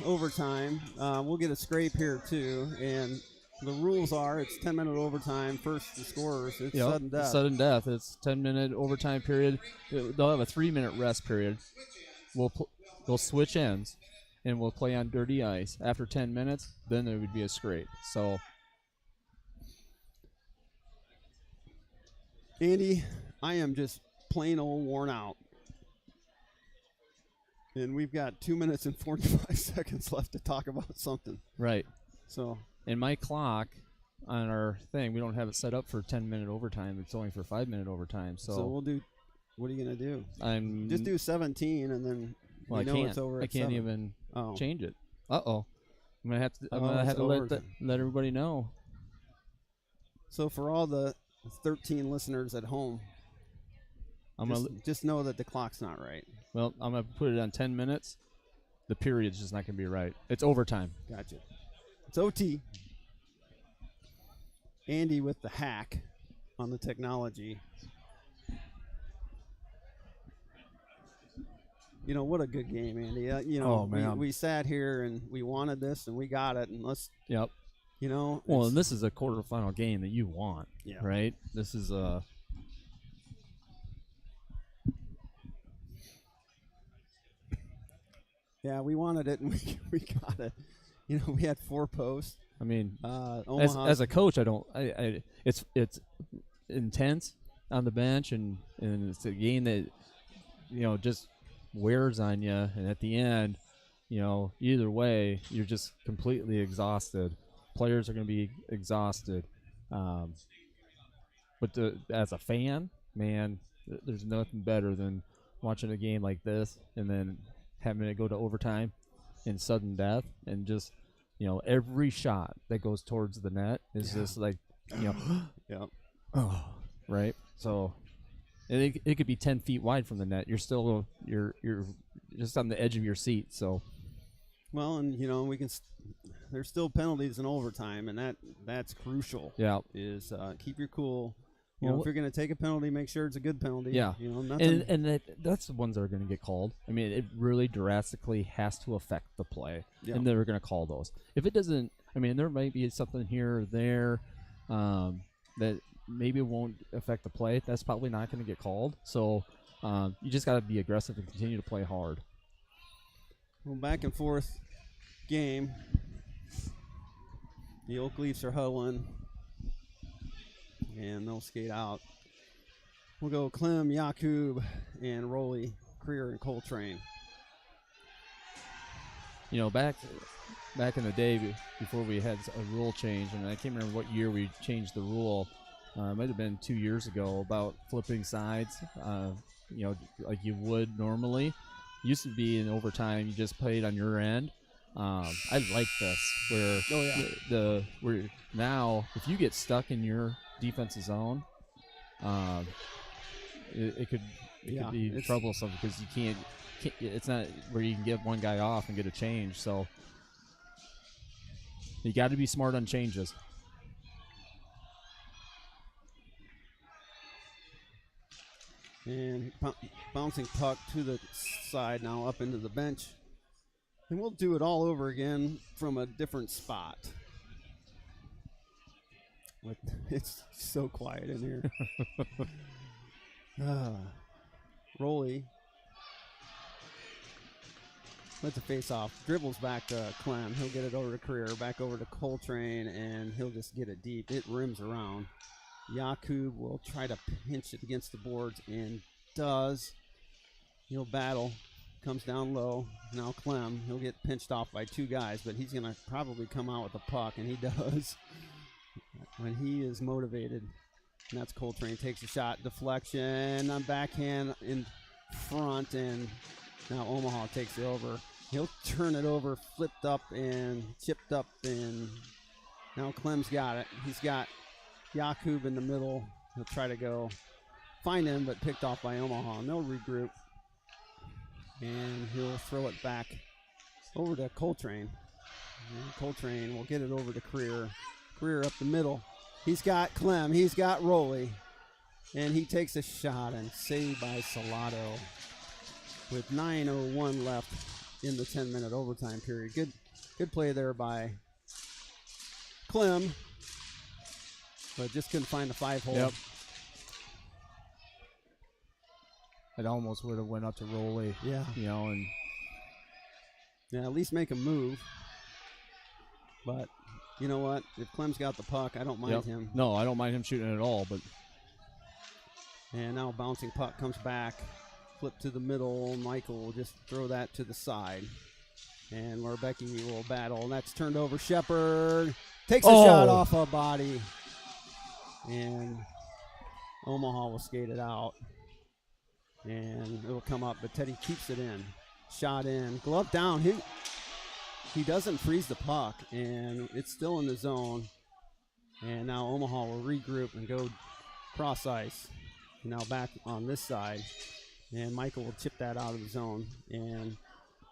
overtime. We'll get a scrape here, too. And the rules are it's 10-minute overtime. First, the scorers. It's sudden death. Sudden death. It's 10-minute overtime period. They'll have a 3-minute rest period. We'll switch ends, and we'll play on dirty ice. After 10 minutes, then there would be a scrape. So, Andy, I am just plain old worn out. And we've got 2 minutes and 45 seconds left to talk about something. right. So, In my clock on our thing, we don't have it set up for 10-minute overtime. It's only for 5-minute overtime. So we'll What are you gonna do? I'm Just do 17, and then Well, you I know can't. it's over. I at can't 7. even Oh. change it. I'm gonna have to. I'm Oh, gonna it's have to over. let everybody know. So for all the 13 listeners at home, I'm just, gonna. just know that the clock's not right. Well, I'm gonna put it on 10 minutes. The period's just not gonna be right. It's overtime. Gotcha. It's OT. Andy with the hack on the technology. You know, what a good game, Andy. Oh, man. We sat here and we wanted this and we got it. And let's, Yep. Well, and this is a quarterfinal game that you want, right? This is Yeah, we wanted it and we got it. We had 4 posts. I mean, Omaha, as a coach, I don't. It's intense on the bench, and it's a game that just wears on you. And at the end, either way, you're just completely exhausted. Players are going to be exhausted. But as a fan, man, there's nothing better than watching a game like this and then having it go to overtime and sudden death, and just every shot that goes towards the net is just like yeah. Oh, right. So it could be 10 feet wide from the net. You're still you're just on the edge of your seat. So Well, and we can. There's still penalties in overtime, and that's crucial. yeah, Is keep your cool. Well, if you're going to take a penalty, make sure it's a good penalty. Yeah. Nothing. and that's the ones that are going to get called. I mean, it really drastically has to affect the play, and they're going to call those. If it doesn't, I mean, there might be something here or there that maybe won't affect the play. That's probably not going to get called. So you just got to be aggressive and continue to play hard. Well, back and forth game. The Oak Leafs are huddling, and they'll skate out. We'll go Clem, Yakub, and Roley, Creer, and Coltrane. Back in the day before we had a rule change, and I can't remember what year we changed the rule. It might have been 2 years ago, about flipping sides, like you would normally. Used to be in overtime, you just played on your end. I like this where now if you get stuck in your defensive zone, it could be troublesome because you can't. It's not where you can get one guy off and get a change. So you got to be smart on changes. And bouncing puck to the side now, up into the bench. And we'll do it all over again from a different spot. It's so quiet in here. Roley lets the face off. Dribbles back to Clem. He'll get it over to Creer. Back over to Coltrane, and he'll just get it deep. It rims around. Yakub will try to pinch it against the boards, and does. He'll battle. Comes down low. Now Clem. He'll get pinched off by 2 guys, but he's going to probably come out with the puck, and he does. When he is motivated. And that's Coltrane. Takes a shot. Deflection. On backhand in front, and now Omaha takes it over. He'll turn it over, flipped up and chipped up, and now Clem's got it. He's got Yakub in the middle. He'll try to go find him, but picked off by Omaha. And they'll regroup. And he'll throw it back over to Coltrane. And Coltrane will get it over to Creer. Creer up the middle. He's got Clem. He's got Roley. And he takes a shot, and saved by Salado with 9:01 left in the 10-minute overtime period. Good play there by Clem, but just couldn't find the 5-hole. Yep. It almost would have went up to Roley. Yeah. And at least make a move. But you know what? If Clem's got the puck, I don't mind him. No, I don't mind him shooting at all. But and now bouncing puck comes back, flip to the middle. Michael will just throw that to the side, and Larbecki will battle. And that's turned over. Shepard takes a shot off a body, and Omaha will skate it out. And it'll come up, but Teddy keeps it in. Shot in, glove down. He doesn't freeze the puck, and it's still in the zone. And now Omaha will regroup and go cross ice. Now back on this side, and Michael will chip that out of the zone. And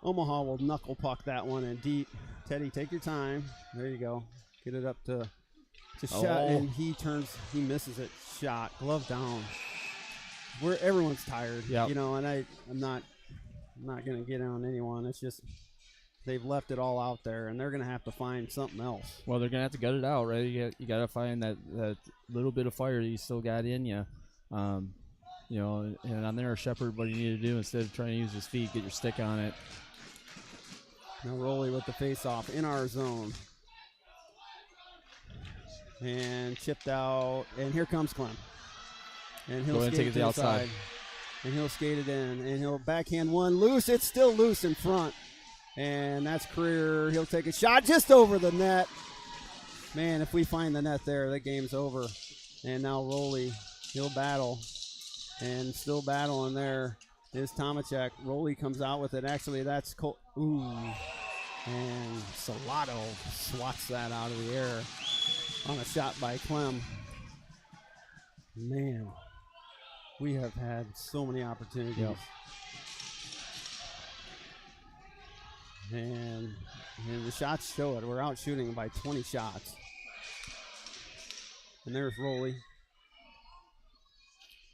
Omaha will knuckle puck that one in deep. Teddy, take your time. There you go. Get it up to shot, and he misses it. Shot, glove down. Everyone's tired, Yep. you know, and I'm not going to get on anyone. It's just they've left it all out there, and they're going to have to find something else. Well, they're going to have to gut it out, right? You got to find that little bit of fire that you still got in you. You know, and on there, Shepard, what you need to do instead of trying to use his feet, get your stick on it. Now Rowley with the face-off in our zone. And chipped out, and here comes Clem. And he'll skate take it to the outside. And he'll skate it in, and he'll backhand one loose. It's still loose in front. And that's Creer. He'll take a shot just over the net. Man, if we find the net there, the game's over. And now Rowley, he'll battle. And still battling there is Tomacek. Rowley comes out with it. Actually, that's ooh. And Salato swats that out of the air on a shot by Clem. Man, we have had so many opportunities. Yep. And the shots show it. We're out shooting by 20 shots. And there's Rowley.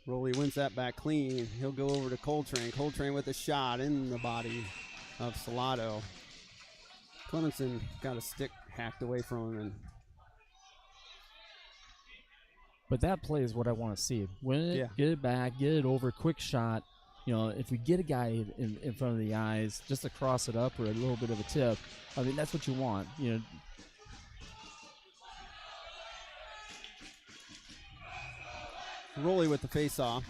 Rowley wins that back clean. He'll go over to Coltrane. Coltrane with a shot in the body of Salato. Clemenson got a stick hacked away from him. But that play is what I want to see. Win it, Yeah. get it back, get it over, quick shot. You know, if we get a guy in front of the eyes, just to cross it up or a little bit of a tip, I mean, that's what you want. You know, Rowley with the face-off.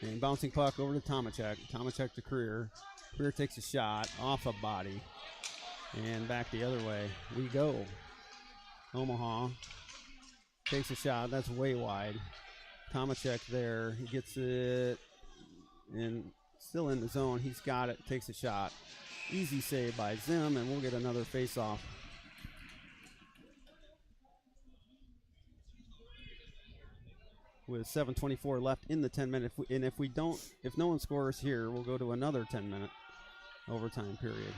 And bouncing puck over to Tomacek. Tomacek to Creer. Creer takes a shot off a body. And back the other way we go. Omaha takes a shot. That's way wide. Tomacek there. He gets it. And still in the zone. He's got it. Takes a shot. Easy save by Zim. And we'll get another face-off. With 7:24 left in the 10-minute, and if no one scores here, we'll go to another 10-minute overtime period.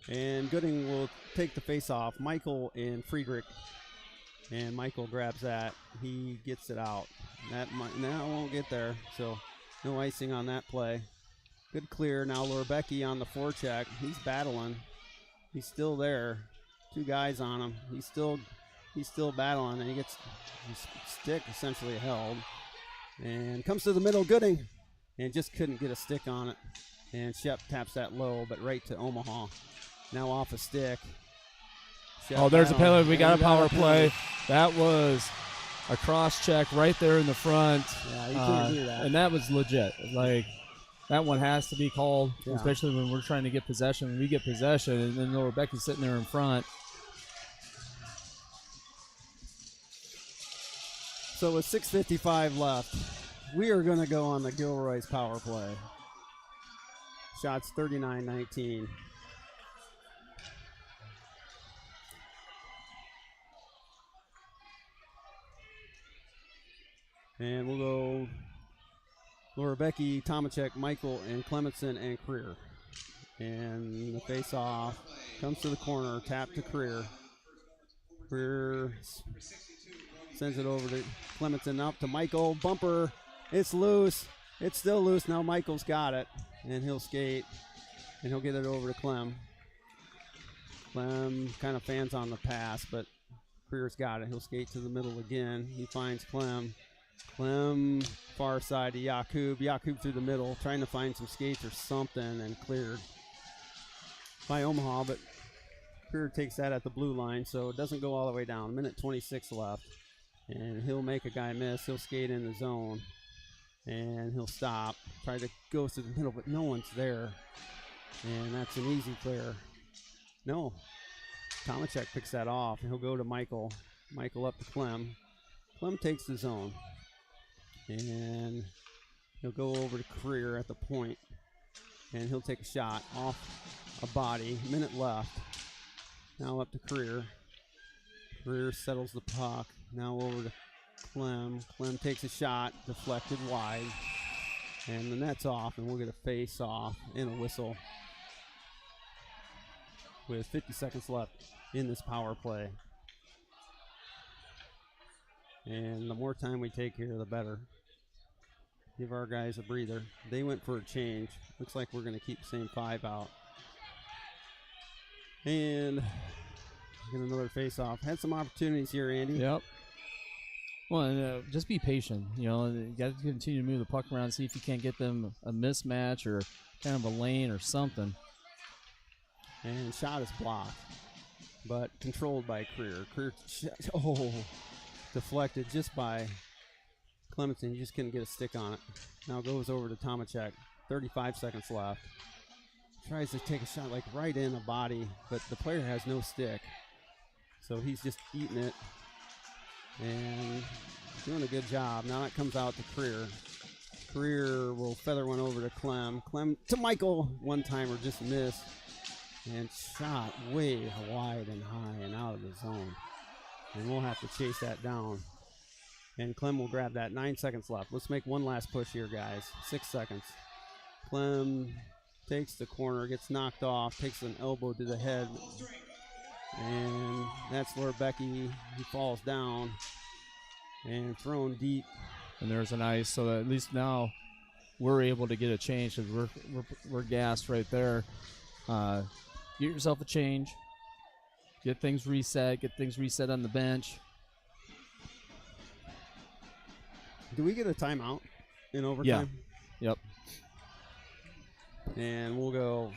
And Gooding will take the face-off. Michael and Friedrich, and Michael grabs that. He gets it out. That won't get there, so no icing on that play. Good clear. Now Lorbecky on the forecheck. He's battling. He's still there. Two guys on him. He's still battling, and he gets his stick essentially held. And comes to the middle, Gooding, and just couldn't get a stick on it. And Shep taps that low, but right to Omaha. Now off a stick. Shep there's a penalty. We got a power penalty. play. That was a cross check right there in the front. Yeah, you can't do that. And that was legit. Like, that one has to be called, Yeah. especially when we're trying to get possession. When we get possession, and then Rebecca's sitting there in front. So with 6:55 left, we are going to go on the Gilroy's power play. Shots 39-19. And we'll go Lorbecky, Tomacek, Michael, and Clemenson, and Creer. And the face-off comes to the corner, tap to Creer. Creer sends it over to Clemenson, up to Michael. Bumper. It's loose. It's still loose. Now Michael's got it. And he'll skate. And he'll get it over to Clem. Clem kind of fans on the pass, but Creer's got it. He'll skate to the middle again. He finds Clem. Clem far side to Yakub. Yakub through the middle, trying to find some skates or something, and cleared by Omaha, but Creer takes that at the blue line, so it doesn't go all the way down. Minute 26 left, and he'll make a guy miss. He'll skate in the zone, and he'll stop, try to go to the middle, but no one's there, and that's an easy clear. No, Tomacek picks that off, and he'll go to Michael. Michael up to Clem. Clem takes the zone. And he'll go over to Career at the point. And he'll take a shot off a body. Minute left. Now up to Career. Career settles the puck. Now over to Clem. Clem takes a shot, deflected wide. And the net's off, and we'll get a face off and a whistle with 50 seconds left in this power play. And the more time we take here, the better. Give our guys a breather. They went for a change. Looks like we're going to keep the same 5 out. And get another face-off. Had some opportunities here, Andy. Yep. Well, and, just be patient. You know, you got to continue to move the puck around, see if you can't get them a mismatch or kind of a lane or something. And shot is blocked, but controlled by Career. Career, deflected just by Clemenson. He just couldn't get a stick on it. Now goes over to Tomacek. 35 seconds left. Tries to take a shot like right in a body, but the player has no stick. So he's just eating it and doing a good job. Now that comes out to Career. Career will feather one over to Clem. Clem to Michael. One-timer just missed. And shot way wide and high and out of the zone. And we'll have to chase that down. And Clem will grab that. 9 seconds left. Let's make one last push here, guys. 6 seconds. Clem takes the corner, gets knocked off, takes an elbow to the head. And that's Lorbecky. He falls down and thrown deep. And there's an ice, so that at least now we're able to get a change because we're gassed right there. Get yourself a change. Get things reset. Get things reset on the bench. Do we get a timeout in overtime? Yeah. Yep. And we'll go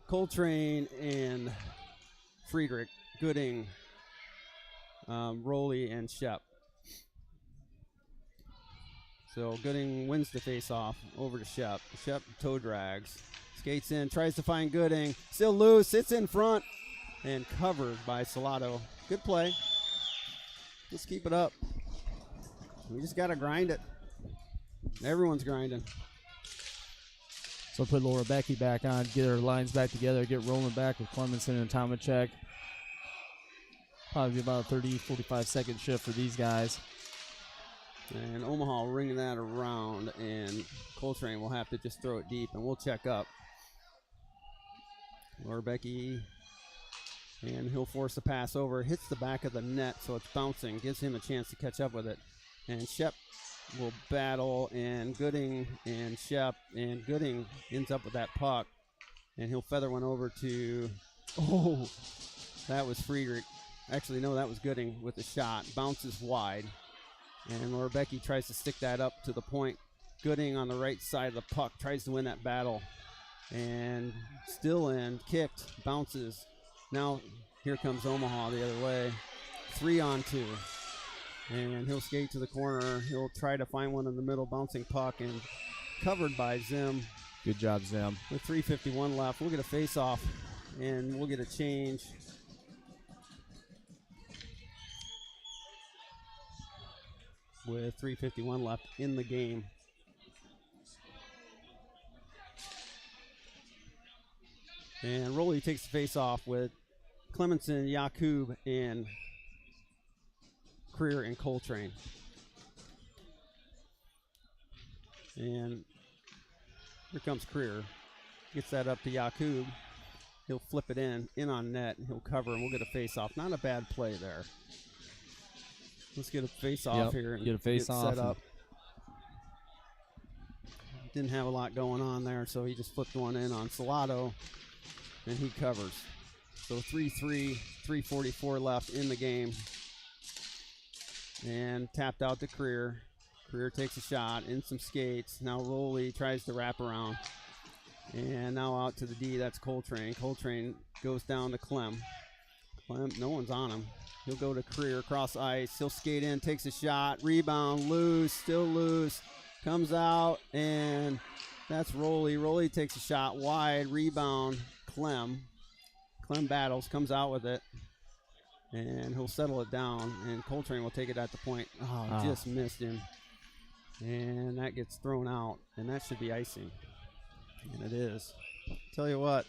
Coltrane and Friedrich, Gooding, Rowley, and Shep. So Gooding wins the face-off over to Shep. Shep toe drags. Skates in, tries to find Gooding. Still loose, sits in front, and covered by Salado. Good play. Let's keep it up. We just got to grind it. Everyone's grinding. So put Laura Becky back on, get her lines back together, get rolling back with Clemenson and Tomacek. Probably about a 30, 45-second shift for these guys. And Omaha ringing that around, and Coltrane will have to just throw it deep, and we'll check up. Laura Becky, and he'll force the pass over. Hits the back of the net, so it's bouncing. Gives him a chance to catch up with it. And Shep will battle, and Gooding and Shep, and Gooding ends up with that puck, and he'll feather one over to, that was Friedrich. Actually, no, that was Gooding with the shot. Bounces wide, and Laura Becky tries to stick that up to the point. Gooding on the right side of the puck tries to win that battle, and still in, kicked, bounces. Now here comes Omaha the other way. 3-on-2. And he'll skate to the corner. He'll try to find one in the middle, bouncing puck, and covered by Zim. Good job, Zim. With 3:51 left, we'll get a face-off, and we'll get a change. With 3:51 left in the game. And Rowley takes the face-off with Clemenson, Yakub, and Creer and Coltrane. And here comes Creer. Gets that up to Yakub. He'll flip it in on net, and he'll cover, and we'll get a face-off. Not a bad play there. Let's get a face-off here and get a face-off set up. Didn't have a lot going on there, so he just flipped one in on Salado, and he covers. So 3-3, 3:44 left in the game. And tapped out to Creer. Creer takes a shot in some skates. Now Rowley tries to wrap around. And now out to the D, that's Coltrane. Coltrane goes down to Clem. Clem, no one's on him. He'll go to Creer, cross ice. He'll skate in, takes a shot. Rebound, loose, still loose. Comes out, and that's Rowley. Rowley takes a shot wide. Rebound, Clem. Clem battles, comes out with it, and he'll settle it down, and Coltrane will take it at the point. Oh, just missed him. And that gets thrown out, and that should be icing. And it is. Tell you what,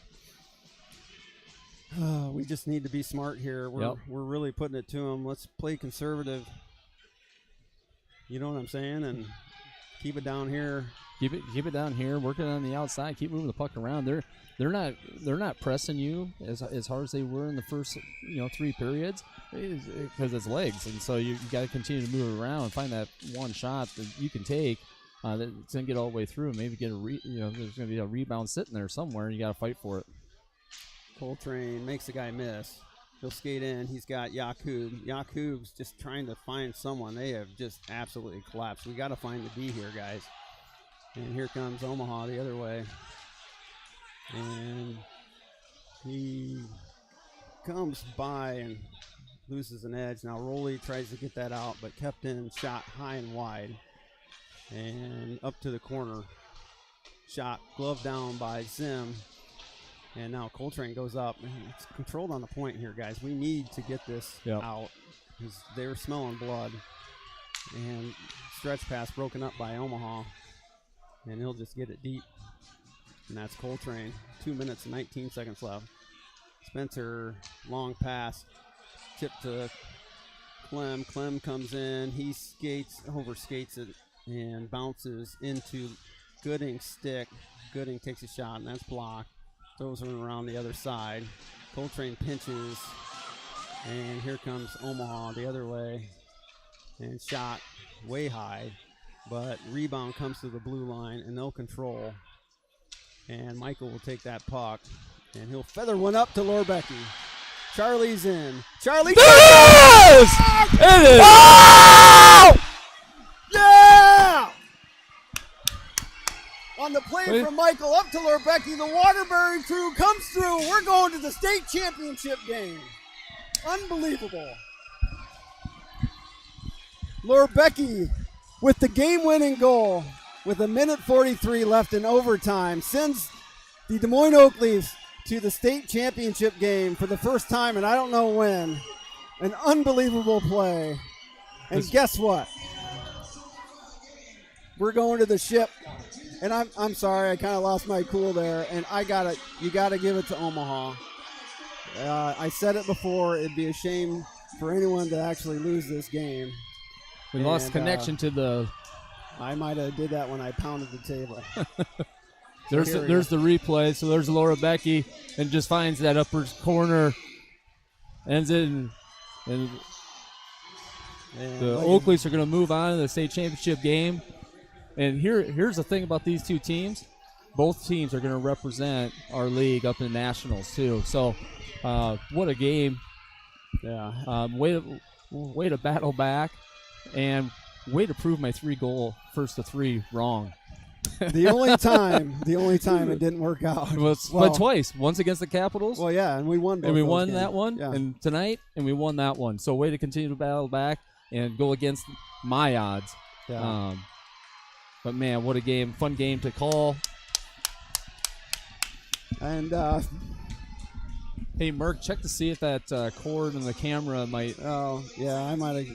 we just need to be smart here. We're really putting it to them. Let's play conservative. You know what I'm saying? And keep it down here. Keep it down here. Working on the outside. Keep moving the puck around. They're not pressing you as hard as they were in the first 3 periods because it's legs, and so you got to continue to move around and find that one shot that you can take. That's gonna get all the way through. Maybe get there's gonna be a rebound sitting there somewhere, and you got to fight for it. Coltrane makes the guy miss. He'll skate in. He's got Yakub. Yakub's just trying to find someone. They have just absolutely collapsed. We got to find the D here, guys. And here comes Omaha the other way. And he comes by and loses an edge. Now Rowley tries to get that out, but kept in, shot high and wide. And up to the corner. Shot glove down by Zim. And now Coltrane goes up. It's controlled on the point here, guys. We need to get this out because they were smelling blood. And stretch pass broken up by Omaha. And he'll just get it deep. And that's Coltrane. 2 minutes and 19 seconds left. Spencer, long pass. Tip to Clem. Clem comes in. He overskates it and bounces into Gooding's stick. Gooding takes a shot, and that's blocked. Throws it around the other side. Coltrane pinches. And here comes Omaha the other way. And shot way high. But rebound comes to the blue line, and they'll control. And Michael will take that puck, and he'll feather one up to Lorbecky. Charlie's in. Charlie. Yes! It is. Oh! Yeah! On the play from Michael up to Lorbecky, the Waterbury crew comes through. We're going to the state championship game. Unbelievable. Lorbecky with the game-winning goal with 1:43 left in overtime sends the Des Moines Oakleafs to the state championship game for the first time, and I don't know when. An unbelievable play. And guess what? We're going to the ship. And I'm sorry, I kind of lost my cool there. And you gotta give it to Omaha. I said it before, it'd be a shame for anyone to actually lose this game. We lost connection to the. I might have did that when I pounded the table. There's the replay. So there's Lorbecky and just finds that upper corner, ends it, and the Oakleafs are going to move on to the state championship game. And here's the thing about these two teams. Both teams are going to represent our league up in the Nationals, too. So what a game. Yeah. Way to battle back, and way to prove my 3-goal first to 3 wrong. The only time it didn't work out. But twice. Once against the Capitals. Well, yeah, and we won both. And we those won games. that one. Yeah. And tonight, and we won that one. So way to continue to battle back and go against my odds. Yeah. But, man, what a game. Fun game to call. And, hey, Merck, check to see if that cord in the camera might. Oh, yeah, I might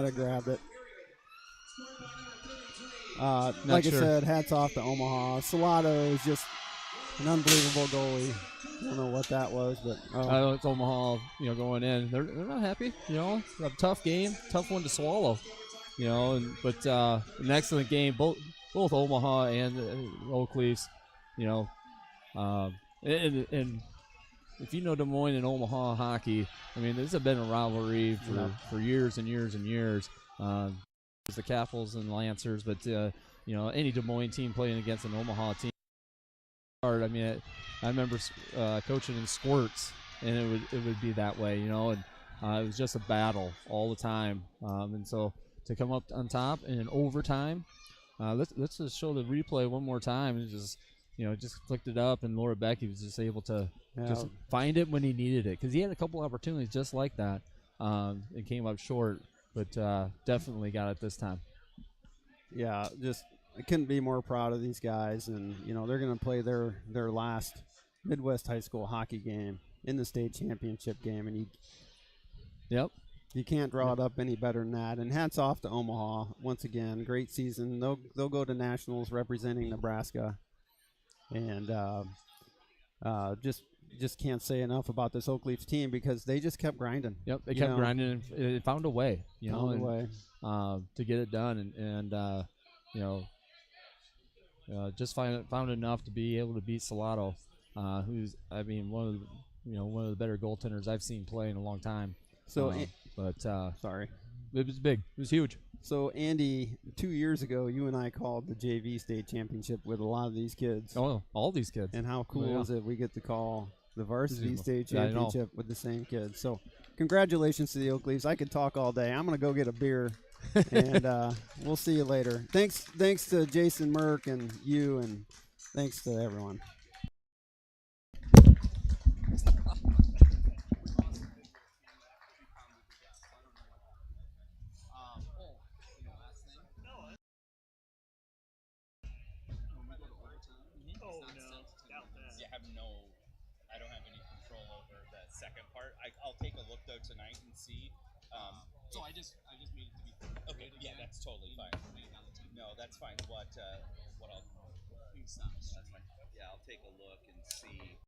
have grabbed it. Like sure. I said, hats off to Omaha. Salato is just an unbelievable goalie. I don't know what that was, but it's Omaha, going in. They're not happy, A tough game, tough one to swallow, but an excellent game. Both Omaha and Oakleafs, and if you know Des Moines and Omaha hockey, I mean, this has been a rivalry for years and years and years. The Capitals and Lancers, but any Des Moines team playing against an Omaha team. I mean, I remember coaching in squirts, and it would be that way, and it was just a battle all the time. And so to come up on top in an overtime, let's just show the replay one more time and just flicked it up, and Lorbecky was just able to just find it when he needed it, because he had a couple opportunities just like that, and came up short. But definitely got it this time. Yeah, I couldn't be more proud of these guys, and they're going to play their last Midwest high school hockey game in the state championship game, and Yep. you can't draw it up any better than that. And hats off to Omaha once again. Great season. They'll go to nationals representing Nebraska, and just can't say enough about this Oak Leafs team because they just kept grinding. Yep, they kept grinding and it found a way, to get it done, and just found enough to be able to beat Salado, who's one of the better goaltenders I've seen play in a long time. So, sorry, it was big, it was huge. So Andy, 2 years ago, you and I called the JV state championship with a lot of these kids. Oh, all these kids. And how cool is it we get to call the varsity state championship with the same kids. So congratulations to the Oak Leafs. I could talk all day. I'm going to go get a beer, and we'll see you later. Thanks to Jason Merck and you, and thanks to everyone. I don't have any control over the second part. I'll take a look though tonight and see. So I just made it to be okay. Yeah, that's totally fine. No, that's fine. What I'll please stop. That's fine. Yeah, I'll take a look and see.